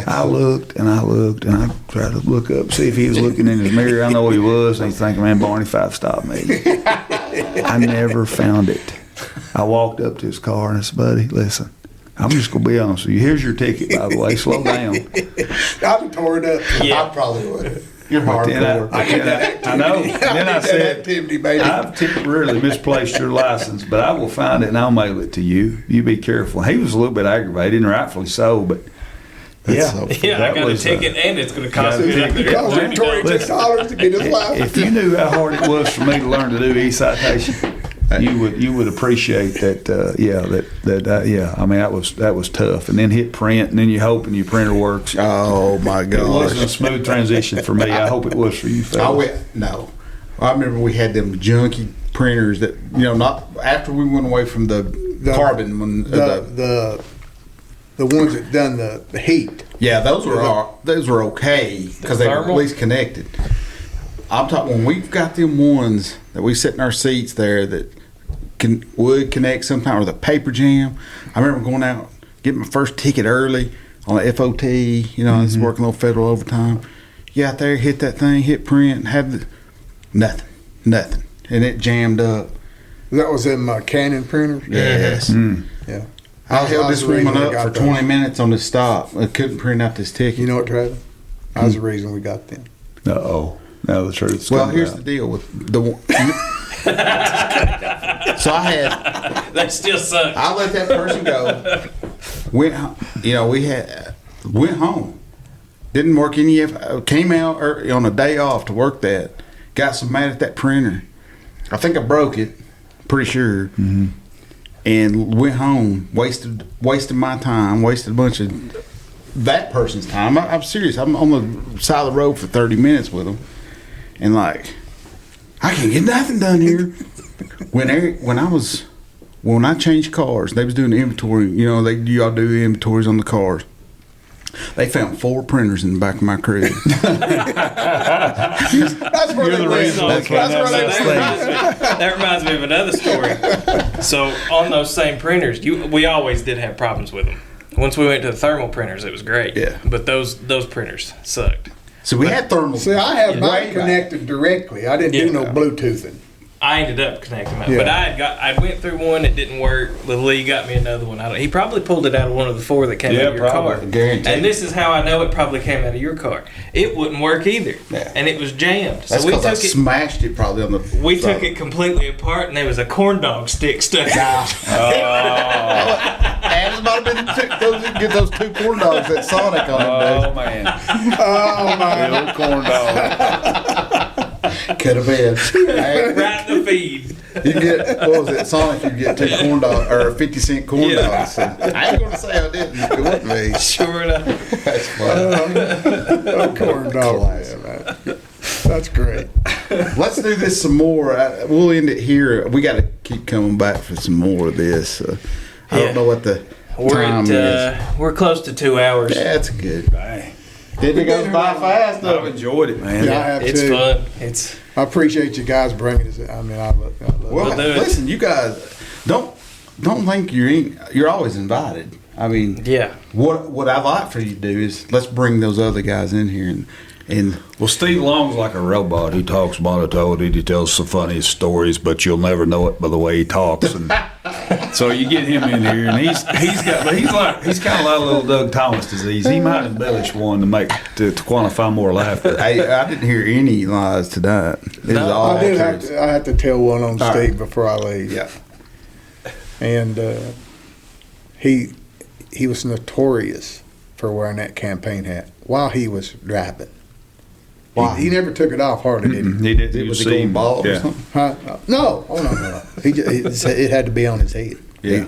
I looked and I looked and I tried to look up, see if he was looking in his mirror. I know he was. And he's thinking, man, Barney Fife stopped me. I never found it. I walked up to his car and I said, buddy, listen, I'm just going to be honest with you. Here's your ticket, by the way. Slow down.
I've tore it up.
Yeah.
I probably would. You're
Then I know. Then I
that
said,
activity, baby.
I've temporarily misplaced your license, but I will find it and I'll mail it to you. You be careful. He was a little bit aggravated, and rightfully so, but
That's so
Yeah, I
that
got a
was,
ticket and it's going to cost
got a
me
ticket.
Because
$100.
it tore $26 to get his license.
if you knew how hard it was for me to learn to do e-citation, you would appreciate that. I mean, that was tough. And then hit print, and then you hoping your printer works.
Oh my
It wasn't a
gosh.
smooth transition for me. I hope it was for you,
I
fellas.
went no. I remember we had them junky printers that not after we went away from the carbon when
The ones that done the heat.
those were okay because they were at
thermal?
least connected. I'm talking when we've got them ones that we sit in our seats there that would connect sometime with a paper jam. I remember going out getting my first ticket early on the FOT. I was working a little federal overtime. You out there, hit that thing, hit print, had nothing, and it jammed up.
That was in my Canon printers.
Yes.
Yeah.
I held this
the reason
woman
we
up
got
for
those.
20 minutes on the stop. I couldn't print out this ticket.
You know what, Travis? That was the reason we got them.
Uh-oh. Now the truth's
Well,
coming
here's
out.
the deal with the one. So
That still sucks.
I let that person go. Went home. Didn't work any. Came out on a day off to work that. Got so mad at that printer. I think I broke it. Pretty sure.
Mm-hmm.
And went home. Wasted my time. Wasted a bunch of that person's time. I'm serious. I'm on the side of the road for 30 minutes with them. And I can't get nothing done here. When I changed cars, they was doing the inventory. Y'all do the inventories on the cars. They found 4 printers in the back of my crib.
That's where
You're
they
the
went.
reason
That's
I
where
can't
they
have
went.
That reminds me of another story. So on those same printers, we always did have problems with them. Once we went to the thermal printers, it was great.
Yeah.
But those printers sucked.
So we had thermal.
See, I have
way
mine
back.
connected directly. I didn't do no
Yeah.
Bluetoothing.
I ended up connecting them,
Yeah.
but I went through one that didn't work. Lee got me another one. He probably pulled it out of one of the 4 that came
Yeah,
out of your
probably.
car.
Guaranteed.
And this is how I know it probably came out of your car. It wouldn't work either,
Yeah.
and it was jammed.
That's
So we
because I
took it.
smashed it probably on the.
We took it completely apart, and there was a corn dog stick stuck.
Adams might have been get those 2 corn dogs that Sonic on
Oh man,
Oh my!
the old corn dog.
it. Could have been. Hey,
Right in the feed.
you get what was it? Sonic, you get 2 corn dogs or 50-cent corn
Yeah.
dogs. So, I ain't gonna say I didn't. It wouldn't be.
Sure enough.
That's funny.
Corn dog. Yeah, man. That's great.
Let's do this some more. We'll end it here. We got to keep coming back for some more of this. I
Yeah.
don't know what the
We're
time is.
we're close to 2 hours.
Yeah, that's good.
Hey,
It goes by fast,
I've
though.
enjoyed it, man.
Yeah, I have
It's
too.
fun. It's
I appreciate you guys bringing this. I mean, I love
Well,
We'll do it.
listen, you guys don't think you're always invited. I mean,
yeah.
what I'd like for you to do is let's bring those other guys in here and
Well, Steve Long's like a robot. He talks monotone. He tells the funniest stories, but you'll never know it by the way he talks. And so you get him in here, and he's kind of like little Doug Thomas disease. He might embellish one to quantify more laughter.
I didn't hear any lies tonight. It was all
I did have
truth.
to. I had to tell one on
All
Steve
right.
before I leave.
Yeah.
And he was notorious for wearing that campaign hat while he was driving.
Why?
He never took it off hardly, did he?
He did.
Was
You
it going
see,
bald or
yeah.
something?
Huh? No. Oh no. It had to be on his head.
Yeah.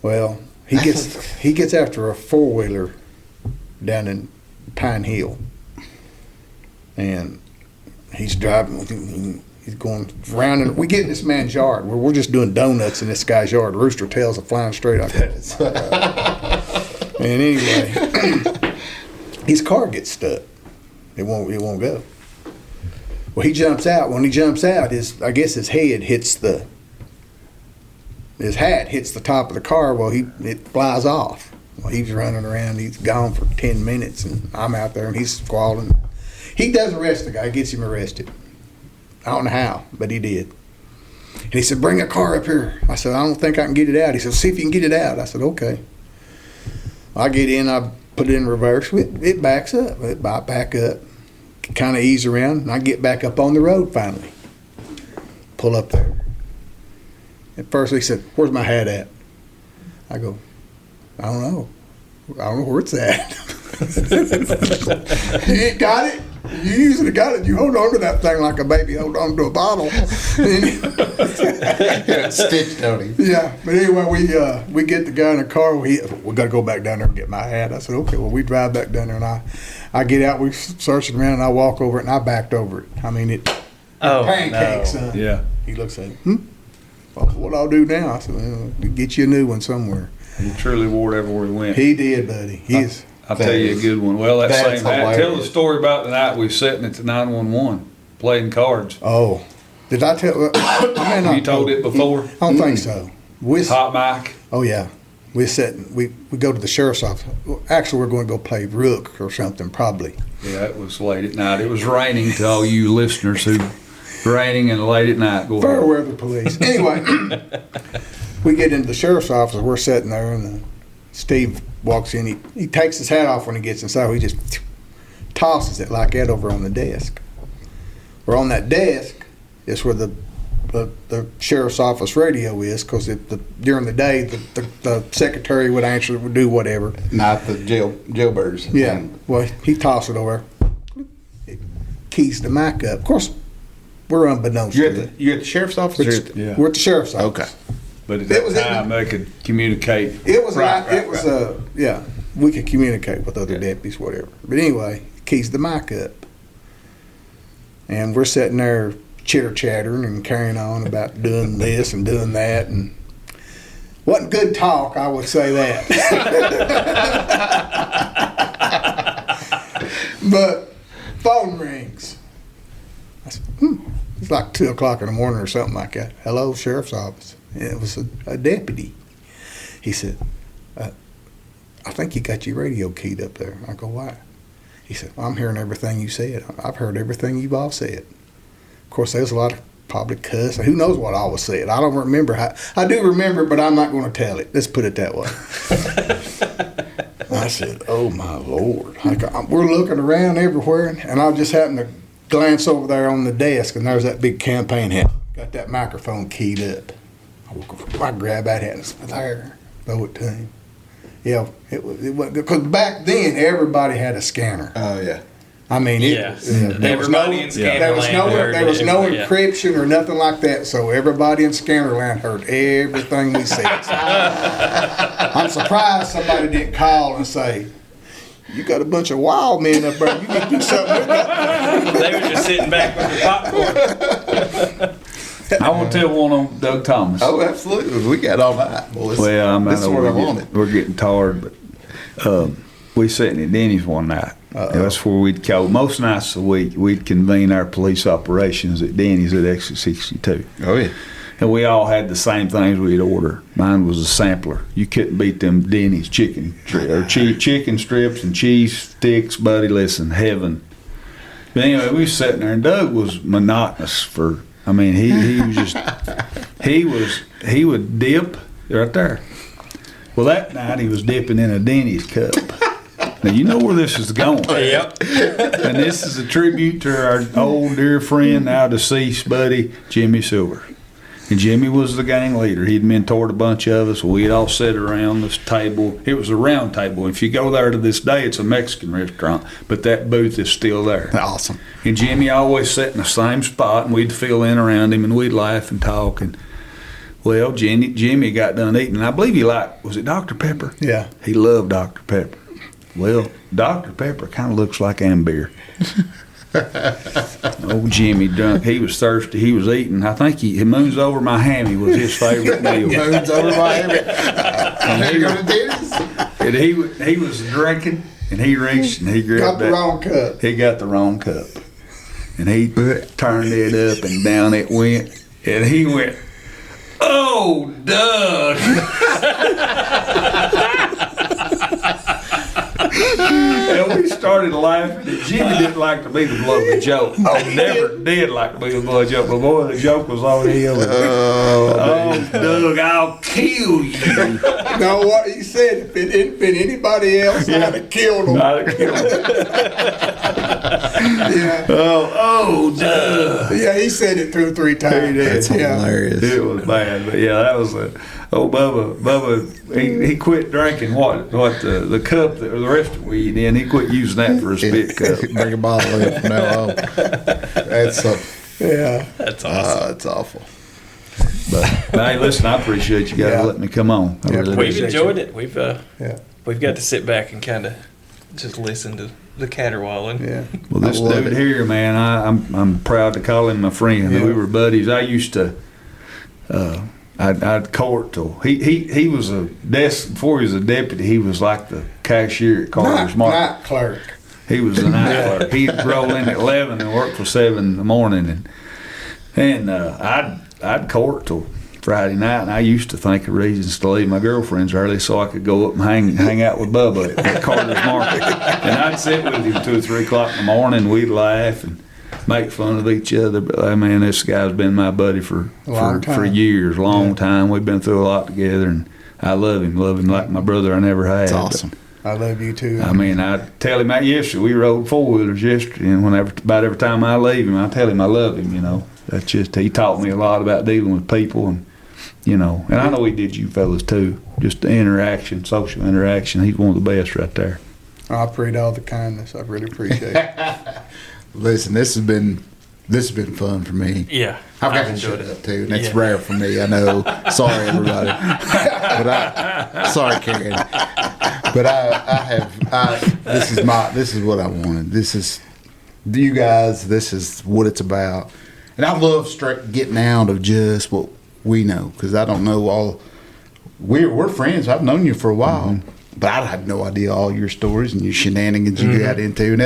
Well, he gets after a 4-wheeler down in Pine Hill, and he's driving. He's going around, and we get in this man's yard where we're just doing donuts in this guy's yard. Rooster tails are flying straight up. And anyway, his car gets stuck. It won't go. Well, he jumps out. When he jumps out, his hat hits the top of the car. Well, it flies off. Well, he's running around. He's gone for 10 minutes, and I'm out there, and he's squalling. He does arrest the guy. Gets him arrested. I don't know how, but he did. And he said, "Bring a car up here." I said, "I don't think I can get it out." He said, "See if you can get it out." I said, "Okay." I get in. I put it in reverse. It backs up. It back up. Kind of ease around, and I get back up on the road finally. Pull up there. At first he said, "Where's my hat at?" I go, "I don't know. I don't know where it's at." You ain't got it? You usually got it. You hold on to that thing like a baby hold on to a bottle.
Stitched on him.
Yeah, but anyway, we get the guy in the car. We got to go back down there and get my hat. I said, "Okay." Well, we drive back down there, and I get out. We searching around, and I walk over it, and I backed over it. I mean, pancakes.
no.
Yeah.
He looks at it. Well, what I'll do now? I said, "Well, get you a new one somewhere."
He truly wore it everywhere he went.
He did, buddy. He's
I'll tell you a good one. Well, that
That's
same hat. Tell the
hilarious.
story about the night we were sitting at the 911 playing cards.
oh. Did I tell? I may not
You told it before.
I don't think so.
Hot mic.
Oh yeah, we're sitting. We go to the sheriff's office. Well, actually, we're going to go play rook or something, probably.
Yeah, it was late at night. It was raining to all you listeners who raining and late at night. Go
Fair
ahead.
weather police. Anyway, we get into the sheriff's office. We're sitting there, and Steve walks in. He takes his hat off when he gets inside. He just tosses it like that over on the desk. We're on that desk. It's where the sheriff's office radio is, because during the day the secretary would answer, would do whatever.
Not the jailbirds.
Yeah. Well, he tossed it over. It keys the mic up. Of course, we're unbeknownst
You're
to
at the sheriff's office. Or at the,
Yeah.
We're at the sheriff's office.
Okay.
But at
It
that
was-
time, they could communicate.
It was
Right,
it was
right.
yeah. We could communicate with other
Yeah.
deputies, whatever. But anyway, keys the mic up, and we're sitting there chitter chattering and carrying on about doing this and doing that, and wasn't good talk. I would say that. But phone rings. I said, It's like 2:00 in the morning or something like that. Hello, sheriff's office. And it was a deputy. He said, "I think you got your radio keyed up there." I go, "Why?" He said, "I'm hearing everything you said. I've heard everything you've all said." Of course, there's a lot of probably cussed. Who knows what I was said? I don't remember. I do remember, but I'm not going to tell it. Let's put it that way. I said, "Oh my Lord!" We're looking around everywhere, and I just happened to glance over there on the desk, and there's that big campaign hat. Got that microphone keyed up. I grabbed that hat and said, "There, throw it to him." Yeah, it was because back then everybody had a scanner.
Oh yeah.
I mean, there was no encryption or nothing like that. So everybody in Scannerland heard everything we said. I'm surprised somebody didn't call and say, "You got a bunch of wild men up there. You need to do something with that."
They were just sitting back with the popcorn.
I want to tell one on Doug Thomas.
Oh, absolutely. We got all that. Well,
Well,
this is what I wanted.
We're getting tired, but we sitting at Denny's one night. That's where we'd go. Most nights of the week, we'd convene our police operations at Denny's at Exit 62.
Oh yeah.
And we all had the same things we'd order. Mine was a sampler. You couldn't beat them Denny's chicken strips and cheese sticks, buddy. Listen, heaven. But anyway, we was sitting there, and Doug was monotonous for. I mean, he was just he would dip right there. Well, that night he was dipping in a Denny's cup. Now you know where this is going.
Yep.
And this is a tribute to our old dear friend, now deceased buddy, Jimmy Silver. And Jimmy was the gang leader. He'd mentored a bunch of us. We'd all sit around this table. It was a round table. If you go there to this day, it's a Mexican restaurant, but that booth is still there.
Awesome.
And Jimmy always sat in the same spot, and we'd fill in around him, and we'd laugh and talk. And well, Jimmy got done eating, and I believe he liked, was it Dr. Pepper?
Yeah.
He loved Dr. Pepper. Well, Dr. Pepper kind of looks like amber. Old Jimmy drunk. He was thirsty. He was eating. I think he Moons Over My Hammy was his favorite meal.
Moons over my head. And you go to Denny's?
And he was drinking, and he reached and he grabbed
Got the wrong cup.
He got the wrong cup, and he turned it up and down it went, and he went, "Oh, Doug." And we started laughing. Jimmy didn't like to be the butt of the joke. Never did like to be the butt of the joke. But boy, the joke was on him. Oh, Doug, I'll kill you.
No, what he said, if it hadn't been anybody else, I'd have killed him.
I'd have killed him.
Yeah.
Oh, Doug.
Yeah, he said it 2 or 3 times.
That's hilarious.
It was bad, but yeah, that was a. Oh, Bubba, he quit drinking the cup that the restaurant we eat in. He quit using that for a spit cup.
Bring a bottle in from now on. That's
Yeah.
That's awesome.
that's awful.
But hey, listen, I appreciate you guys
Yeah.
letting me come on. I
Yeah,
really
We've
do.
enjoyed it. We've
Yeah.
got to sit back and kind of just listen to the caterwauling.
Yeah.
Well, this
I love
dude
it.
here, man, I'm proud to call him my friend.
Yeah.
We were buddies. I used to. I'd court till he was a desk before he was a deputy. He was like the cashier at Carter's Market.
Night clerk.
He was the night clerk. He'd roll in at 11 and work till 7 in the morning, and I'd court till Friday night. And I used to think of reasons to leave my girlfriends early so I could go up and hang out with Bubba at Carter's Market. And I'd sit with him 2 or 3 o'clock in the morning. We'd laugh and make fun of each other. But man, this guy's been my buddy for years, long time. We've been through a lot together, and I love him like my brother I never had.
That's awesome.
I love you too.
I mean, I tell him that yesterday. We rode 4-wheelers yesterday, and about every time I leave him, I tell him I love him. You know, that's just he taught me a lot about dealing with people, and and I know he did you fellas too. Just the interaction, social interaction. He's one of the best right there.
I appreciate all the kindness. I really appreciate it.
Listen, this has been fun for me.
Yeah,
I've got to
enjoyed
shut
it.
up too, and that's
Yeah.
rare for me. I know. Sorry, everybody. Sorry, Karen. But this is what I wanted. This is you guys. This is what it's about. And I love getting out of just what we know, because I don't know all. We're friends. I've known you for a while, but I have no idea all your stories and your shenanigans you got into, and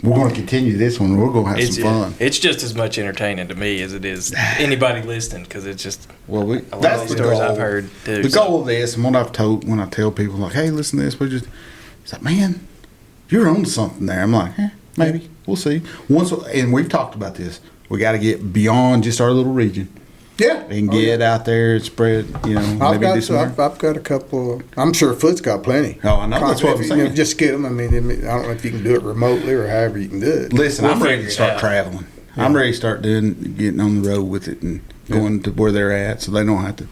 we're going to continue this one. We're going to have some fun.
It's just as much entertaining to me as it is anybody listening, because it's just
Well,
a lot
that's
of
the
stories
goal.
I've heard too.
The goal of this, and what I've told when I tell people, like, "Hey, listen to this," it's like, "Man, you're on to something there." I'm like, "Maybe we'll see." And we've talked about this. we got to get beyond just our little region
Yeah.
and
Oh,
get
yeah.
out there and spread. You know,
I've
maybe do
got,
some.
I've got a couple. I'm sure Foot's got plenty.
Oh, I know. That's what I'm
If you,
saying.
just get them. I mean, I don't know if you can do it remotely or however you can do it.
Listen,
We'll
I'm ready
figure
to
it
start
out.
traveling. I'm ready to start getting on the road with it and going to where they're at, so they don't have to,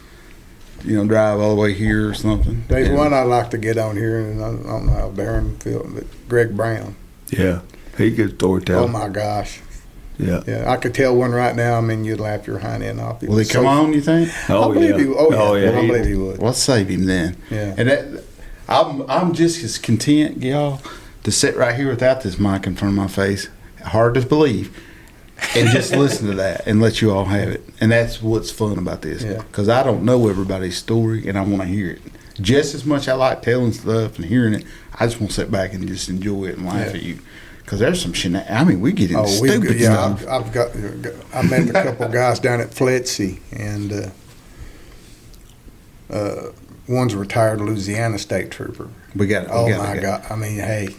drive all the way here or something.
There's
And-
one I'd like to get on here, and I don't know how Darren feels, but Greg Brown.
Yeah, he good storyteller.
Oh my gosh.
Yeah.
Yeah, I could tell one right now. I mean, you'd laugh your hind end off.
Will he come on? You think?
Oh
I believe
yeah.
he, oh yeah, I
he-
believe he would.
Well, let's save him then.
Yeah.
And that, I'm just as content, y'all, to sit right here without this mic in front of my face. Hard to believe. And just listen to that and let you all have it. And that's what's fun about this.
Yeah.
Because I don't know everybody's story and I want to hear it. Just as much I like telling stuff and hearing it, I just want to sit back and just enjoy it and laugh
Yeah.
at you. Because there's some we get into stupid
yeah.
stuff.
I met a couple guys down at Fletsy, and one's a retired Louisiana state trooper.
We got
Oh my God! I mean, hey,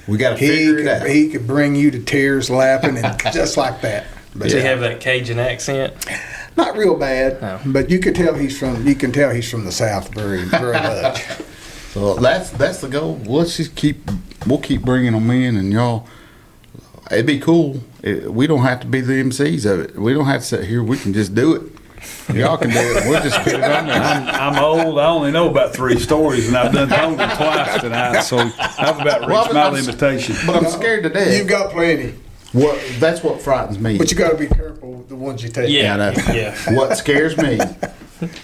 We got to
he
figure it out.
could, he could bring you to tears laughing, and just like that. But
Does he have that Cajun accent?
not real bad,
No.
but you could tell he's from. You can tell he's from the South very much.
So that's the goal. Let's just we'll keep bringing them in, and y'all. It'd be cool. We don't have to be the MCs of it. We don't have to sit here. We can just do it. Y'all can do it. We'll just put it on there.
I'm old. I only know about 3 stories, and I've done told them twice tonight. So I've about reached my limitation.
But I'm scared to death.
You've got plenty,
That's what frightens me.
but you got to be careful with the ones you take.
Yeah,
I know.
yeah.
What scares me,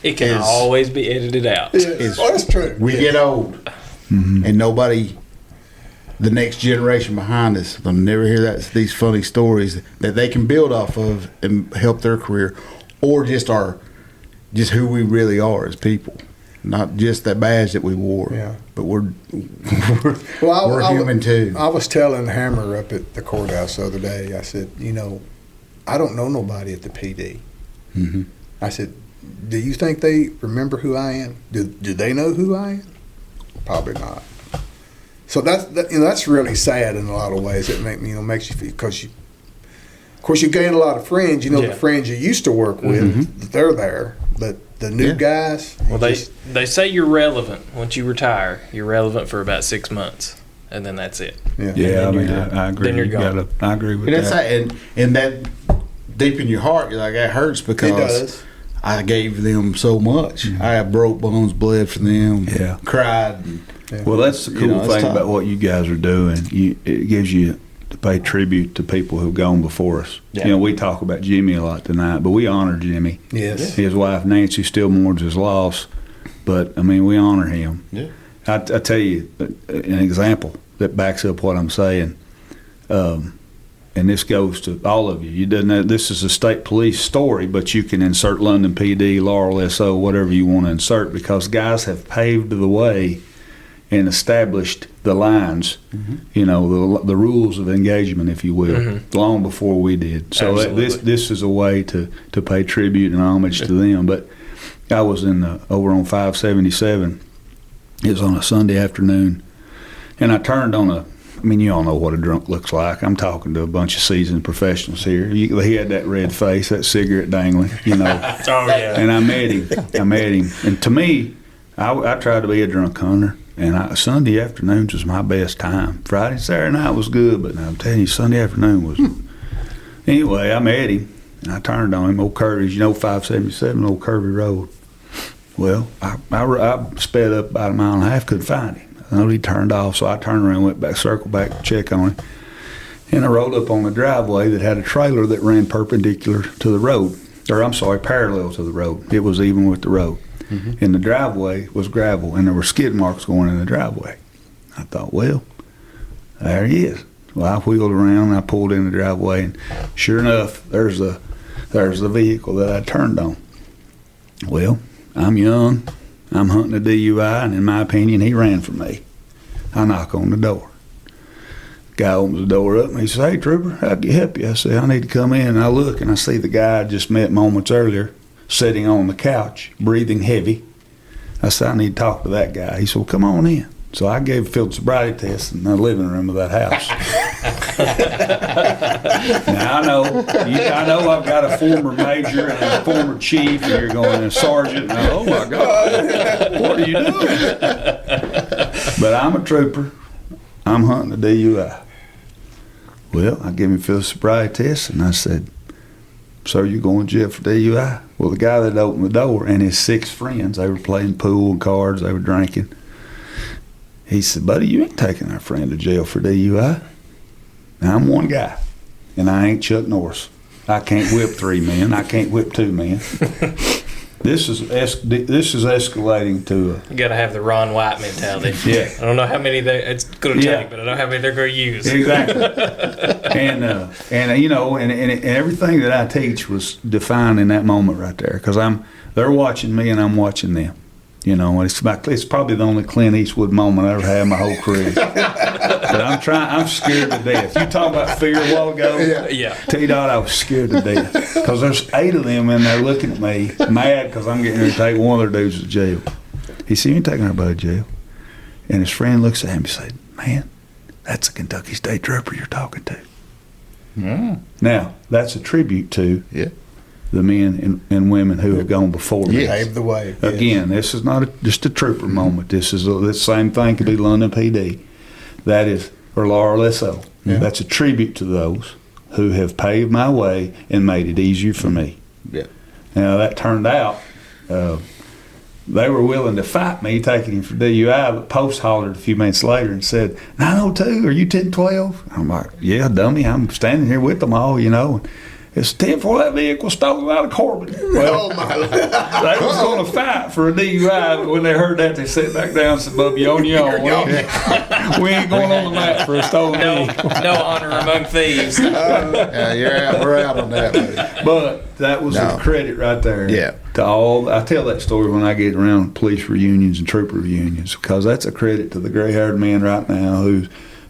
It can
Is-
always be edited out.
Yeah. Oh, that's true.
we get old, and nobody, the next generation behind us, they'll never hear these funny stories that they can build off of and help their career, or just who we really are as people, not just that badge that we wore.
Yeah.
But we're
Well, I
human too.
I was telling Hammer up at the courthouse the other day, I said, I don't know nobody at the PD.
Mhm.
I said, do you think they remember who I am? Do they know who I am? Probably not. So that's really sad in a lot of ways. It makes you feel, because of course you gain a lot of friends.
Yeah.
The friends you used to work with, they're there, but the new
Yeah.
guys.
Well, they say you're relevant once you retire. You're relevant for about 6 months, and then that's it.
Yeah, I mean, I agree.
Then you're gone.
I agree with
And that's
that.
and that deep in your heart, you're like, that hurts because
It does.
I gave them so much. I broke bones, bled for them,
Yeah.
cried.
Well, that's the cool
it's
thing
tough.
about what you guys are doing. It gives you to pay tribute to people who've gone before us.
Yeah.
We talk about Jimmy a lot tonight, but we honor Jimmy.
Yes.
His wife Nancy still mourns his loss, but I mean, we honor him.
Yeah.
I tell you an example that backs up what I'm saying, and this goes to all of you. You didn't know, this is a state police story, but you can insert London PD, Laurel SO, whatever you want to insert, because guys have paved the way and established the lines, the rules of engagement, if you will, long before we did. So
Absolutely.
this is a way to pay tribute and homage to them. But I was over on 577. It was on a Sunday afternoon, and I turned on you all know what a drunk looks like. I'm talking to a bunch of seasoned professionals here. He had that red face, that cigarette dangling,
Oh yeah.
And I met him. And to me, I tried to be a drunk hunter. And Sunday afternoons was my best time. Friday, Saturday night was good, but I'm telling you, Sunday afternoon was. Anyway, I met him, and I turned on him. Old Kirby's, 577, Old Kirby Road. Well, I sped up about a mile and a half, couldn't find him. I know he turned off, so I turned around, went back, circled back to check on him. And I rolled up on a driveway that had a trailer that ran perpendicular to the road, parallel to the road. It was even with the road. And the driveway was gravel, and there were skid marks going in the driveway. I thought, well, there he is. Well, I wheeled around, and I pulled in the driveway, and sure enough, there's the vehicle that I turned on. Well, I'm young, I'm hunting a DUI, and in my opinion, he ran from me. I knock on the door. Guy opens the door up, and he says, "Hey, trooper, how can I help you?" I say, "I need to come in." And I look, and I see the guy I just met moments earlier sitting on the couch, breathing heavy. I said, "I need to talk to that guy." He said, "Well, come on in." So I gave a field sobriety test in the living room of that house. Now I know I've got a former major and a former chief, and you're going a sergeant. And oh my God, what are you doing? But I'm a trooper. I'm hunting a DUI. Well, I gave him a field sobriety test, and I said, "Sir, you going to jail for DUI?" Well, the guy that opened the door and his 6 friends, they were playing pool and cards, they were drinking. He said, "Buddy, you ain't taking our friend to jail for DUI." Now, I'm one guy, and I ain't Chuck Norris. I can't whip 3 men. I can't whip 2 men. This is escalating to
You got to have the Ron White mentality.
Yeah.
I don't know how many it's going to
Yeah.
take, but I know how many they're going to use.
Exactly. and everything that I teach was defined in that moment right there, because they're watching me and I'm watching them. And it's probably the only Clint Eastwood moment I ever had in my whole career. But I'm scared to death. You talk about fear a while ago.
Yeah.
T-Dot, I was scared to death. Because there's 8 of them in there looking at me, mad because I'm getting ready to take one of their dudes to jail. He said, "You ain't taking our buddy to jail." And his friend looks at him and said, "Man, that's a Kentucky State Trooper you're talking to." Now, that's a tribute to the men and women who have gone before me.
Paved the way.
Again, this is not just a trooper moment. This is the same thing could be London PD. That is, or RLSO. That's a tribute to those who have paved my way and made it easier for me.
Yeah.
Now, that turned out, they were willing to fight me taking him for DUI, but Post hollered a few minutes later and said, "902, are you 1012? I'm like, "Yeah, dummy, I'm standing here with them all, And it's 10-4, that vehicle stolen out of Corbin." Well, they was going to fight for a DUI, but when they heard that, they sat back down and said, "Bub, you on your own. We ain't going on the map for a stolen vehicle."
No honor among thieves.
We're out on that, buddy.
But that was a credit right there.
Yeah.
To all, I tell that story when I get around police reunions and trooper reunions, because that's a credit to the gray-haired men right now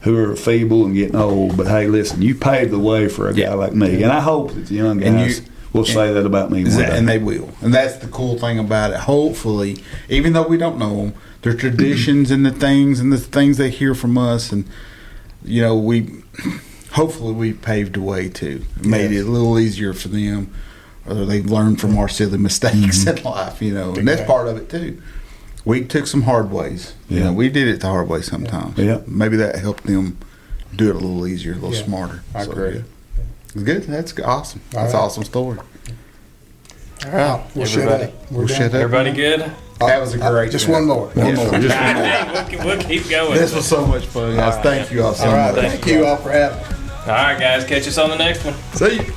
who are feeble and getting old. But hey, listen, you paved the way for a guy like me, and I hope that the young guys will say that about me one day.
And they will. And that's the cool thing about it. Hopefully, even though we don't know them, their traditions and the things they hear from us, and hopefully we paved the way too, made it a little easier for them, or they've learned from our silly mistakes in life. And that's part of it too. We took some hard ways. We did it the hard way sometimes.
Yeah.
Maybe that helped them do it a little easier, a little smarter.
I agree.
Yeah. It's good. That's awesome. That's an awesome story.
All right,
We'll shut
everybody.
up. We're done.
Everybody good?
That was a great.
Just one more.
One more. Just one more.
Hey, we'll keep going.
This was so much fun, guys. Thank you all so
All right.
much.
Thank you all for having me.
All right, guys. Catch us on the next one.
See you.